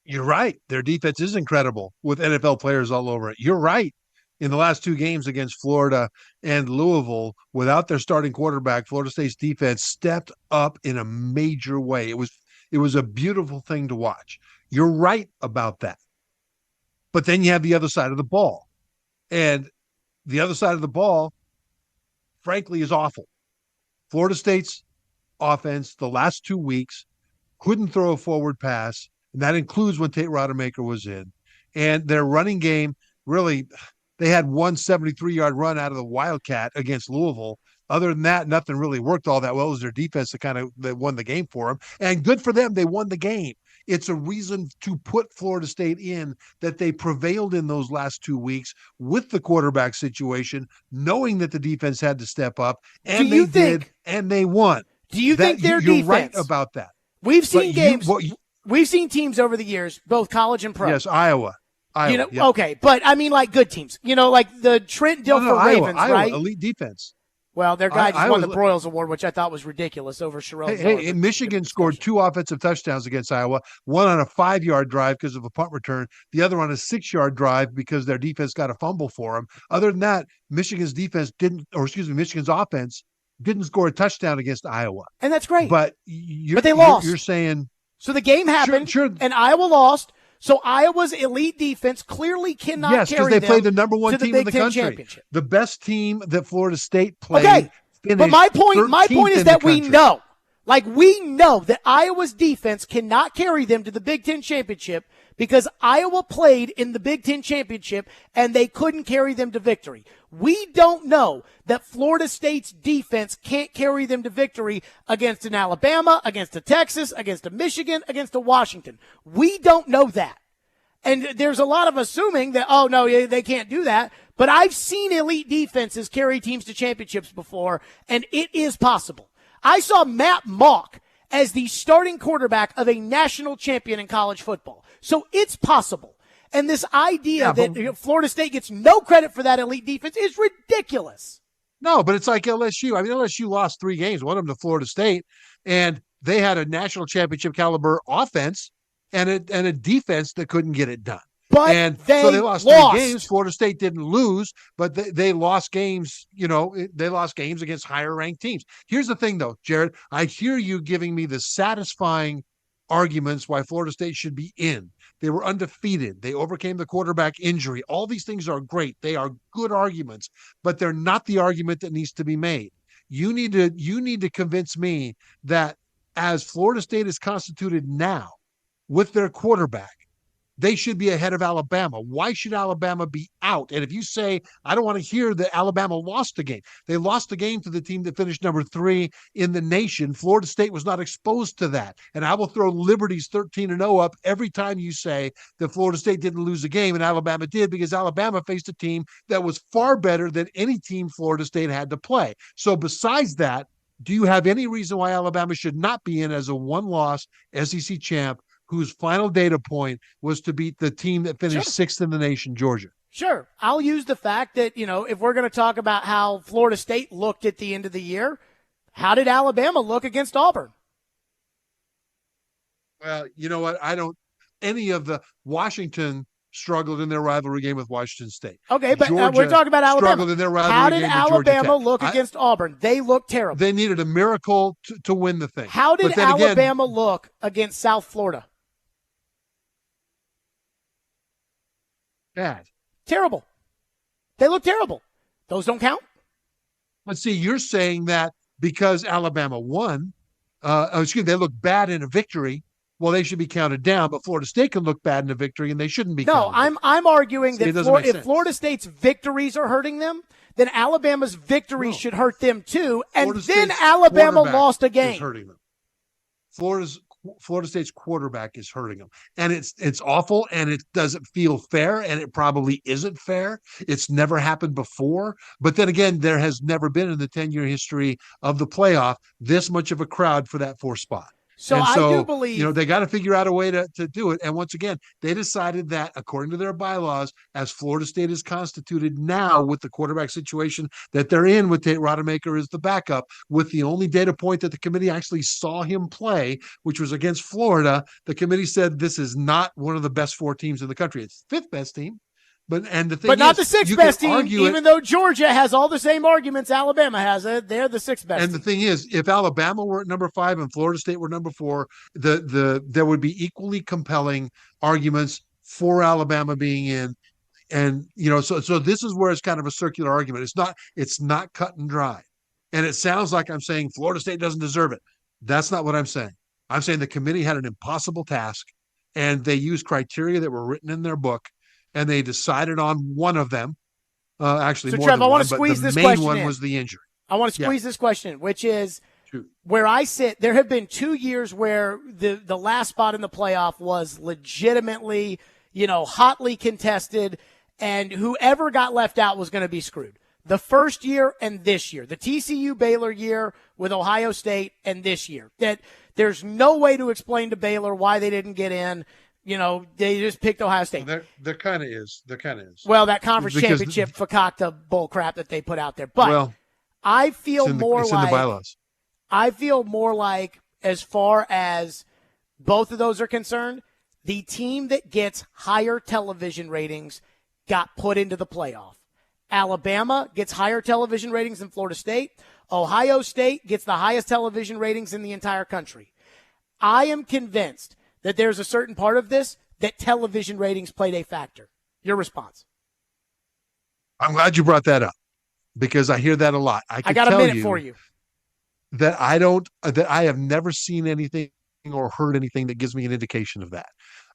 You're right. Their defense is incredible with NFL players all over it. You're right. In the last two games against Florida and Louisville, without their starting quarterback, Florida State's defense stepped up in a major way. It was a beautiful thing to watch. You're right about that. But then you have the other side of the ball. And the other side of the ball, frankly, is awful. Florida State's offense the last 2 weeks couldn't throw a forward pass, and that includes when Tate Rodemaker was in. And their running game, really, they had one 73-yard run out of the Wildcat against Louisville. Other than that, nothing really worked all that well. It was their defense that won the game for them. And good for them, they won the game. It's a reason to put Florida State in that they prevailed in those last 2 weeks with the quarterback situation, knowing that the defense had to step up, and they did, and they won. Do you think their defense? You're right about that. We've seen games. We've seen teams over the years, both college and pro. Yes, Iowa. You know, yeah. Okay, but I mean, like good teams. You know, like the Trent Dilfer Ravens, Iowa, right? Elite defense. Well, their guy just won the Broyles Award, which I thought was ridiculous over Sherrod. Hey, Michigan scored 2 offensive touchdowns against Iowa, one on a 5-yard drive because of a punt return, the other on a 6-yard drive because their defense got a fumble for them. Other than that, Michigan's offense didn't score a touchdown against Iowa. And that's great. But they lost. You're saying. So the game happened, and Iowa lost. So Iowa's elite defense clearly cannot carry them. Yes, because they played the number one team in the country. The best team that Florida State played. Okay, but my point is that we know that Iowa's defense cannot carry them to the Big Ten championship because Iowa played in the Big Ten championship and they couldn't carry them to victory. We don't know that Florida State's defense can't carry them to victory against an Alabama, against a Texas, against a Michigan, against a Washington. We don't know that. And there's a lot of assuming that, oh, no, they can't do that. But I've seen elite defenses carry teams to championships before, and it is possible. I saw Matt Mock as the starting quarterback of a national champion in college football. So it's possible. And this idea that Florida State gets no credit for that elite defense is ridiculous. No, but it's like LSU. I mean, LSU lost 3 games, one of them to Florida State, and they had a national championship caliber offense and a defense that couldn't get it done. But so they lost 3 games. Florida State didn't lose, but they lost games. You know, they lost games against higher ranked teams. Here's the thing, though, Jared. I hear you giving me the satisfying arguments why Florida State should be in. They were undefeated. They overcame the quarterback injury. All these things are great. They are good arguments, but they're not the argument that needs to be made. You need to convince me that as Florida State is constituted now with their quarterback, they should be ahead of Alabama. Why should Alabama be out? And if you say, I don't want to hear that Alabama lost the game. They lost the game to the team that finished number 3 in the nation. Florida State was not exposed to that. And I will throw Liberty's 13-0 up every time you say that Florida State didn't lose a game and Alabama did, because Alabama faced a team that was far better than any team Florida State had to play. So besides that, do you have any reason why Alabama should not be in as a one-loss SEC champ whose final data point was to beat the team that finished 6th in the nation, Georgia? Sure. I'll use the fact that, if we're going to talk about how Florida State looked at the end of the year, how did Alabama look against Auburn? Well, you know what? Any of the Washington struggled in their rivalry game with Washington State. Okay, but we're talking about Alabama. Struggled in their rivalry How did game Alabama with Georgia look against Auburn? They looked terrible. They needed a miracle to win the thing. How did Alabama look against South Florida? Bad. Terrible. They look terrible. Those don't count? But see, you're saying that because Alabama won, they look bad in a victory. Well, they should be counted down, but Florida State can look bad in a victory, and they shouldn't be. No, counted I'm arguing that if sense. Florida State's victories are hurting them, then Alabama's victories should hurt them too. And then Alabama lost a game. Is hurting them. Florida State's quarterback is hurting them, and it's awful, and it doesn't feel fair, and it probably isn't fair. It's never happened before, but then again, there has never been in the 10-year history of the playoff this much of a crowd for that 4th spot. So I do believe they got to figure out a way to do it. And once again, they decided that according to their bylaws, as Florida State is constituted now with the quarterback situation that they're in with Tate Rodemaker as the backup, with the only data point that the committee actually saw him play, which was against Florida, the committee said this is not one of the best 4 teams in the country. It's the 5th best team. But not the 6th best team, even though Georgia has all the same arguments Alabama has. They're the 6th best And the thing is, if Alabama were at number 5 and Florida State were number 4, there would be equally compelling arguments for Alabama being in. And, so this is where it's kind of a circular argument. It's not cut and dry. And it sounds like I'm saying Florida State doesn't deserve it. That's not what I'm saying. I'm saying the committee had an impossible task, and they used criteria that were written in their book, and they decided on one of them. Actually, so more Trev, than I want one, to squeeze but this the main question one in. was the injury. I want to squeeze this question in, which is where I sit. There have been 2 years where the last spot in the playoff was legitimately, hotly contested, and whoever got left out was going to be screwed. The first year and this year, the TCU Baylor year with Ohio State, and this year, that there's no way to explain to Baylor why they didn't get in. They just picked Ohio State. Well, there kind of is. Well, that conference championship fakakta bull crap that they put out there. But I feel more like, in the bylaws. I feel more like, as far as both of those are concerned, the team that gets higher television ratings got put into the playoff. Alabama gets higher television ratings than Florida State. Ohio State gets the highest television ratings in the entire country. I am convinced that there's a certain part of this that television ratings played a factor. Your response? I'm glad you brought that up, because I hear that a lot. I got a minute for you. That I have never seen anything or heard anything that gives me an indication of that.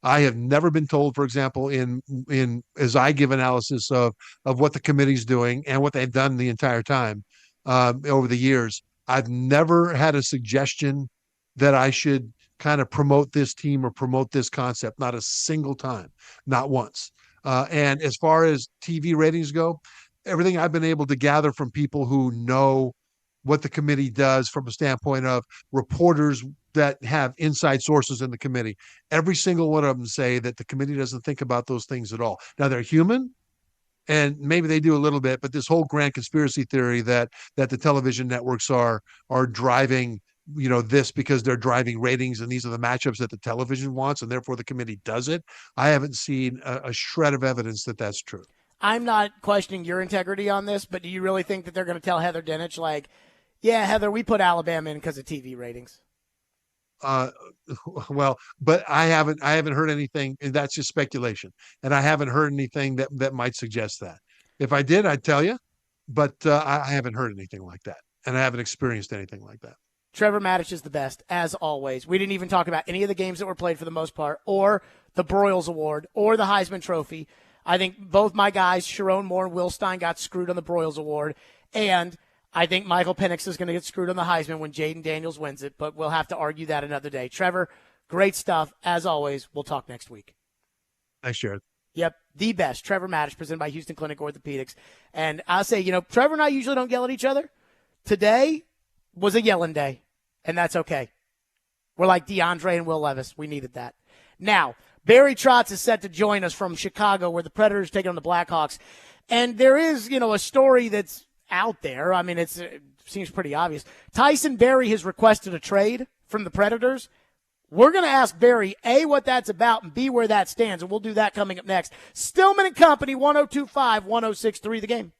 I have never been told, for example, in as I give analysis of what the committee's doing and what they've done the entire time over the years, I've never had a suggestion that I should kind of promote this team or promote this concept. Not a single time, not once. And as far as TV ratings go, everything I've been able to gather from people who know what the committee does from a standpoint of reporters that have inside sources in the committee, every single one of them say that the committee doesn't think about those things at all. Now, they're human, and maybe they do a little bit, but this whole grand conspiracy theory that the television networks are driving this because they're driving ratings and these are the matchups that the television wants and therefore the committee does it. I haven't seen a shred of evidence that that's true. I'm not questioning your integrity on this, but do you really think that they're going to tell Heather Dinich, like, yeah, Heather, we put Alabama in because of TV ratings? Well, but I haven't heard anything. That's just speculation. And I haven't heard anything that might suggest that. If I did, I'd tell you, but I haven't heard anything like that. And I haven't experienced anything like that. Trevor Maddich is the best, as always. We didn't even talk about any of the games that were played for the most part, or the Broyles Award, or the Heisman Trophy. I think both my guys, Sharon Moore and Will Stein, got screwed on the Broyles Award. And I think Michael Penix is going to get screwed on the Heisman when Jaden Daniels wins it, but we'll have to argue that another day. Trevor, great stuff. As always, we'll talk next week. Thanks, Jared. Yep, the best. Trevor Maddich, presented by Houston Clinic Orthopedics. And I'll say, Trevor and I usually don't yell at each other. Today was a yelling day, and that's okay. We're like DeAndre and Will Levis. We needed that. Now, Barry Trotz is set to join us from Chicago, where the Predators take on the Blackhawks. And there is, a story that's out there. I mean, it seems pretty obvious. Tyson Barrie has requested a trade from the Predators. We're going to ask Barry, A, what that's about, and B, where that stands, and we'll do that coming up next. Stillman and Company, 102.5-106.3 The Game.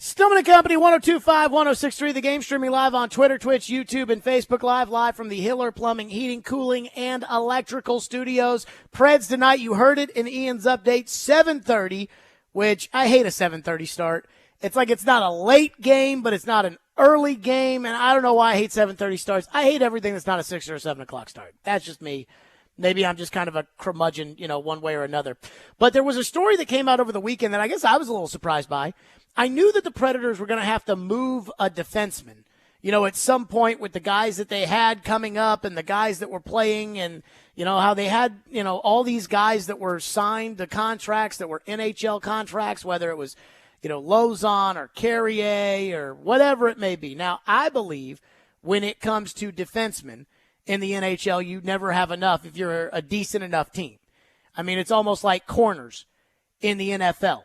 Stillman and Company, 102.5-106.3 The Game, streaming live on Twitter, Twitch, YouTube, and Facebook live from the Hiller Plumbing, Heating, Cooling, and Electrical Studios. Preds tonight, you heard it in Ian's update, 7:30, which I hate a 7:30 start. It's like it's not a late game, but it's not an early game, and I don't know why I hate 7:30 starts. I hate everything that's not a 6 or a 7 o'clock start. That's just me. Maybe I'm just kind of a curmudgeon, one way or another. But there was a story that came out over the weekend that I guess I was a little surprised by. I knew that the Predators were going to have to move a defenseman, at some point with the guys that they had coming up and the guys that were playing and, You know, how they had, all these guys that were signed to contracts that were NHL contracts, whether it was, Lozon or Carrier or whatever it may be. Now, I believe when it comes to defensemen in the NHL, you never have enough if you're a decent enough team. I mean, it's almost like corners in the NFL.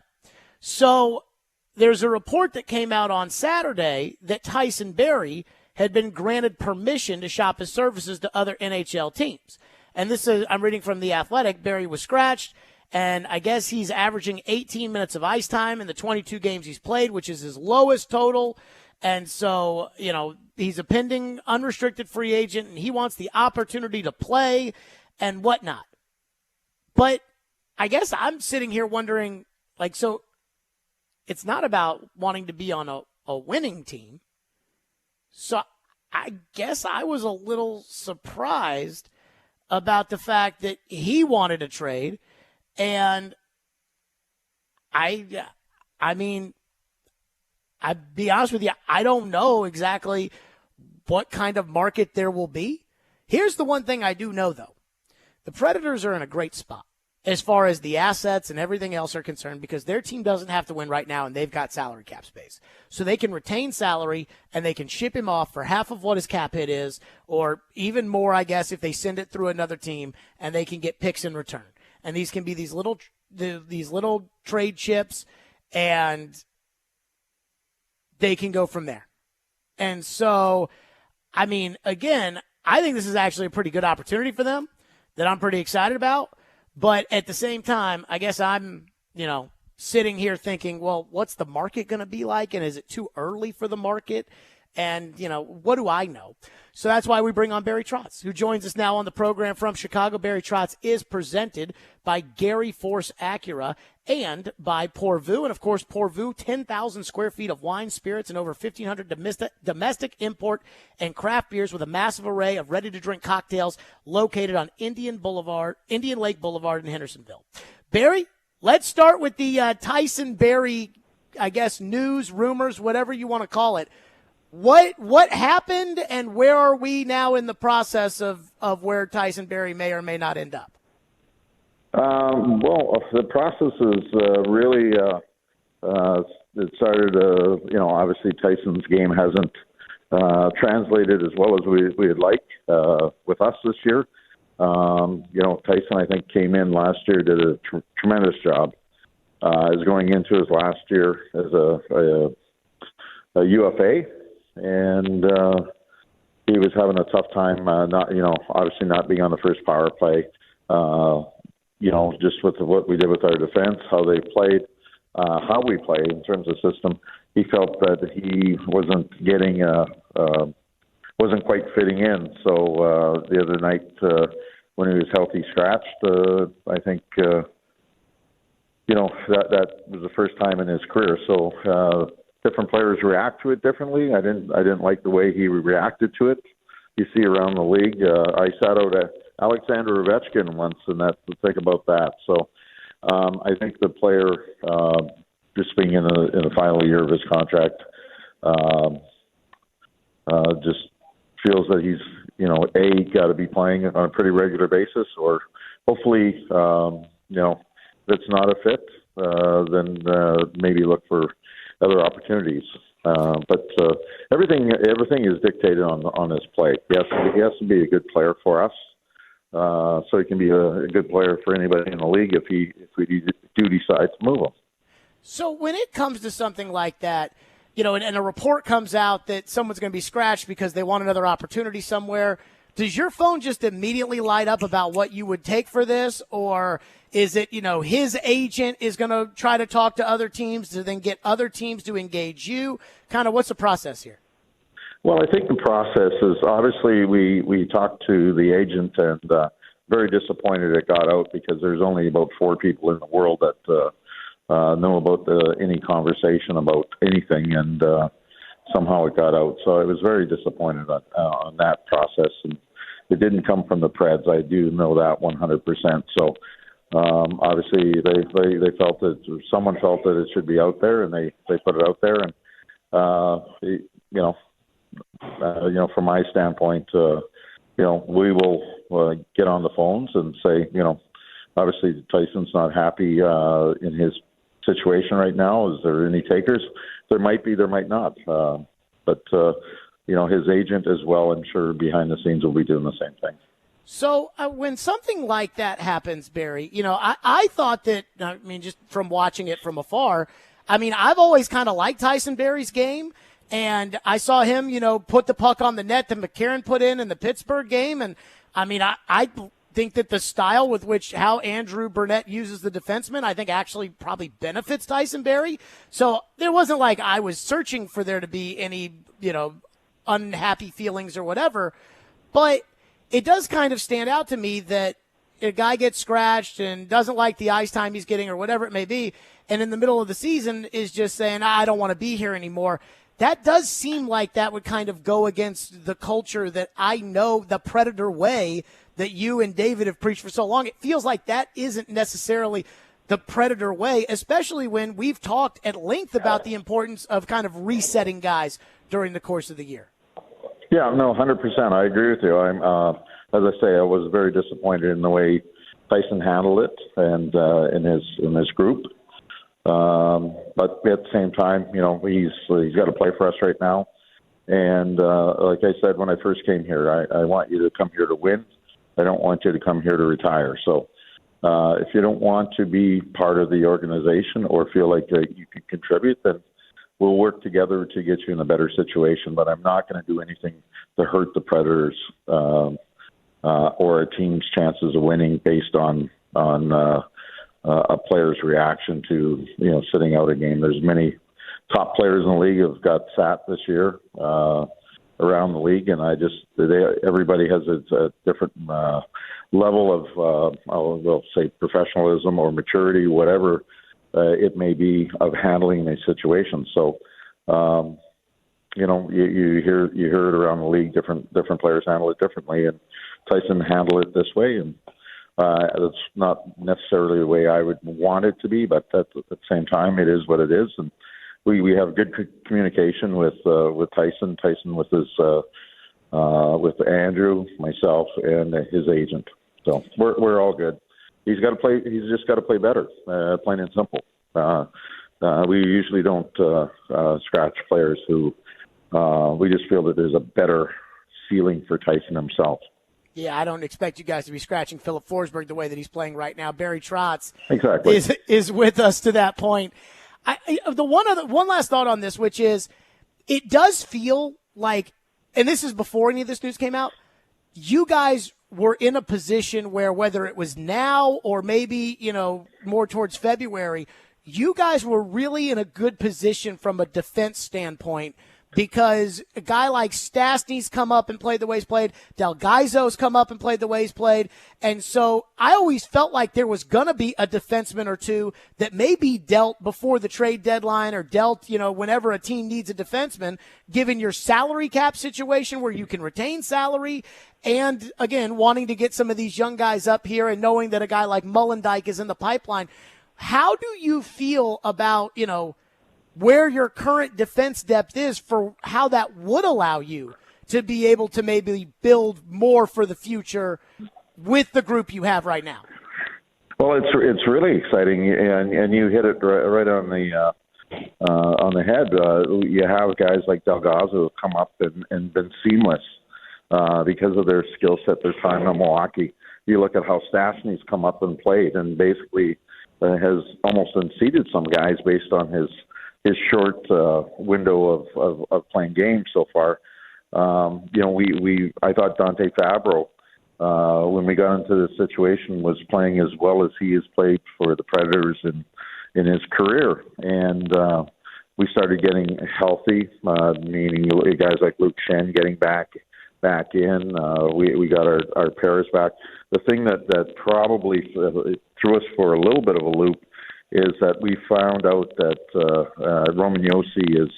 So there's a report that came out on Saturday that Tyson Barrie had been granted permission to shop his services to other NHL teams. And this is, I'm reading from The Athletic, Barrie was scratched, and I guess he's averaging 18 minutes of ice time in the 22 games he's played, which is his lowest total. And so, he's a pending unrestricted free agent, and he wants the opportunity to play and whatnot. But I guess I'm sitting here wondering, so it's not about wanting to be on a winning team. So I guess I was a little surprised about the fact that he wanted a trade. And I'd be honest with you, I don't know exactly what kind of market there will be. Here's the one thing I do know, though. The Predators are in a great spot as far as the assets and everything else are concerned, because their team doesn't have to win right now, and they've got salary cap space. So they can retain salary, and they can ship him off for half of what his cap hit is, or even more, I guess, if they send it through another team, and they can get picks in return. And these can be these little trade chips, and they can go from there. And so, again, I think this is actually a pretty good opportunity for them that I'm pretty excited about. But at the same time, I guess I'm, sitting here thinking, well, what's the market going to be like? And is it too early for the market? And, what do I know? So that's why we bring on Barry Trotz, who joins us now on the program from Chicago. Barry Trotz is presented by Gary Force Acura and by Pourvu. And, of course, Pourvu, 10,000 square feet of wine, spirits, and over 1,500 domestic import and craft beers with a massive array of ready-to-drink cocktails located on Indian Lake Boulevard in Hendersonville. Barry, let's start with the Tyson Barrie, I guess, news, rumors, whatever you want to call it. What happened, and where are we now in the process of where Tyson Barrie may or may not end up? Well, the process is really it started. Obviously Tyson's game hasn't translated as well as we'd like with us this year. Tyson, I think, came in last year, did a tremendous job. Is going into his last year as a UFA. And he was having a tough time, obviously not being on the first power play, just with what we did with our defense, how they played, how we played in terms of system. He felt that he wasn't getting, wasn't quite fitting in. So the other night when he was healthy scratched, I think, that was the first time in his career. So, different players react to it differently. I didn't like the way he reacted to it. You see around the league. I sat out at Alexander Ovechkin once, and think about that. So I think the player, just being in the final year of his contract, just feels that he's got to be playing on a pretty regular basis, or hopefully if it's not a fit, then maybe look for other opportunities, but everything is dictated on his play. He has to be a good player for us, so he can be a good player for anybody in the league if we do decide to move him. So when it comes to something like that, and a report comes out that someone's going to be scratched because they want another opportunity somewhere, does your phone just immediately light up about what you would take for this, or is it, his agent is going to try to talk to other teams to then get other teams to engage you? Kind of what's the process here? Well, I think the process is obviously we talked to the agent, and very disappointed it got out, because there's only about 4 people in the world that know about any conversation about anything, and somehow it got out. So I was very disappointed on that process, and it didn't come from the Preds. I do know that 100%. So obviously they felt that, or someone felt that it should be out there, and they put it out there. And from my standpoint, we will get on the phones and say, obviously Tyson's not happy in his situation right now. Is there any takers? There might be, there might not. But his agent as well, I'm sure behind the scenes will be doing the same thing. So when something like that happens, Barry, I thought that, just from watching it from afar, I've always kind of liked Tyson Barrie's game. And I saw him, put the puck on the net that McCarron put in the Pittsburgh game. And, I think that the style with which how Andrew Burnett uses the defenseman, I think actually probably benefits Tyson Barrie. So there wasn't like I was searching for there to be any, unhappy feelings or whatever. But it does kind of stand out to me that a guy gets scratched and doesn't like the ice time he's getting or whatever it may be, and in the middle of the season is just saying, I don't want to be here anymore. That does seem like that would kind of go against the culture that I know, the Predator way that you and David have preached for so long. It feels like that isn't necessarily the Predator way, especially when we've talked at length about the importance of kind of resetting guys during the course of the year. Yeah, no, 100%. I agree with you. As I say, I was very disappointed in the way Tyson handled it and in his group. But at the same time, he's got to play for us right now. And like I said when I first came here, I want you to come here to win. I don't want you to come here to retire. So if you don't want to be part of the organization or feel like you can contribute, then we'll work together to get you in a better situation. But I'm not going to do anything to hurt the Predators or a team's chances of winning based on a player's reaction to sitting out a game. There's many top players in the league have got sat this year around the league, and everybody has a different level of we'll say professionalism or maturity, whatever it may be, of handling a situation. So you hear it around the league. Different players handle it differently, and Tyson handled it this way, and that's not necessarily the way I would want it to be, but at the same time, it is what it is, and we have good communication with Tyson with his with Andrew, myself, and his agent. So we're all good. He's got to play. He's just got to play better, plain and simple. We usually don't scratch players who we just feel that there's a better ceiling for Tyson himself. Yeah, I don't expect you guys to be scratching Philip Forsberg the way that he's playing right now. Barry Trotz exactly is with us to that point. One last thought on this, which is it does feel like, and this is before any of this news came out, you guys were in a position where whether it was now or maybe, more towards February, you guys were really in a good position from a defense standpoint, because a guy like Stastny's come up and played the way he's played. Delgaizo's come up and played the way he's played. And so I always felt like there was going to be a defenseman or two that may be dealt before the trade deadline or dealt, whenever a team needs a defenseman, given your salary cap situation where you can retain salary. And, again, wanting to get some of these young guys up here and knowing that a guy like Mullendijk is in the pipeline. How do you feel about, where your current defense depth is for how that would allow you to be able to maybe build more for the future with the group you have right now? Well, it's really exciting, and you hit it right on the head. You have guys like Delgado who have come up and been seamless because of their skill set, their time in Milwaukee. You look at how Stastny's come up and played, and basically has almost unseated some guys based on his short window of playing games so far. I thought Dante Fabro, when we got into this situation, was playing as well as he has played for the Predators in his career. And we started getting healthy, meaning guys like Luke Shen getting back in. We got our pairs back. The thing that probably threw us for a little bit of a loop is that we found out that Roman Josi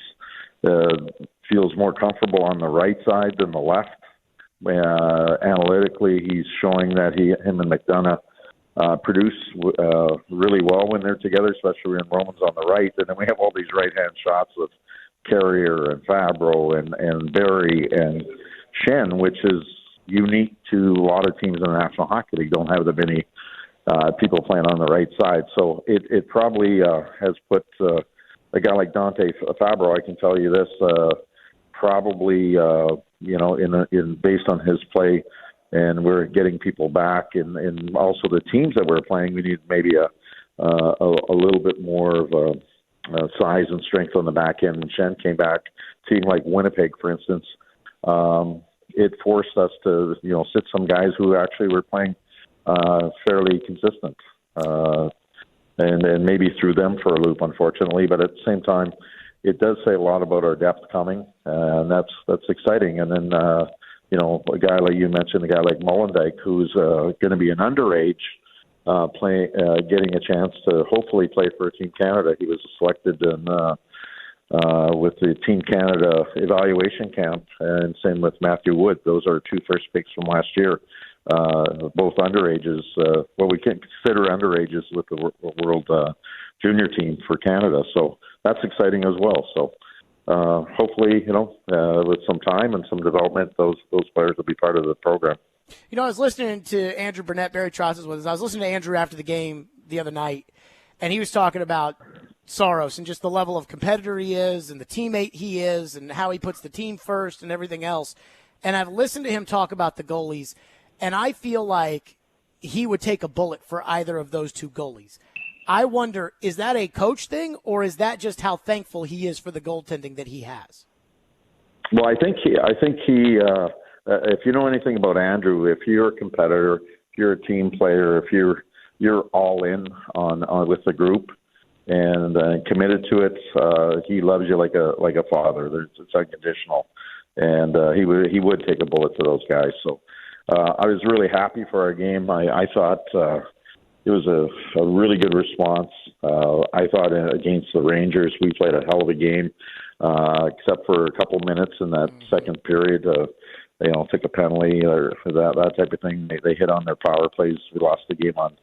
feels more comfortable on the right side than the left. Analytically, he's showing that him and McDonough produce really well when they're together, especially when Roman's on the right. And then we have all these right-hand shots with Carrier and Fabro and Barry and Shen, which is unique to a lot of teams in the National Hockey League. Don't have that many people playing on the right side. So it probably has put a guy like Dante Fabro, I can tell you this, probably, in based on his play, and we're getting people back, and also the teams that we're playing, we need maybe a little bit more of a size and strength on the back end. When Shen came back, team like Winnipeg, for instance, it forced us to, sit some guys who actually were playing fairly consistent, and maybe threw them for a loop, unfortunately. But at the same time, it does say a lot about our depth coming, and that's exciting. And then, a guy like you mentioned, a guy like Molendyk, who's going to be an underage, getting a chance to hopefully play for Team Canada. He was selected with the Team Canada evaluation camp, and same with Matthew Wood. Those are 2 first picks from last year, both underages, what we can consider underages with the World Junior team for Canada. So that's exciting as well. So hopefully, with some time and some development, those players will be part of the program. I was listening to Andrew Burnett, Barry Trotz was with us. I was listening to Andrew after the game the other night, and he was talking about Saros and just the level of competitor he is and the teammate he is and how he puts the team first and everything else. And I've listened to him talk about the goalies, and I feel like he would take a bullet for either of those 2 goalies. I wonder, is that a coach thing, or is that just how thankful he is for the goaltending that he has? Well, I think he if you know anything about Andrew, if you're a competitor, if you're a team player, if you're all in on with the group and committed to it, he loves you like a father. It's unconditional, and he would take a bullet for those guys. So I was really happy for our game. I thought it was a really good response. I thought against the Rangers, we played a hell of a game, except for a couple minutes in that second period. They took a penalty or that type of thing. They hit on their power plays. We lost the game on,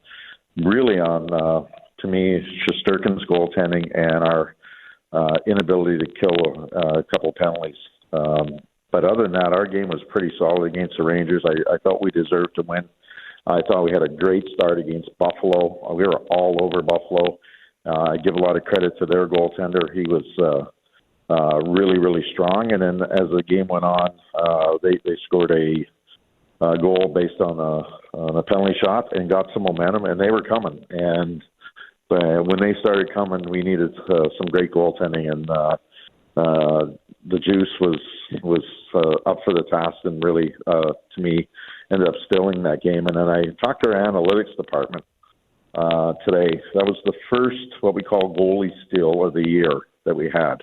to me, Shesterkin's goaltending and our inability to kill a couple penalties. But other than that, our game was pretty solid against the Rangers. I thought we deserved to win. I thought we had a great start against Buffalo. We were all over Buffalo. I give a lot of credit to their goaltender. He was really, really strong. And then as the game went on, they scored a goal based on a penalty shot and got some momentum, and they were coming. And when they started coming, we needed some great goaltending, and the juice was up for the task, and really, to me, ended up stilling that game. And then I talked to our analytics department today. That was the first what we call goalie steal of the year that we had.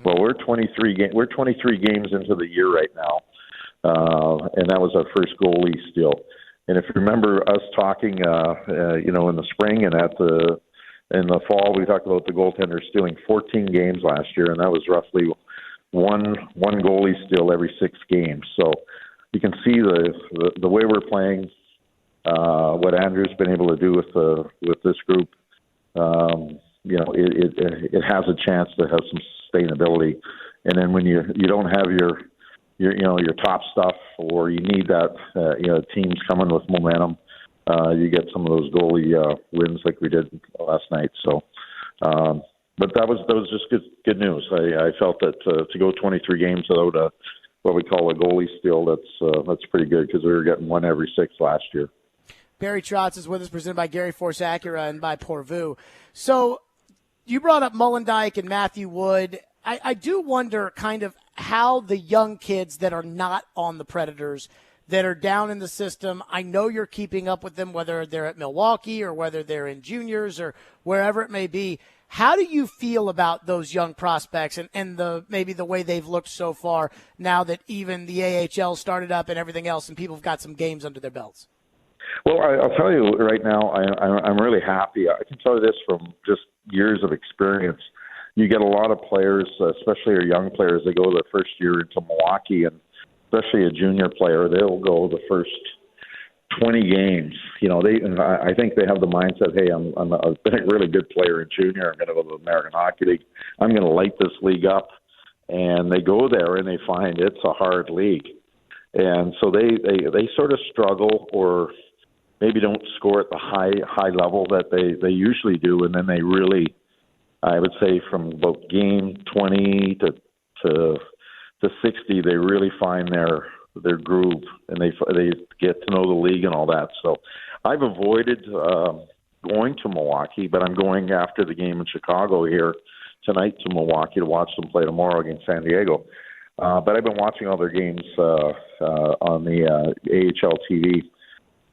Well, we're 23 games into the year right now, and that was our first goalie steal. And if you remember us talking, in the spring and in the fall, we talked about the goaltender stealing 14 games last year, and that was roughly one goalie steal every 6 games. So you can see the way we're playing, what Andrew's been able to do with this group. It has a chance to have some sustainability. And then when you don't have your top stuff, or you need that teams coming with momentum, you get some of those goalie wins like we did last night. So, but that was just good news. I felt that to go 23 games without what we call a goalie steal, that's pretty good, because we were getting one every 6 last year. Barry Trotz is with us, presented by Gary Force Acura and by Porvu. So you brought up Molendyk and Matthew Wood. I do wonder kind of how the young kids that are not on the Predators, that are down in the system, I know you're keeping up with them, whether they're at Milwaukee or whether they're in juniors or wherever it may be. How do you feel about those young prospects and maybe the way they've looked so far, now that even the AHL started up and everything else and people have got some games under their belts? Well, I'll tell you right now, I'm really happy. I can tell you this from just years of experience. You get a lot of players, especially our young players, they go their first year into Milwaukee, and especially a junior player, they'll go the first 20 games. I think they have the mindset, hey, I've been a really good player in junior. I'm going to go to the American Hockey League. I'm going to light this league up. And they go there and they find it's a hard league. and so they sort of struggle or maybe don't score at the high level that they usually do, and then they really, I would say, from about game 20 to 60, they really find their groove, and they get to know the league and all that. So I've avoided going to Milwaukee, but I'm going after the game in Chicago here tonight to Milwaukee to watch them play tomorrow against San Diego. But I've been watching all their games on the AHL TV,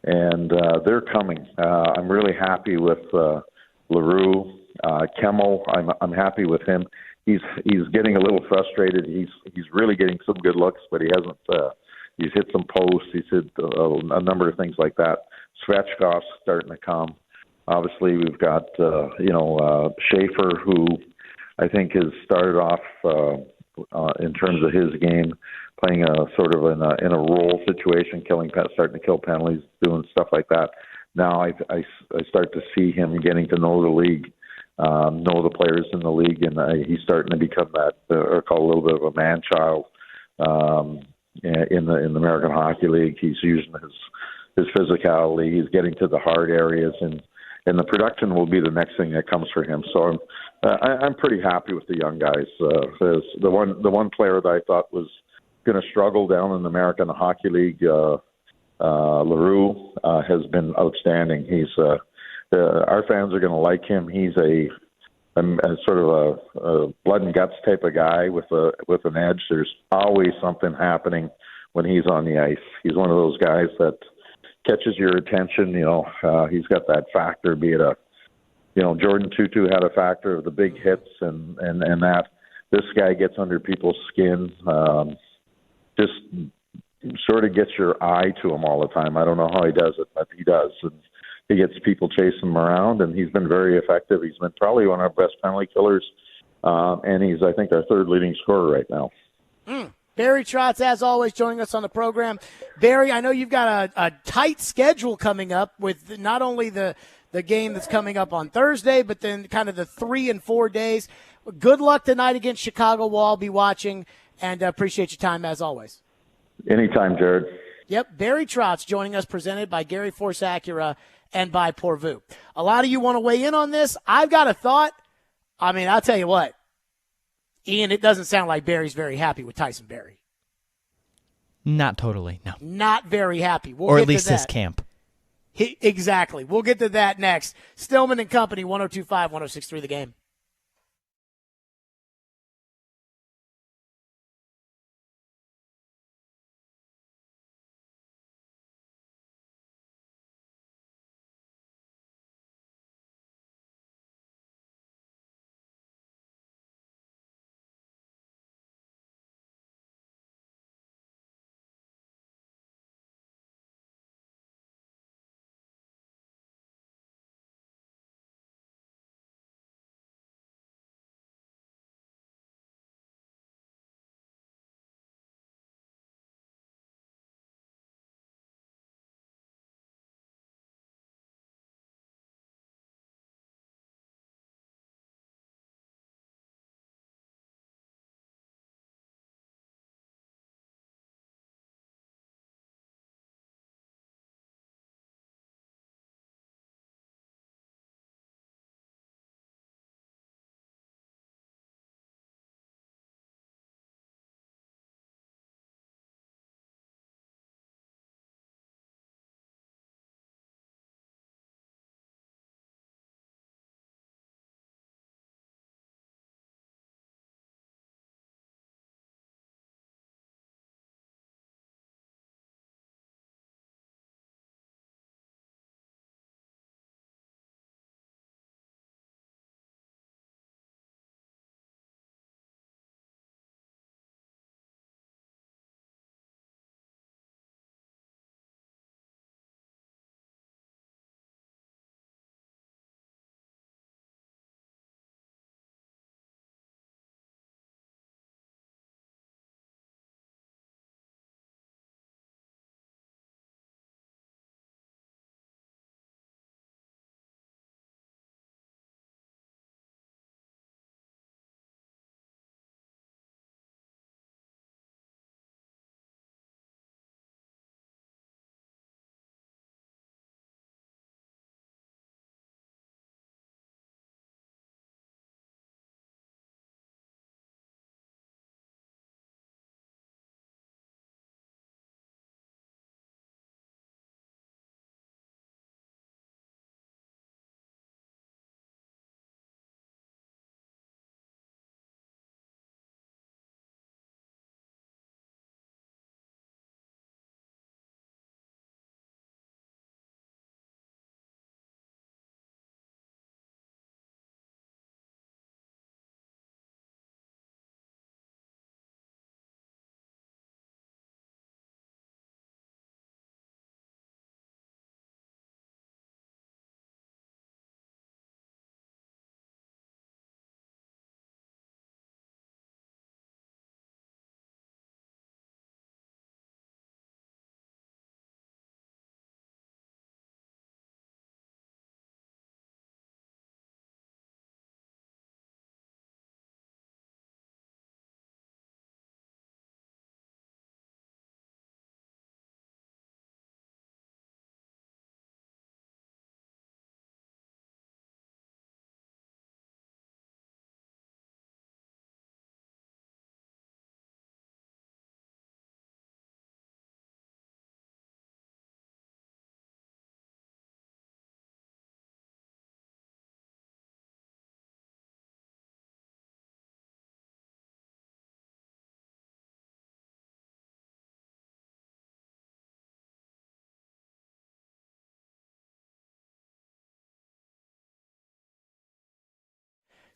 and they're coming. I'm really happy with LaRue. Kemmel, I'm happy with him. He's getting a little frustrated. He's really getting some good looks, but he hasn't. He's hit some posts. He's hit a number of things like that. Svechkov's starting to come. Obviously, we've got Schaefer, who I think has started off in terms of his game, playing a sort of in a role situation, starting to kill penalties, doing stuff like that. Now I start to see him getting to know the league, know the players in the league, and he's starting to become that, or call a little bit of a man child in the American Hockey League. He's using his physicality. He's getting to the hard areas, and the production will be the next thing that comes for him. So I'm pretty happy with the young guys. The one player that I thought was going to struggle down in the American Hockey League, LaRue, has been outstanding. He's our fans are going to like him. He's a sort of a blood and guts type of guy with an edge. There's always something happening when he's on the ice. He's one of those guys that catches your attention. He's got that factor, be it Jordan Tutu had a factor of the big hits and that. This guy gets under people's skin, just sort of gets your eye to him all the time. I don't know how he does it, but he does. And he gets people chasing him around, and he's been very effective. He's been probably one of our best penalty killers, and he's, I think, our third leading scorer right now. Barry Trotz, as always, joining us on the program. Barry, I know you've got a tight schedule coming up with not only the game that's coming up on Thursday, but then kind of the 3 and 4 days. Good luck tonight against Chicago. We'll all be watching, and appreciate your time as always. Anytime, Jared. Yep, Barry Trotz joining us, presented by Gary Force Acura and by Porvu. A lot of you want to weigh in on this. I've got a thought. I mean, I'll tell you what, Ian, it doesn't sound like Barry's very happy with Tyson Barrie. Not totally, no. Not very happy. We'll or get at least to that. this camp. Exactly. We'll get to that next. Stillman and Company, 102.5, 106.3 The Game.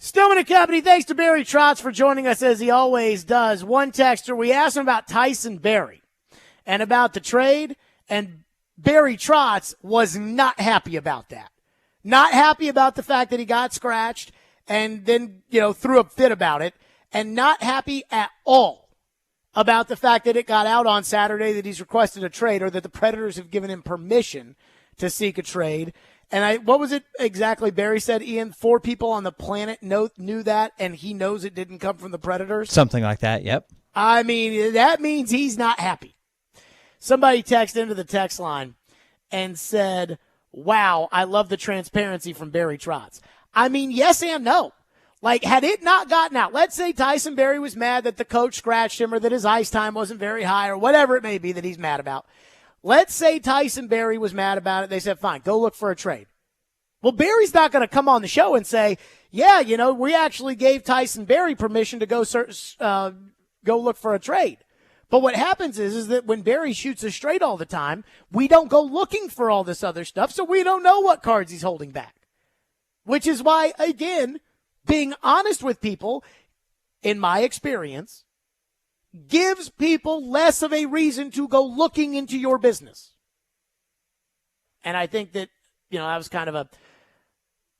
Stillman and Company, thanks to Barry Trotz for joining us as he always does. One texter, we asked him about Tyson Berry and about the trade, and Barry Trotz was not happy about that. Not happy about the fact that he got scratched and then, threw a fit about it, and not happy at all about the fact that it got out on Saturday that he's requested a trade or that the Predators have given him permission to seek a trade. And what was it exactly Barry said, Ian? 4 people on the planet knew that, and he knows it didn't come from the Predators? Something like that, yep. I mean, that means he's not happy. Somebody texted into the text line and said, wow, I love the transparency from Barry Trotz. I mean, yes and no. Like, had it not gotten out, let's say Tyson Berry was mad that the coach scratched him or that his ice time wasn't very high or whatever it may be that he's mad about. Let's say Tyson Berry was mad about it. They said, fine, go look for a trade. Well, Barry's not going to come on the show and say, yeah, we actually gave Tyson Berry permission to go look for a trade. But what happens is that when Barry shoots us straight all the time, we don't go looking for all this other stuff, so we don't know what cards he's holding back. Which is why, again, being honest with people, in my experience, gives people less of a reason to go looking into your business. And I think that, that was kind of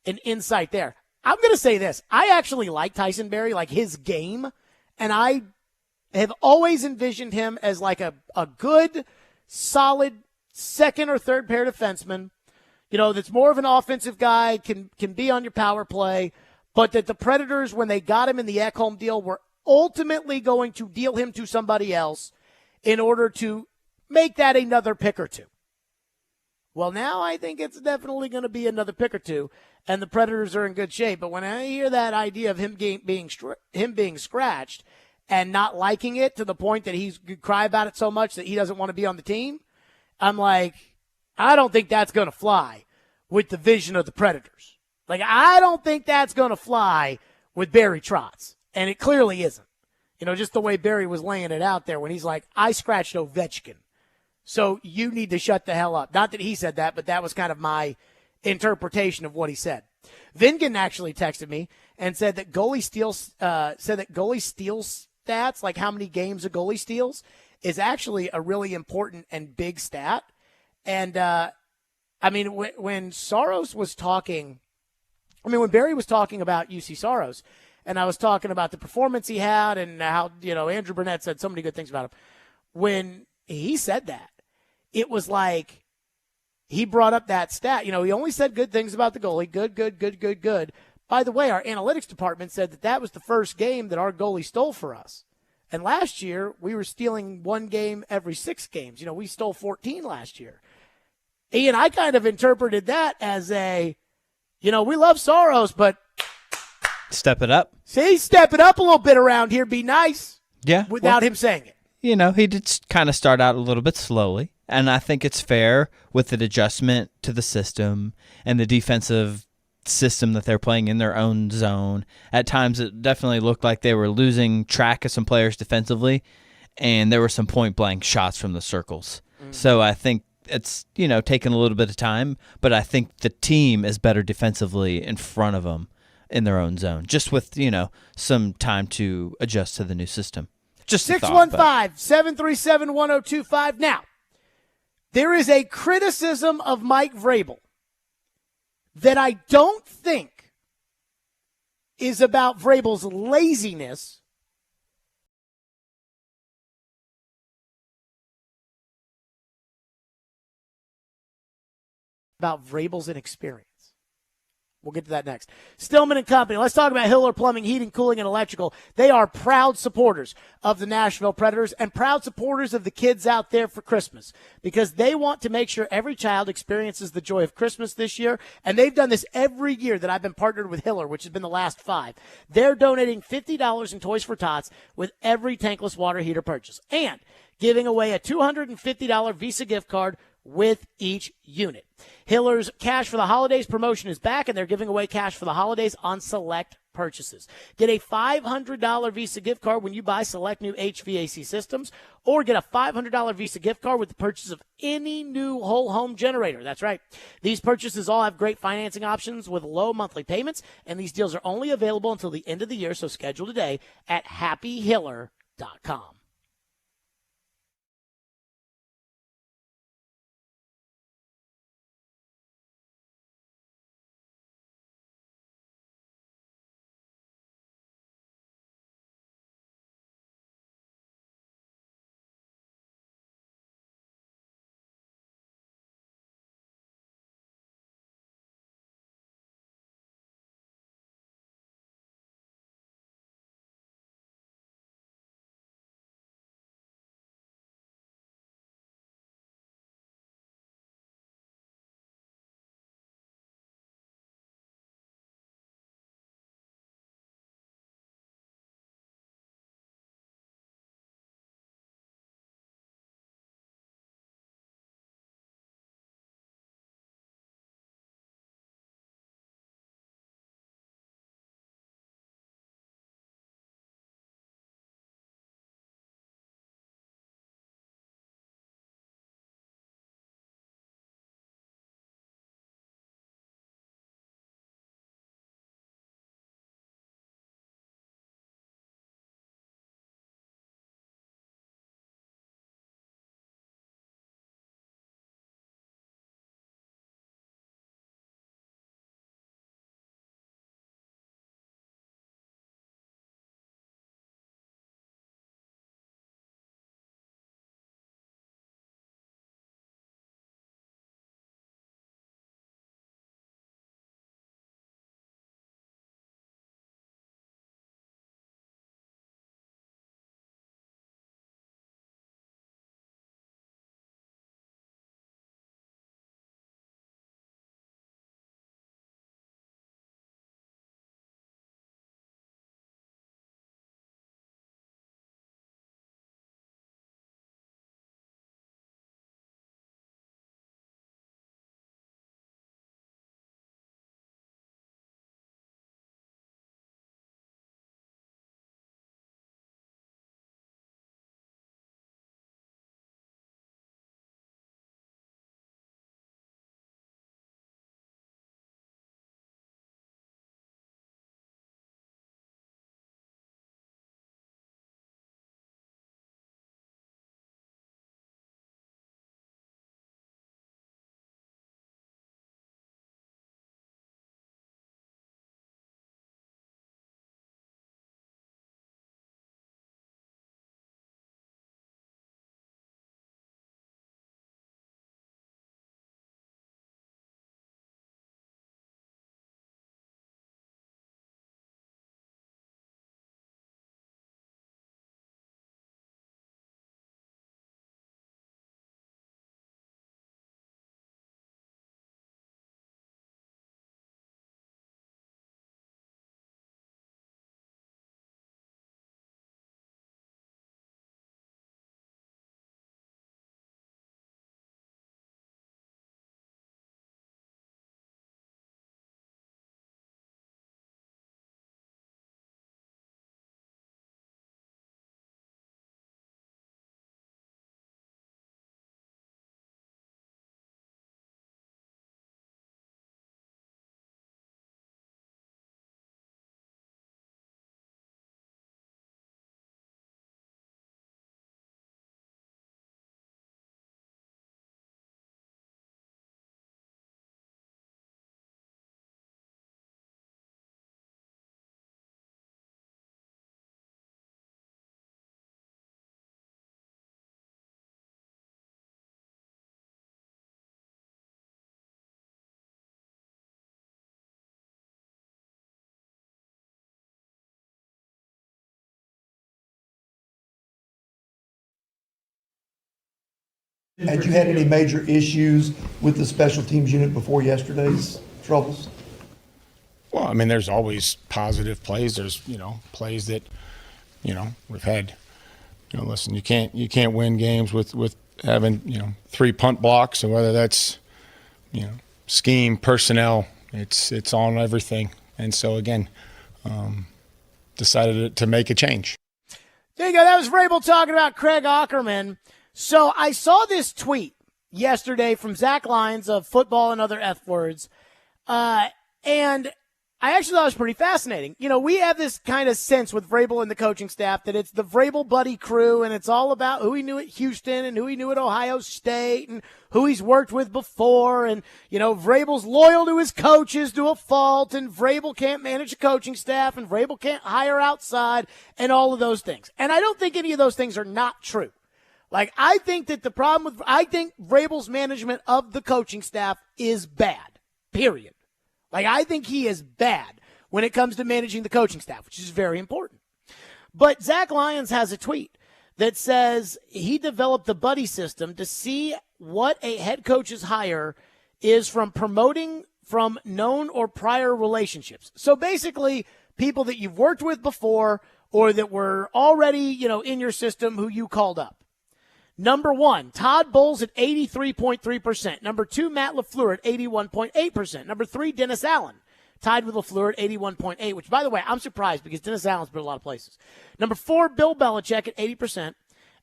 an insight there. I'm going to say this. I actually like Tyson Berry, like his game, and I have always envisioned him as like a good, solid second or third pair defenseman, that's more of an offensive guy, can be on your power play, but that the Predators, when they got him in the Ekholm deal, were ultimately going to deal him to somebody else in order to make that another pick or two. Well, now I think it's definitely going to be another pick or two, and the Predators are in good shape. But when I hear that idea of him being scratched and not liking it to the point that he's cry about it so much that he doesn't want to be on the team, I'm like, I don't think that's going to fly with the vision of the Predators. Like, I don't think that's going to fly with Barry Trotz. And it clearly isn't. Just the way Barry was laying it out there when he's like, I scratched Ovechkin, so you need to shut the hell up. Not that he said that, but that was kind of my interpretation of what he said. Vingan actually texted me and said that goalie steals stats, like how many games a goalie steals, is actually a really important and big stat. And, when Saros was talking, when Barry was talking about UC Saros, and I was talking about the performance he had and how, Andrew Burnett said so many good things about him. When he said that, it was like he brought up that stat. He only said good things about the goalie. Good. By the way, our analytics department said that was the first game that our goalie stole for us. And last year, we were stealing 1 game every 6 games. We stole 14 last year. Ian, I kind of interpreted that as we love Saros, but step it up. See, step it up a little bit around here. Be nice. Yeah. Without him saying it. He did kind of start out a little bit slowly, and I think it's fair with the adjustment to the system and the defensive system that they're playing in their own zone. At times, it definitely looked like they were losing track of some players defensively, and there were some point-blank shots from the circles. So I think it's, taking a little bit of time, but I think the team is better defensively in front of them in their own zone, just with, some time to adjust to the new system. Just 615-737-1025. Now, there is a criticism of Mike Vrabel that I don't think is about Vrabel's laziness, about Vrabel's inexperience. We'll get to that next. Stillman and Company. Let's talk about Hiller Plumbing, Heating, Cooling, and Electrical. They are proud supporters of the Nashville Predators and proud supporters of the kids out there for Christmas because they want to make sure every child experiences the joy of Christmas this year, and they've done this every year that I've been partnered with Hiller, which has been the last 5. They're donating $50 in Toys for Tots with every tankless water heater purchase and giving away a $250 Visa gift card with each unit. Hiller's Cash for the Holidays promotion is back, and they're giving away cash for the holidays on select purchases. Get a $500 Visa gift card when you buy select new HVAC systems, or get a $500 Visa gift card with the purchase of any new whole home generator. That's right. These purchases all have great financing options with low monthly payments, and these deals are only available until the end of the year, so schedule today at happyhiller.com. Had you had any major issues with the special teams unit before yesterday's troubles? Well, I mean, there's always positive plays. There's, plays that, we've had, listen, you can't win games with having, 3 punt blocks, and whether that's, scheme, personnel, it's on everything. And so again, decided to make a change. There you go. That was Vrabel talking about Craig Aukerman. So I saw this tweet yesterday from Zach Lyons of Football and Other F Words, and I actually thought it was pretty fascinating. You know, we have this kind of sense with Vrabel and the coaching staff that it's the Vrabel buddy crew, and it's all about who he knew at Houston and who he knew at Ohio State and who he's worked with before. And, you know, Vrabel's loyal to his coaches to a fault, and Vrabel can't manage a coaching staff, and Vrabel can't hire outside, and all of those things. And I don't think any of those things are not true. Like, I think that I think Vrabel's management of the coaching staff is bad, period. Like, I think he is bad when it comes to managing the coaching staff, which is very important. But Zach Lyons has a tweet that says he developed the buddy system to see what a head coach's hire is from promoting from known or prior relationships. So basically, people that you've worked with before or that were already, you know, in your system who you called up. Number 1, Todd Bowles at 83.3%. Number 2, Matt LaFleur at 81.8%. Number 3, Dennis Allen, tied with LaFleur at 81.8%, which, by the way, I'm surprised because Dennis Allen's been a lot of places. Number 4, Bill Belichick at 80%.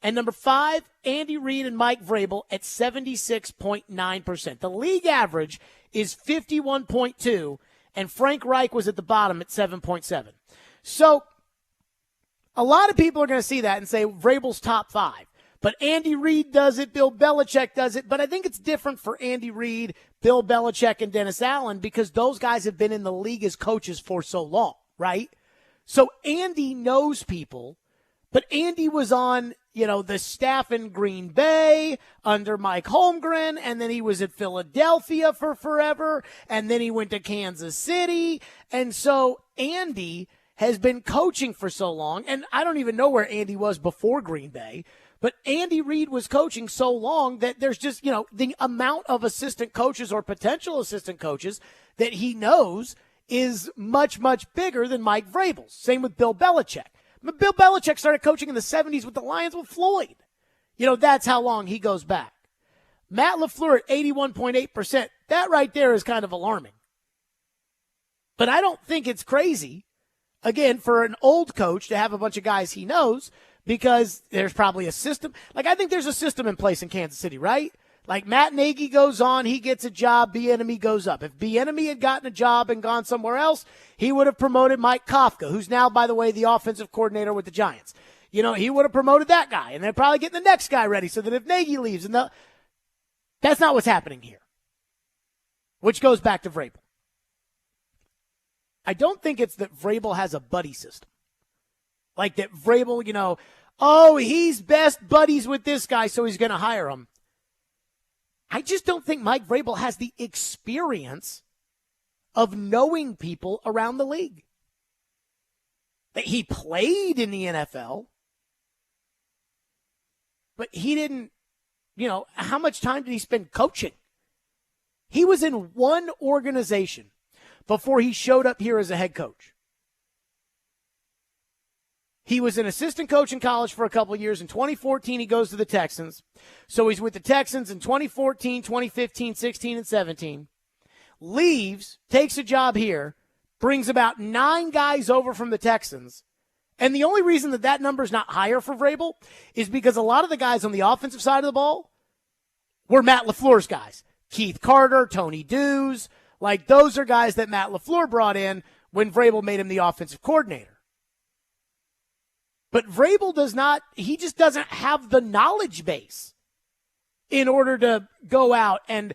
And number 5, Andy Reid and Mike Vrabel at 76.9%. The league average is 51.2%, and Frank Reich was at the bottom at 7.7%. So a lot of people are going to see that and say Vrabel's top 5. But Andy Reid does it, Bill Belichick does it. But I think it's different for Andy Reid, Bill Belichick, and Dennis Allen because those guys have been in the league as coaches for so long, right? So Andy knows people, but Andy was on, you know, the staff in Green Bay under Mike Holmgren, and then he was at Philadelphia for forever, and then he went to Kansas City. And so Andy has been coaching for so long, and I don't even know where Andy was before Green Bay. But Andy Reid was coaching so long that there's just, you know, the amount of assistant coaches or potential assistant coaches that he knows is much, much bigger than Mike Vrabel's. Same with Bill Belichick. But Bill Belichick started coaching in the 70s with the Lions with Floyd. You know, that's how long he goes back. Matt LaFleur at 81.8%. That right there is kind of alarming. But I don't think it's crazy, again, for an old coach to have a bunch of guys he knows, because there's probably a system. Like, I think there's a system in place in Kansas City, right? Like, Matt Nagy goes on, he gets a job, Bieniemy goes up. If Bieniemy had gotten a job and gone somewhere else, he would have promoted Mike Kafka, who's now, by the way, the offensive coordinator with the Giants. You know, he would have promoted that guy, and they're probably getting the next guy ready so that if Nagy leaves, that's not what's happening here, which goes back to Vrabel. I don't think it's that Vrabel has a buddy system. Like that Vrabel, you know, oh, he's best buddies with this guy, so he's going to hire him. I just don't think Mike Vrabel has the experience of knowing people around the league. That he played in the NFL, but he didn't, you know, how much time did he spend coaching? He was in one organization before he showed up here as a head coach. He was an assistant coach in college for a couple of years. In 2014, he goes to the Texans. So he's with the Texans in 2014, 2015, 16, and 17. Leaves, takes a job here, brings about 9 guys over from the Texans. And the only reason that number is not higher for Vrabel is because a lot of the guys on the offensive side of the ball were Matt LaFleur's guys. Keith Carter, Tony Dews. Like, those are guys that Matt LaFleur brought in when Vrabel made him the offensive coordinator. But Vrabel he just doesn't have the knowledge base in order to go out and,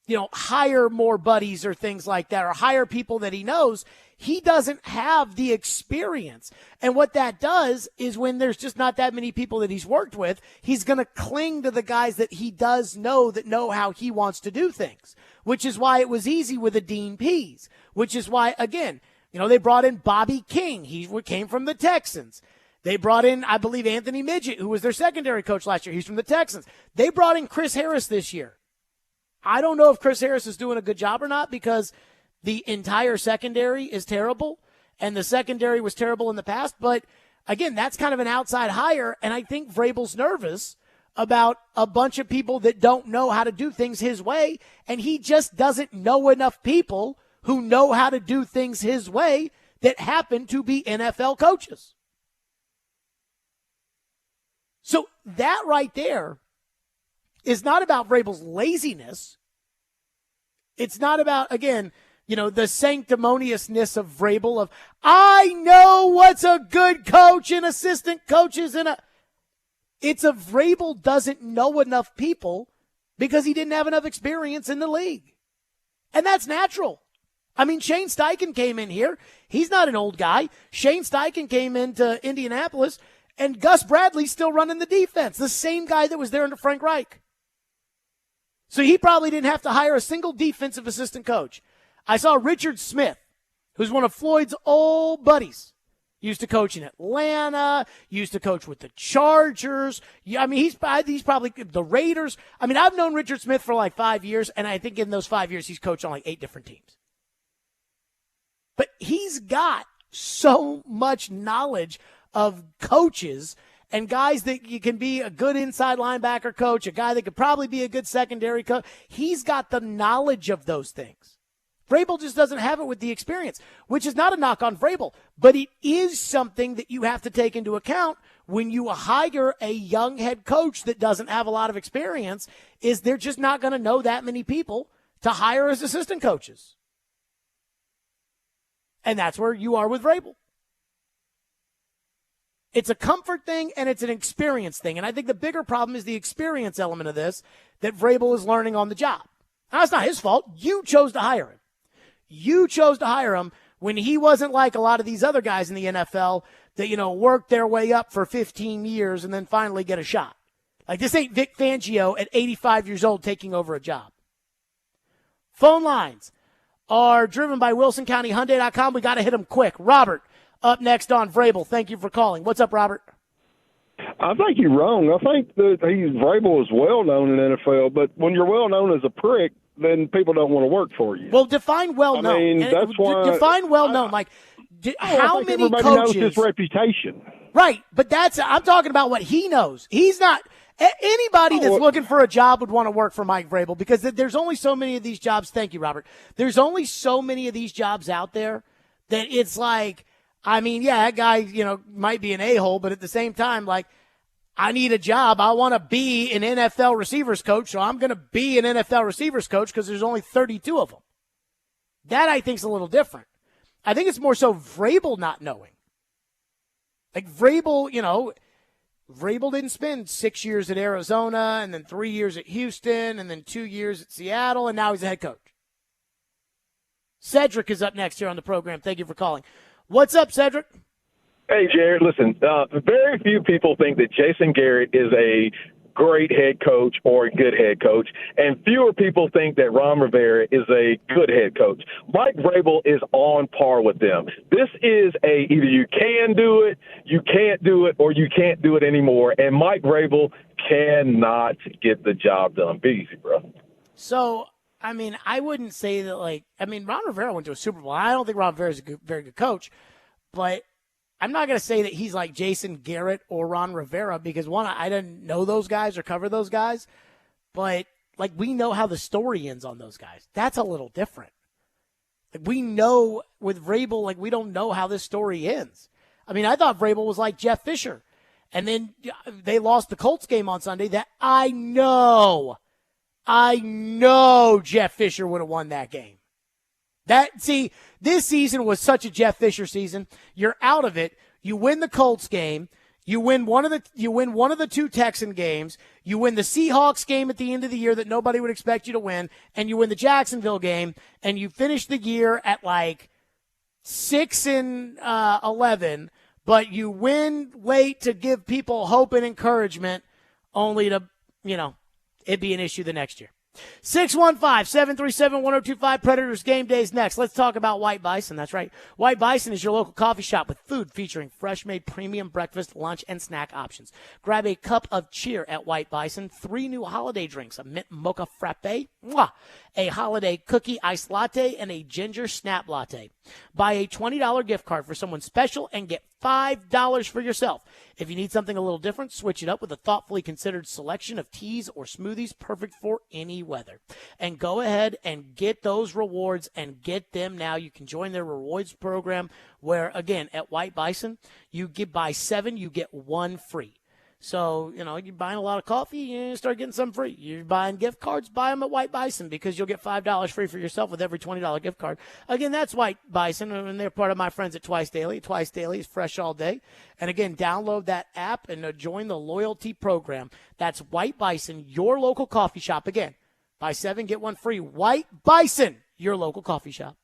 you know, hire more buddies or things like that, or hire people that he knows. He doesn't have the experience. And what that does is when there's just not that many people that he's worked with, he's going to cling to the guys that he does know that know how he wants to do things, which is why it was easy with a Dean Pease, which is why, again, you know, they brought in Bobby King. He came from the Texans. They brought in, I believe, Anthony Midget, who was their secondary coach last year. He's from the Texans. They brought in Chris Harris this year. I don't know if Chris Harris is doing a good job or not because the entire secondary is terrible, and the secondary was terrible in the past. But, again, that's kind of an outside hire, and I think Vrabel's nervous about a bunch of people that don't know how to do things his way, and he just doesn't know enough people who know how to do things his way that happen to be NFL coaches. So that right there is not about Vrabel's laziness. It's not about, again, the sanctimoniousness of Vrabel of, I know what's a good coach and assistant coaches. It's a Vrabel doesn't know enough people because he didn't have enough experience in the league. And that's natural. I mean, Shane Steichen came in here. He's not an old guy. Shane Steichen came into Indianapolis, and Gus Bradley's still running the defense, the same guy that was there under Frank Reich. So he probably didn't have to hire a single defensive assistant coach. I saw Richard Smith, who's one of Floyd's old buddies. Used to coach in Atlanta, used to coach with the Chargers. I mean, he's probably the Raiders. I mean, I've known Richard Smith for like 5 years, and I think in those 5 years he's coached on like 8 different teams. But he's got so much knowledge of coaches and guys that you can be a good inside linebacker coach, a guy that could probably be a good secondary coach. He's got the knowledge of those things. Vrabel just doesn't have it with the experience, which is not a knock on Vrabel, but it is something that you have to take into account when you hire a young head coach that doesn't have a lot of experience, is they're just not going to know that many people to hire as assistant coaches. And that's where you are with Vrabel. It's a comfort thing and it's an experience thing. And I think the bigger problem is the experience element of this that Vrabel is learning on the job. Now, it's not his fault. You chose to hire him. You chose to hire him when he wasn't like a lot of these other guys in the NFL that, worked their way up for 15 years and then finally get a shot. Like, this ain't Vic Fangio at 85 years old taking over a job. Phone lines are driven by WilsonCountyHyundai.com. We got to hit them quick. Robert, up next on Vrabel. Thank you for calling. What's up, Robert? I think you're wrong. I think that Vrabel is well known in the NFL, but when you're well known as a prick, then people don't want to work for you. Well, define well known. I mean, that's why. Define well known. Like, how many everybody coaches? Knows his reputation. Right, but I'm talking about what he knows. He's not. Anybody that's looking for a job would want to work for Mike Vrabel because there's only so many of these jobs. Thank you, Robert. There's only so many of these jobs out there that it's like, I mean, yeah, that guy, might be an a-hole, but at the same time, like, I need a job. I want to be an NFL receivers coach, so I'm going to be an NFL receivers coach because there's only 32 of them. That, I think, is a little different. I think it's more so Vrabel not knowing. Like, Vrabel, Vrabel didn't spend 6 years at Arizona and then 3 years at Houston and then 2 years at Seattle, and now he's a head coach. Cedric is up next here on the program. Thank you for calling. What's up, Cedric? Hey, Jared, listen, very few people think that Jason Garrett is a great head coach or a good head coach, and fewer people think that Ron Rivera is a good head coach. Mike Vrabel is on par with them. This is either you can do it, you can't do it, or you can't do it anymore, and Mike Vrabel cannot get the job done. Be easy, bro. So, I mean, I wouldn't say that, Ron Rivera went to a Super Bowl. I don't think Ron Rivera is a very good coach, but I'm not going to say that he's like Jason Garrett or Ron Rivera because, one, I didn't know those guys or cover those guys, but, we know how the story ends on those guys. That's a little different. We know with Vrabel, we don't know how this story ends. I mean, I thought Vrabel was like Jeff Fisher, and then they lost the Colts game on Sunday. That I know Jeff Fisher would have won that game. This season was such a Jeff Fisher season. You're out of it. You win the Colts game. You win one of the 2 Texan games. You win the Seahawks game at the end of the year that nobody would expect you to win, and you win the Jacksonville game, and you finish the year at 6-11, but you win late to give people hope and encouragement, only to, it be an issue the next year. 615-737-1025. Predators game days next. Let's talk about White Bison. That's right. White Bison is your local coffee shop with food featuring fresh-made premium breakfast, lunch, and snack options. Grab a cup of cheer at White Bison. 3 new holiday drinks, a mint mocha frappe, a holiday cookie iced latte, and a ginger snap latte. Buy a $20 gift card for someone special and get $5 for yourself. If you need something a little different, switch it up with a thoughtfully considered selection of teas or smoothies perfect for any weather. And go ahead and get those rewards and get them now. You can join their rewards program where, again, at White Bison, buy 7, you get 1 free. So, you're buying a lot of coffee, you start getting some free. You're buying gift cards, buy them at White Bison because you'll get $5 free for yourself with every $20 gift card. Again, that's White Bison, and they're part of my friends at Twice Daily. Twice Daily is fresh all day. And again, download that app and join the loyalty program. That's White Bison, your local coffee shop. Again, buy 7, get 1 free. White Bison, your local coffee shop.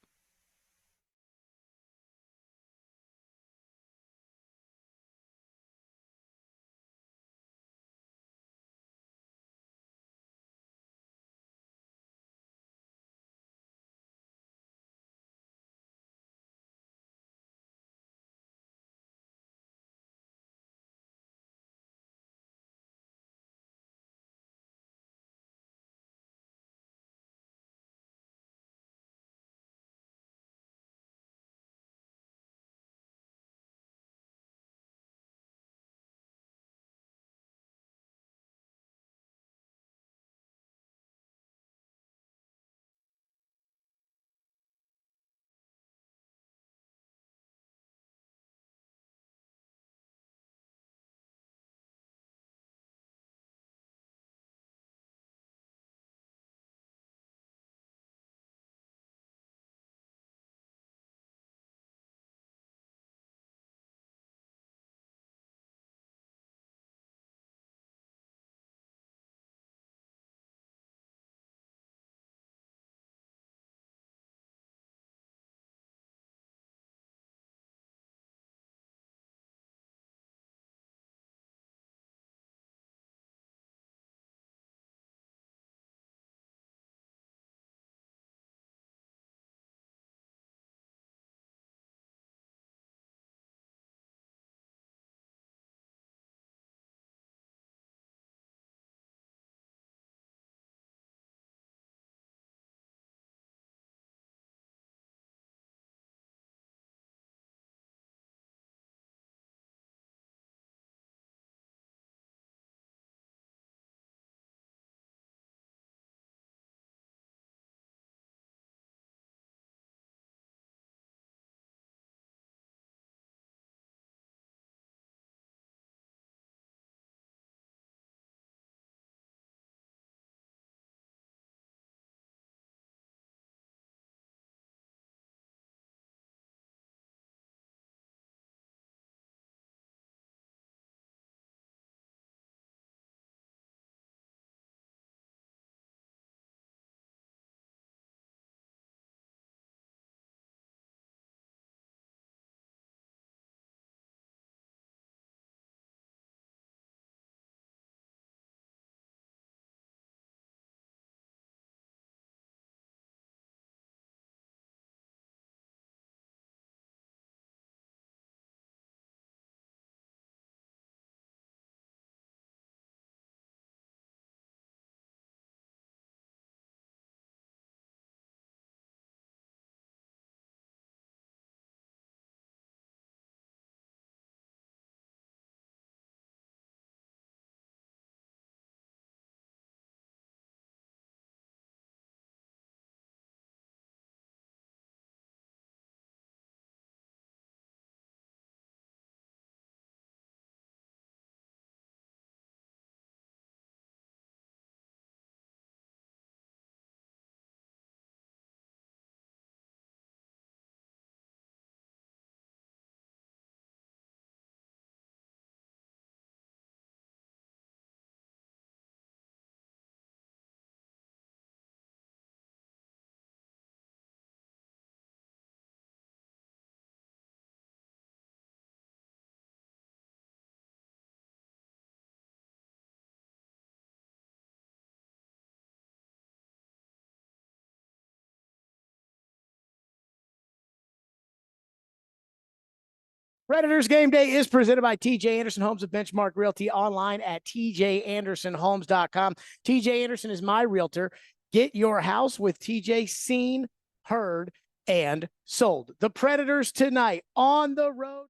Predators Game Day is presented by TJ Anderson Homes of Benchmark Realty, online at tjandersonhomes.com. TJ Anderson is my realtor. Get your house with TJ seen, heard, and sold. The Predators tonight on the road.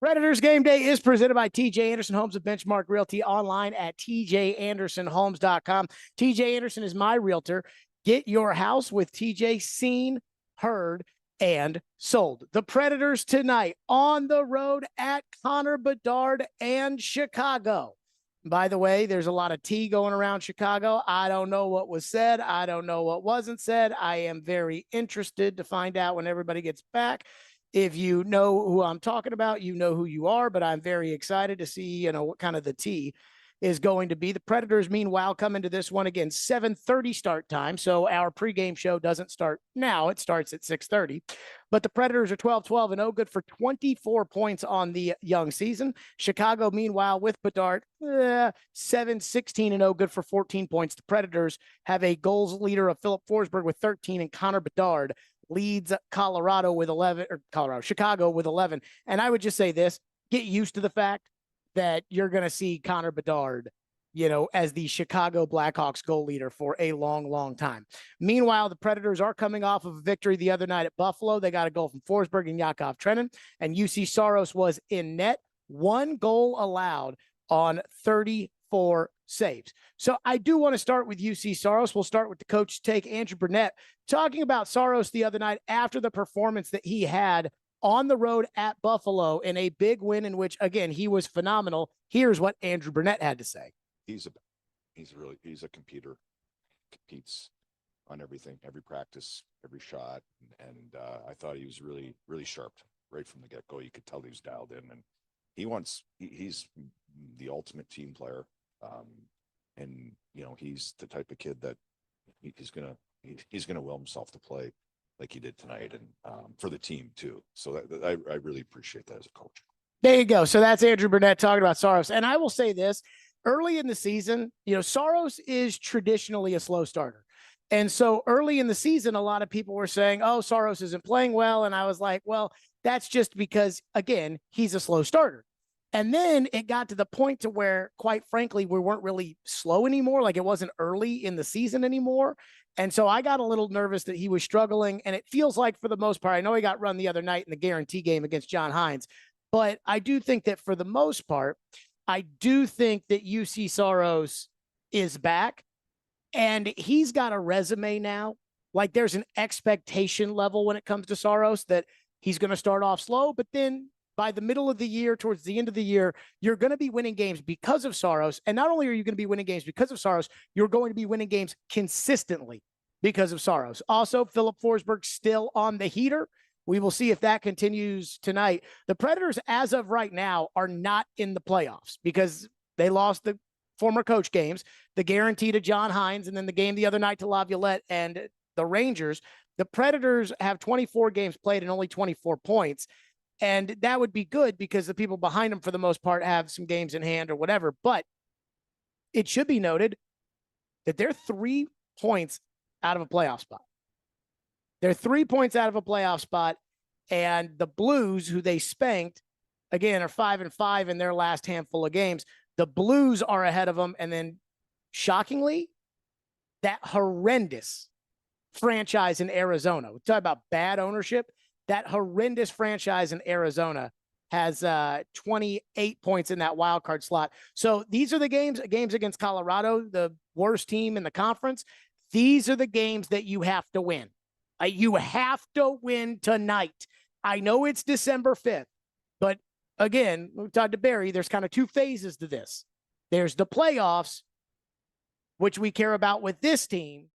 Predators Game Day is presented by TJ Anderson Homes of Benchmark Realty, online at tjandersonhomes.com. TJ Anderson is my realtor. Get your house with TJ seen, heard, and sold. The Predators tonight on the road at Connor Bedard and Chicago. By the way, there's a lot of tea going around Chicago. I don't know what was said. I don't know what wasn't said. I am very interested to find out when everybody gets back. If you know who I'm talking about, you know who you are, but I'm very excited to see, what kind of the tea is going to be. The Predators, meanwhile, come into this one again, 7:30 start time. So our pregame show doesn't start now. It starts at 6:30. But the Predators are 12-12 and 0, good for 24 points on the young season. Chicago, meanwhile, with Bedard, 7-16 and 0, good for 14 points. The Predators have a goals leader of Philip Forsberg with 13, and Connor Bedard leads Chicago with 11. And I would just say this, get used to the fact that you're going to see Connor Bedard, as the Chicago Blackhawks goal leader for a long, long time. Meanwhile, the Predators are coming off of a victory the other night at Buffalo. They got a goal from Forsberg and Yakov Trenin, and UC Saros was in net, 1 goal allowed on 34 saves. So I do want to start with UC Saros. We'll start with the coach's take, Andrew Burnett, talking about Saros the other night after the performance that he had on the road at Buffalo in a big win in which, again, he was phenomenal. Here's what Andrew Burnett had to say. He's a competitor, competes on everything, every practice, every shot. And I thought he was really, really sharp right from the get-go. You could tell he was dialed in, and he's the ultimate team player. And he's the type of kid that he's gonna will himself to play like he did tonight, and for the team too. So I really appreciate that as a coach. There you go. So that's Andrew Burnett talking about Saros. And I will say this, early in the season, Saros is traditionally a slow starter. And so early in the season, a lot of people were saying, oh, Saros isn't playing well. And I was like, well, that's just because, again, he's a slow starter. And then it got to the point to where, quite frankly, we weren't really slow anymore. Like, it wasn't early in the season anymore. And so I got a little nervous that he was struggling. And it feels like, for the most part, I know he got run the other night in the guarantee game against John Hines, but I do think that for the most part, I do think that UC Saros is back, and he's got a resume now. Like, there's an expectation level when it comes to Saros that he's going to start off slow, but then by the middle of the year, towards the end of the year, you're going to be winning games because of Saros. And not only are you going to be winning games because of Saros, you're going to be winning games consistently because of Saros. Also, Philip Forsberg still on the heater. We will see if that continues tonight. The Predators, as of right now, are not in the playoffs because they lost the former coach games, the guarantee to John Hines, and then the game the other night to Laviolette and the Rangers. The Predators have 24 games played and only 24 points. And that would be good because the people behind them, for the most part, have some games in hand or whatever. But it should be noted that they're 3 points out of a playoff spot. They're 3 points out of a playoff spot. And the Blues, who they spanked, again, are 5-5 in their last handful of games. The Blues are ahead of them. And then, shockingly, that horrendous franchise in Arizona. We talk about bad ownership. That horrendous franchise in Arizona has 28 points in that wild card slot. So these are the games against Colorado, the worst team in the conference. These are the games that you have to win. You have to win tonight. I know it's December 5th, but again, we talked to Barry, there's kind of 2 phases to this. There's the playoffs, which we care about with this team,